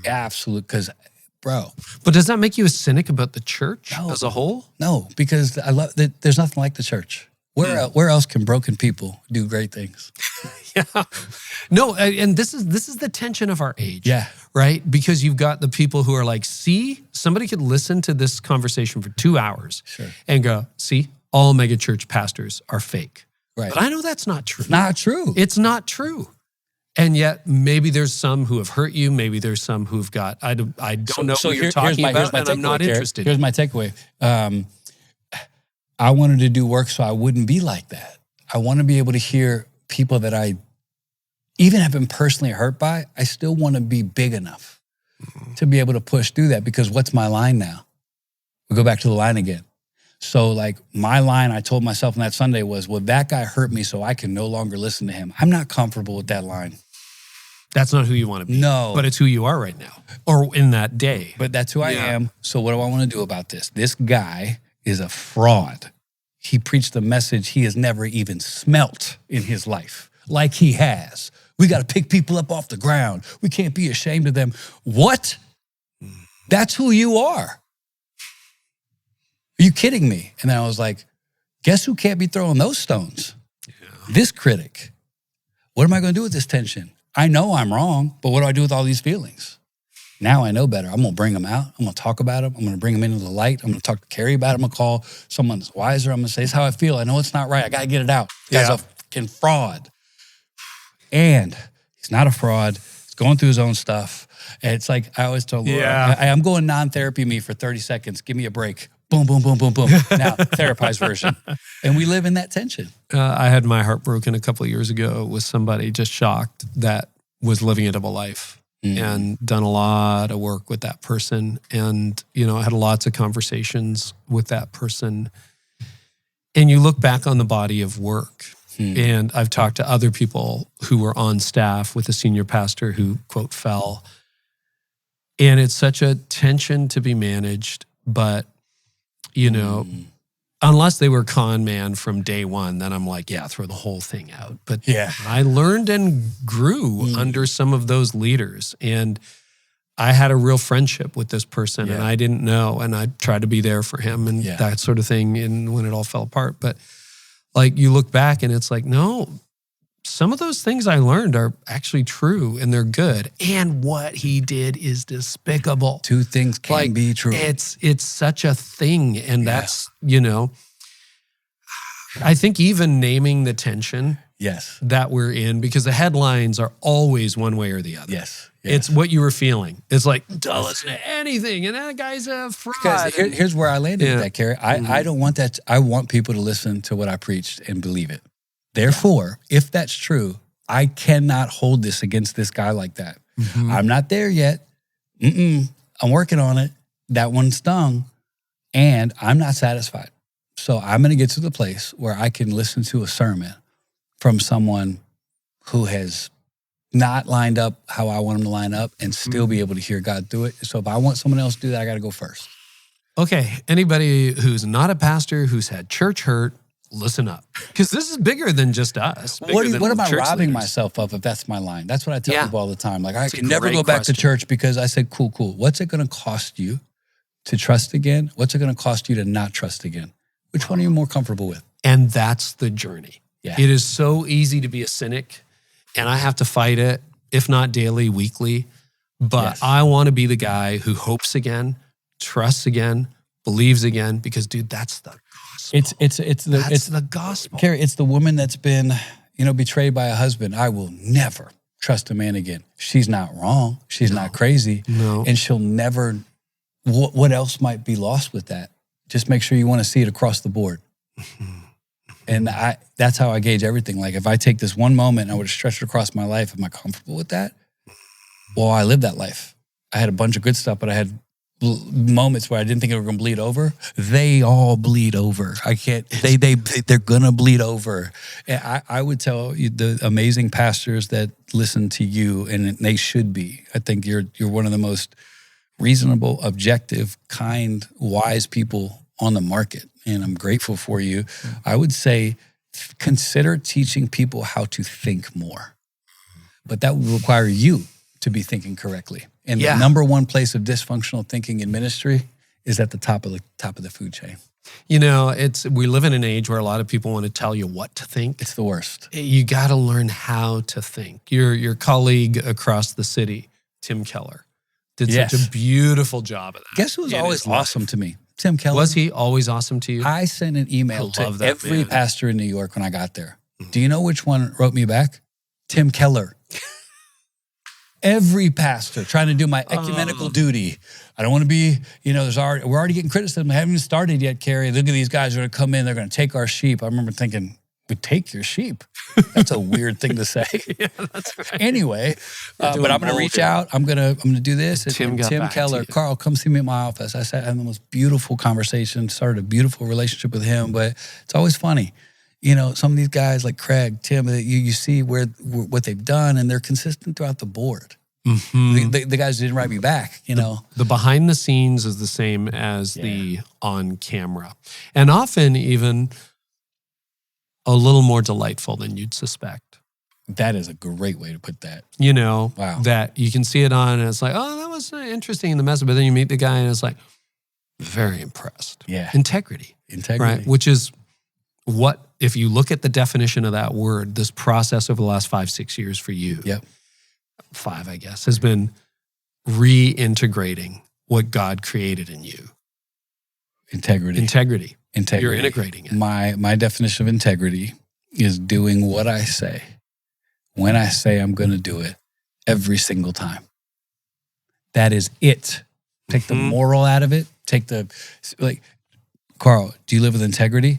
Absolute, because, bro. But does that make you a cynic about the church as a whole? No, because I love that there's nothing like the church. Where else can broken people do great things? Yeah. No, and this is the tension of our age. Yeah. Right? Because you've got the people who are like, see, somebody could listen to this conversation for 2 hours and go, see, all megachurch pastors are fake. Right. But I know that's not true. Not true. It's not true. And yet maybe there's some who have hurt you. Maybe there's some who've got, I don't know who you're talking about, and I'm not interested. Here's my takeaway. I wanted to do work so I wouldn't be like that. I want to be able to hear people that I even have been personally hurt by. I still want to be big enough to be able to push through that, because what's my line now? We go back to the line again. So like my line I told myself on that Sunday was, well, that guy hurt me so I can no longer listen to him. I'm not comfortable with that line. That's not who you want to be. No. But it's who you are right now, or in that day. But that's who I am. So what do I want to do about this? This guy is a fraud. He preached a message he has never even smelt in his life, like he has. We got to pick people up off the ground. We can't be ashamed of them. What? That's who you are. Are you kidding me? And then I was like, guess who can't be throwing those stones? Yeah. This critic. What am I going to do with this tension? I know I'm wrong, but what do I do with all these feelings? Now I know better. I'm going to bring them out. I'm going to talk about them. I'm going to bring them into the light. I'm going to talk to Carey about it. I'm going to call someone that's wiser. I'm going to say, this is how I feel. I know it's not right. I got to get it out. This guy's a fucking fraud. And he's not a fraud. He's going through his own stuff. And it's like, I always tell Laura, I'm going non-therapy me for 30 seconds. Give me a break. Boom, boom, boom, boom, boom. Now, therapized version. And we live in that tension. I had my heart broken a couple of years ago with somebody just shocked that was living a double life. And done a lot of work with that person. And, I had lots of conversations with that person. And you look back on the body of work. And I've talked to other people who were on staff with a senior pastor who, quote, fell. And it's such a tension to be managed. But, unless they were con man from day one, then I'm like, throw the whole thing out. But I learned and grew under some of those leaders. And I had a real friendship with this person and I didn't know. And I tried to be there for him and that sort of thing. And when it all fell apart, but like you look back and it's like, no, some of those things I learned are actually true and they're good. And what he did is despicable. Two things can be true. It's such a thing. And that's, I think even naming the tension that we're in, because the headlines are always one way or the other. Yes. It's what you were feeling. It's like, don't listen to anything. And that guy's a fraud. Because here's where I landed with that, Carey. I don't want that. I want people to listen to what I preached and believe it. Therefore, if that's true, I cannot hold this against this guy like that. I'm not there yet. I'm working on it. That one stung, and I'm not satisfied. So I'm going to get to the place where I can listen to a sermon from someone who has not lined up how I want them to line up and still be able to hear God do it. So if I want someone else to do that, I got to go first. Okay, anybody who's not a pastor, who's had church hurt, listen up. Because this is bigger than just us. What am I robbing myself of if that's my line? That's what I tell people all the time. Like, I can never go back to church because I said, cool. What's it going to cost you to trust again? What's it going to cost you to not trust again? Which one are you more comfortable with? And that's the journey. Yeah. It is so easy to be a cynic, and I have to fight it, if not daily, weekly. But I want to be the guy who hopes again, trusts again, believes again, because, dude, that's the gospel. It's the gospel. Carey, it's the woman that's been, betrayed by a husband. I will never trust a man again. She's not wrong. She's not crazy. No. And she'll never, what else might be lost with that? Just make sure you want to see it across the board. And that's how I gauge everything. Like, if I take this one moment and I would have stretched it across my life, am I comfortable with that? Well, I lived that life. I had a bunch of good stuff, but I had moments where I didn't think they were going to bleed over. They all bleed over. I can't, they're going to bleed over. And I would tell you, the amazing pastors that listen to you, and they should be, I think you're one of the most reasonable, objective, kind, wise people on the market. And I'm grateful for you. I would say consider teaching people how to think more. But that would require you to be thinking correctly. And the number one place of dysfunctional thinking in ministry is at the top of the food chain. We live in an age where a lot of people want to tell you what to think. It's the worst. You got to learn how to think. Your colleague across the city, Tim Keller, did such a beautiful job of that. Guess who was always awesome to me? Tim Keller. Was he always awesome to you? I sent an email to every pastor in New York when I got there. Do you know which one wrote me back? Tim Keller. Every pastor trying to do my ecumenical duty. I don't want to be, we're already getting criticism. I haven't even started yet, Carey. Look at these guys who are going to come in. They're going to take our sheep. I remember thinking, we take your sheep? That's a weird thing to say. Yeah, that's right. Anyway, but I'm going to reach out. I'm going to do this. Tim Keller, Carl, come see me in my office. I sat had the most beautiful conversation, started a beautiful relationship with him. But it's always funny. Some of these guys like Craig, Tim, you see what they've done, and they're consistent throughout the board. Mm-hmm. The guys didn't write me back, The behind the scenes is the same as the on camera. And often even a little more delightful than you'd suspect. That is a great way to put that. Wow. That you can see it on and it's like, oh, that was interesting in the message. But then you meet the guy and it's like, very impressed. Yeah. Integrity. Right? Which is what, if you look at the definition of that word, this process over the last 5-6 years for you. Yep. 5, I guess, has been reintegrating what God created in you. Integrity. You're integrating it. My definition of integrity is doing what I say when I say I'm going to do it every single time. That is it. Take the moral out of it. Carl, do you live with integrity?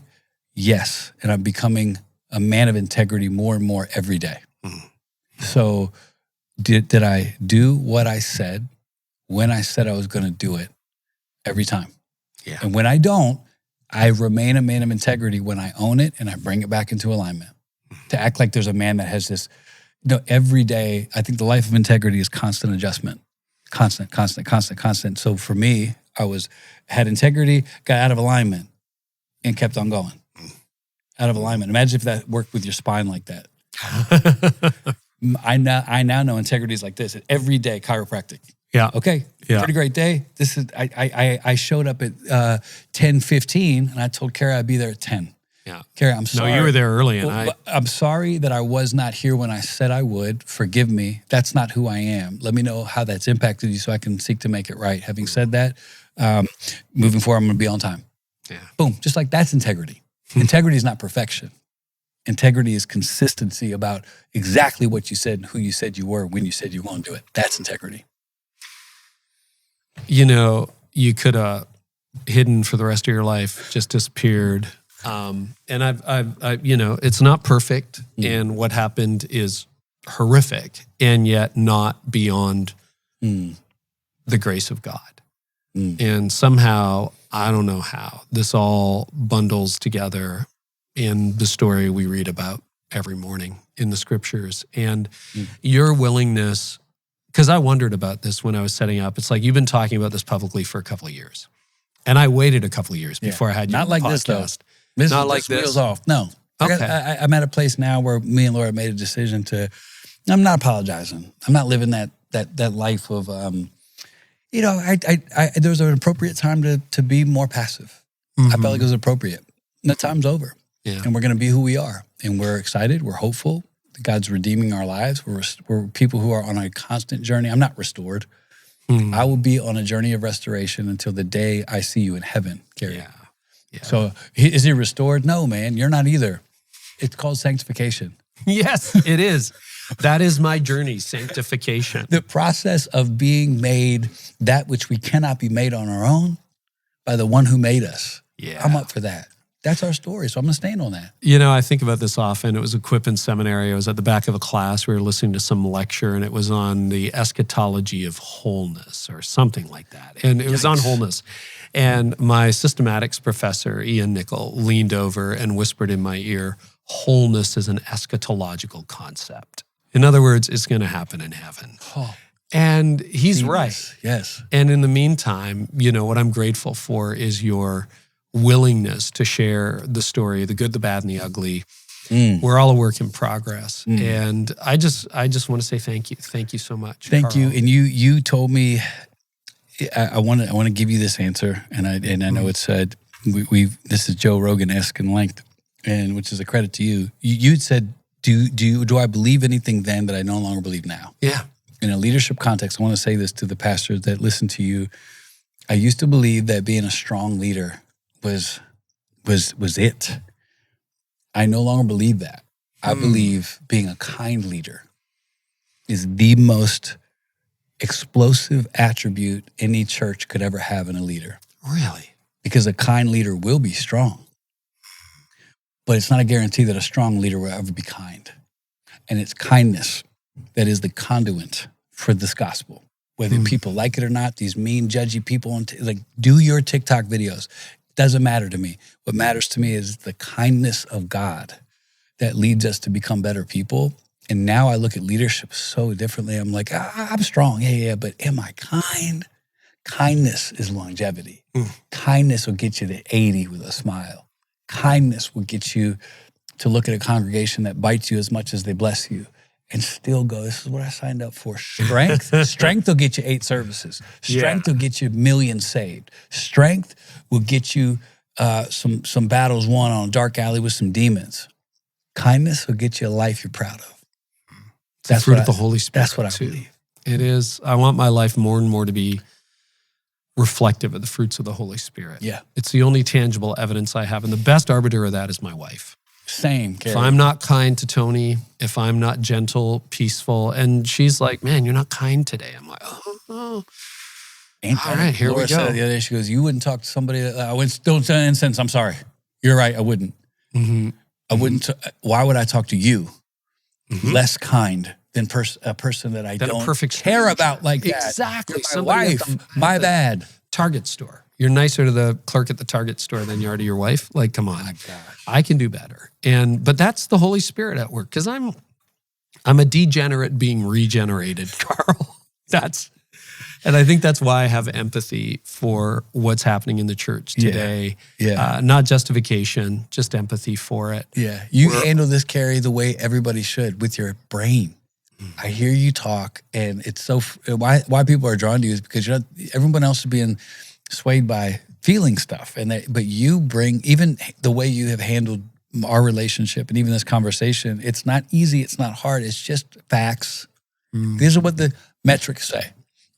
Yes. And I'm becoming a man of integrity more and more every day. So did I do what I said when I said I was going to do it every time? Yeah. And when I don't, I remain a man of integrity when I own it and I bring it back into alignment. To act like there's a man that has this, every day, I think the life of integrity is constant adjustment. Constant. So for me, had integrity, got out of alignment, and kept on going. Out of alignment. Imagine if that worked with your spine like that. I now know integrity is like this. Every day, chiropractic. Yeah. Okay. Yeah. Pretty great day. This is. I showed up at 10:15, and I told Carey I'd be there at 10. Yeah. Carey, I'm sorry. No, you were there early, and I'm sorry that I was not here when I said I would. Forgive me. That's not who I am. Let me know how that's impacted you so I can seek to make it right. Having said that, moving forward, I'm going to be on time. Yeah. Boom. Just like that's integrity. Integrity is not perfection. Integrity is consistency about exactly what you said and who you said you were when you said you were going to do it. That's integrity. You could have hidden for the rest of your life, just disappeared, And I've it's not perfect, and what happened is horrific, and yet not beyond the grace of God. And somehow, I don't know how, this all bundles together in the story we read about every morning in the scriptures. And your willingness, because I wondered about this when I was setting up, it's like you've been talking about this publicly for a couple of years. And I waited a couple of years before I had you on the podcast. This Not is like this. Wheels off. No. Okay. I'm at a place now where me and Laura made a decision I'm not apologizing. I'm not living that life of, there was an appropriate time to be more passive. I felt like it was appropriate. And that time's over. Yeah. And we're going to be who we are. And we're excited. We're hopeful. God's redeeming our lives. We're people who are on a constant journey. I'm not restored. I will be on a journey of restoration until the day I see you in heaven, Carey. Yeah. So is he restored? No, man, you're not either. It's called sanctification. Yes, it is. That is my journey, sanctification. The process of being made that which we cannot be made on our own by the one who made us. Yeah. I'm up for that. That's our story, so I'm going to stand on that. I think about this often. It was a Quip in seminary. I was at the back of a class. We were listening to some lecture, and it was on the eschatology of wholeness or something like that. And it was on wholeness. And my systematics professor, Ian Nickel, leaned over and whispered in my ear, wholeness is an eschatological concept. In other words, it's going to happen in heaven. Oh, and he's right. Yes. And in the meantime, what I'm grateful for is your willingness to share the story, the good, the bad, and the ugly. We're all a work in progress. And I just want to say thank you. Thank you so much. Thank Carl. you. And you told me, I want to give you this answer. And I know it's this is Joe Rogan-esque in length, and which is a credit to you. You said, do I believe anything then that I no longer believe now? Yeah. In a leadership context, I want to say this to the pastors that listen to you. I used to believe that being a strong leader was it. I no longer believe that. I believe being a kind leader is the most explosive attribute any church could ever have in a leader. Really? Because a kind leader will be strong. But it's not a guarantee that a strong leader will ever be kind. And it's kindness that is the conduit for this gospel. Whether people like it or not, these mean, judgy people, do your TikTok videos. Doesn't matter to me. What matters to me is the kindness of God that leads us to become better people. And now I look at leadership so differently. I'm like, I'm strong. Yeah, but am I kind? Kindness is longevity. Kindness will get you to 80 with a smile. Kindness will get you to look at a congregation that bites you as much as they bless you and still go, this is what I signed up for. Strength will get you 8 services. Strength will get you millions saved. Strength will get you some battles won on a dark alley with some demons. Kindness will get you a life you're proud of. That's the fruit of the Holy Spirit. That's what I believe. It is. I want my life more and more to be reflective of the fruits of the Holy Spirit. Yeah. It's the only tangible evidence I have. And the best arbiter of that is my wife. Same, Carey. If I'm not kind to Tony, if I'm not gentle, peaceful, and she's like, man, you're not kind today. I'm like, oh. Ain't that all right, here Laura we go. said the other day, she goes, you wouldn't talk to somebody that I went, don't say incense. I'm sorry. You're right. I wouldn't. I wouldn't. Why would I talk to you less kind than a person that I don't care about like that? Exactly. You're my wife. My bad. Target store. You're nicer to the clerk at the Target store than you are to your wife. Like, come on. I can do better. But that's the Holy Spirit at work, because I'm a degenerate being regenerated, Carl. And I think that's why I have empathy for what's happening in the church today. Yeah. Not justification, just empathy for it. Yeah. You handle this, Carey, the way everybody should, with your brain. I hear you talk, and it's so why people are drawn to you is because everyone else is being swayed by feeling stuff, but you bring, even the way you have handled our relationship and even this conversation. It's not easy. It's not hard. It's just facts. These are what the metrics say.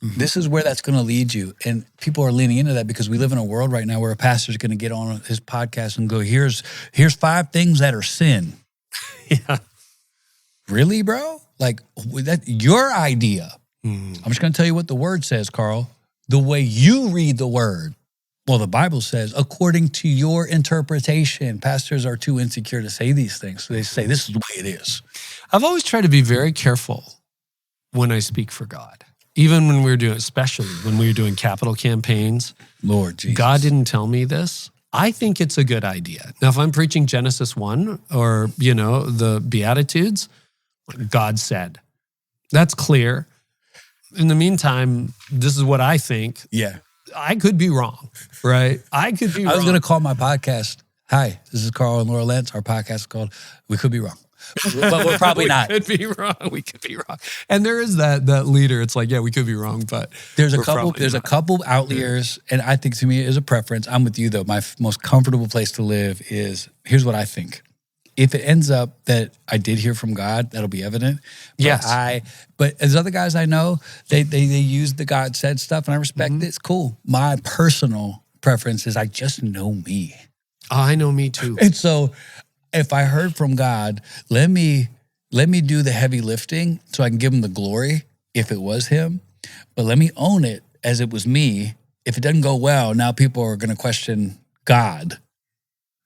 This is where that's going to lead you. And people are leaning into that because we live in a world right now where a pastor is going to get on his podcast and go, here's 5 things that are sin. Yeah. Really, bro? Like, that your idea. I'm just going to tell you what the word says, Carl. The way you read the word Well, the Bible says, according to your interpretation, pastors are too insecure to say these things. So they say, this is the way it is. I've always tried to be very careful when I speak for God. Even when we were doing, especially when we were doing capital campaigns. Lord Jesus. God didn't tell me this. I think it's a good idea. Now, if I'm preaching Genesis 1 or, the Beatitudes, God said. That's clear. In the meantime, this is what I think. Yeah. I could be wrong, right? I could be wrong. I was going to call my podcast, hi, this is Carl and Laura Lentz. Our podcast is called We Could Be Wrong. But we're probably not. We could be wrong. We could be wrong. And there is that leader. It's like, yeah, we could be wrong, but there's a couple outliers, and I think to me it is a preference. I'm with you though. My most comfortable place to live is, here's what I think. If it ends up that I did hear from God, that'll be evident. But yes. But as other guys I know, they use the God said stuff, and I respect it. It's cool. My personal preference is I just know me. Oh, I know me too. And so if I heard from God, let me do the heavy lifting so I can give him the glory if it was him. But let me own it as it was me. If it doesn't go well, now people are going to question God.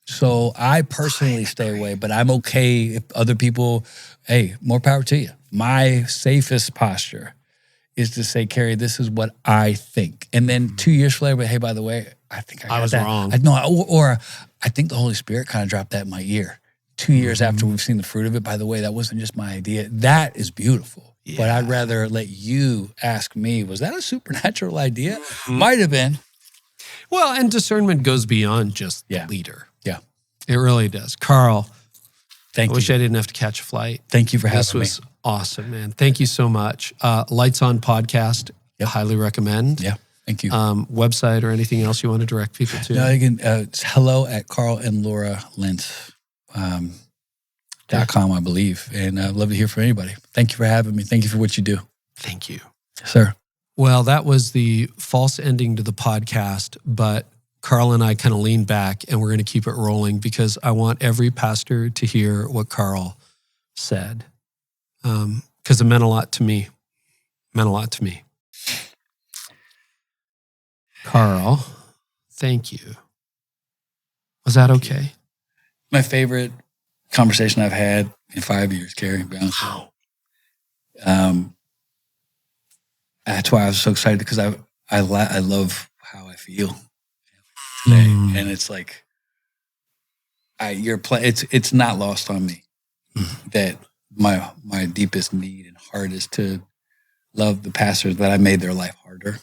So I personally stay away, but I'm okay if other people, hey, more power to you. My safest posture is to say, Carey, this is what I think. And then 2 years later, but hey, by the way, I think I was that. wrong. Or I think the Holy Spirit kind of dropped that in my ear. 2 years after we've seen the fruit of it, by the way, that wasn't just my idea. That is beautiful. Yeah. But I'd rather let you ask me, was that a supernatural idea? Might have been. Well, and discernment goes beyond just the leader. Yeah. It really does. Carl, I wish I didn't have to catch a flight. Thank you for having me. This was awesome, man. Thank you so much. Lights On Podcast, highly recommend. Yeah, thank you. Website or anything else you want to direct people to? No, you can, it's hello@carlandlauralentz.com, I believe. And I'd love to hear from anybody. Thank you for having me. Thank you for what you do. Thank you. Yes, sir. Well, that was the false ending to the podcast, but Carl and I kind of leaned back and we're going to keep it rolling because I want every pastor to hear what Carl said. Because it meant a lot to me. Carl, thank you. Was that okay? My favorite conversation I've had in 5 years, Carey, to be honest. Wow. That's why I was so excited because I love how I feel today. And it's like, it's not lost on me that my deepest need and heart is to love the pastors that I made their life harder.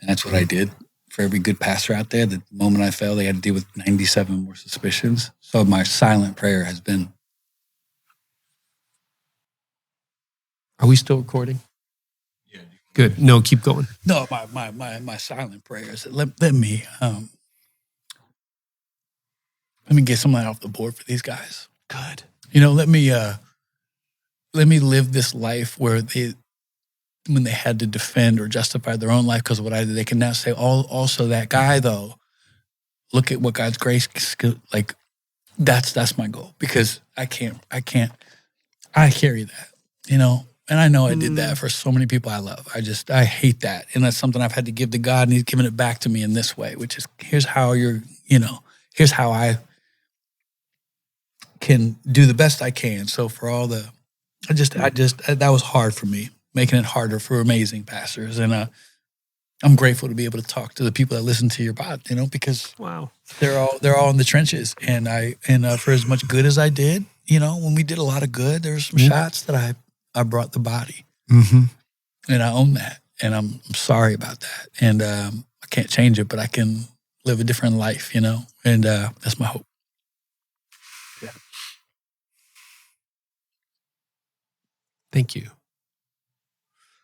And that's what I did for every good pastor out there. The moment I fell, they had to deal with 97 more suspicions. So my silent prayer has been. Are we still recording? Yeah. Good. No, keep going. No, my silent prayer is let me get something off the board for these guys. Good. Let me live this life where when they had to defend or justify their own life because of what I did, they can now say, also that guy though, look at what God's grace, like that's my goal because I carry that, and I know I did that for so many people I love. I hate that. And that's something I've had to give to God, and he's given it back to me in this way, which is, here's how I can do the best I can. So for all that was hard for me, making it harder for amazing pastors. And I'm grateful to be able to talk to the people that listen to your pod, because wow, they're all in the trenches. And for as much good as I did, when we did a lot of good, there were some shots that I brought the body, and I own that, and I'm sorry about that. And I can't change it, but I can live a different life, and that's my hope. Yeah. Thank you.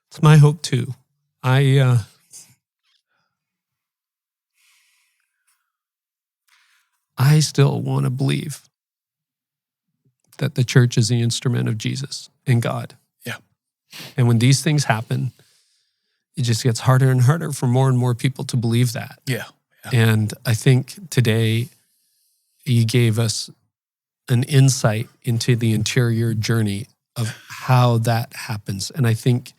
It's my hope too. I still want to believe that the church is the instrument of Jesus and God. Yeah. And when these things happen, it just gets harder and harder for more and more people to believe that. Yeah. And I think today you gave us an insight into the interior journey of how that happens. And I think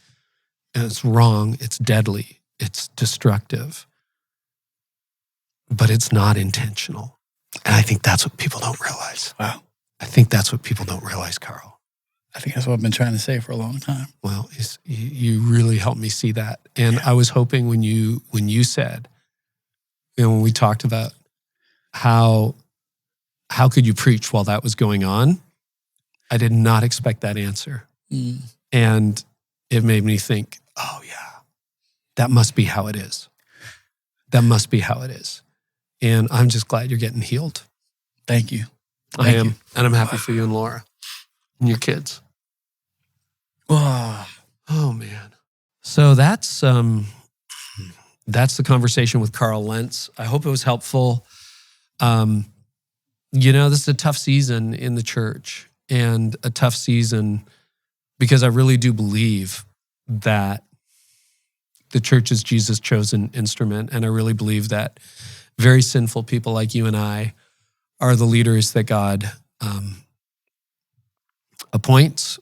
it's wrong, it's deadly, it's destructive. but it's not intentional. And I think that's what people don't realize. Wow. I think that's what people don't realize, Carl. I think that's what I've been trying to say for a long time. Well, you really helped me see that. And I was hoping when you said, when we talked about how could you preach while that was going on, I did not expect that answer. And it made me think, oh yeah, that must be how it is. That must be how it is. And I'm just glad you're getting healed. Thank you. I am. And I'm happy for you and Laura and your kids. Oh, man. So that's the conversation with Carl Lentz. I hope it was helpful. This is a tough season in the church, and a tough season because I really do believe that the church is Jesus' chosen instrument. And I really believe that very sinful people like you and I are the leaders that God appoints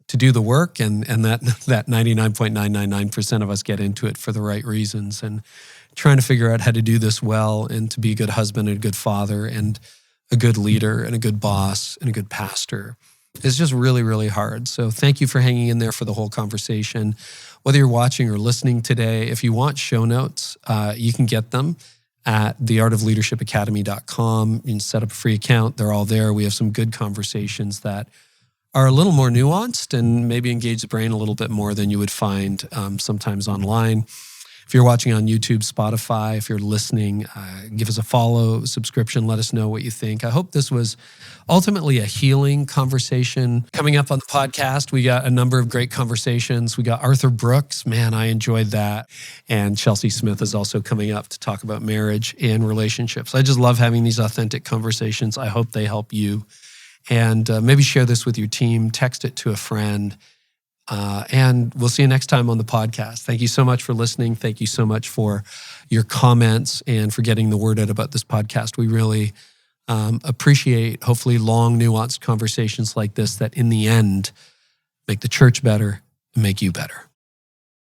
to do the work, and that 99.999% of us get into it for the right reasons, and trying to figure out how to do this well and to be a good husband and a good father and a good leader and a good boss and a good pastor. It's just really, really hard. So thank you for hanging in there for the whole conversation. Whether you're watching or listening today, if you want show notes, you can get them at theartofleadershipacademy.com. You can set up a free account. They're all there. We have some good conversations that are a little more nuanced and maybe engage the brain a little bit more than you would find sometimes online. If you're watching on YouTube, Spotify, if you're listening, give us a follow, subscription, let us know what you think. I hope this was ultimately a healing conversation. Coming up on the podcast, we got a number of great conversations. We got Arthur Brooks. Man, I enjoyed that. And Chelsea Smith is also coming up to talk about marriage and relationships. I just love having these authentic conversations. I hope they help you. And maybe share this with your team, text it to a friend. And we'll see you next time on the podcast. Thank you so much for listening. Thank you so much for your comments and for getting the word out about this podcast. We really appreciate, hopefully, long, nuanced conversations like this that in the end make the church better and make you better.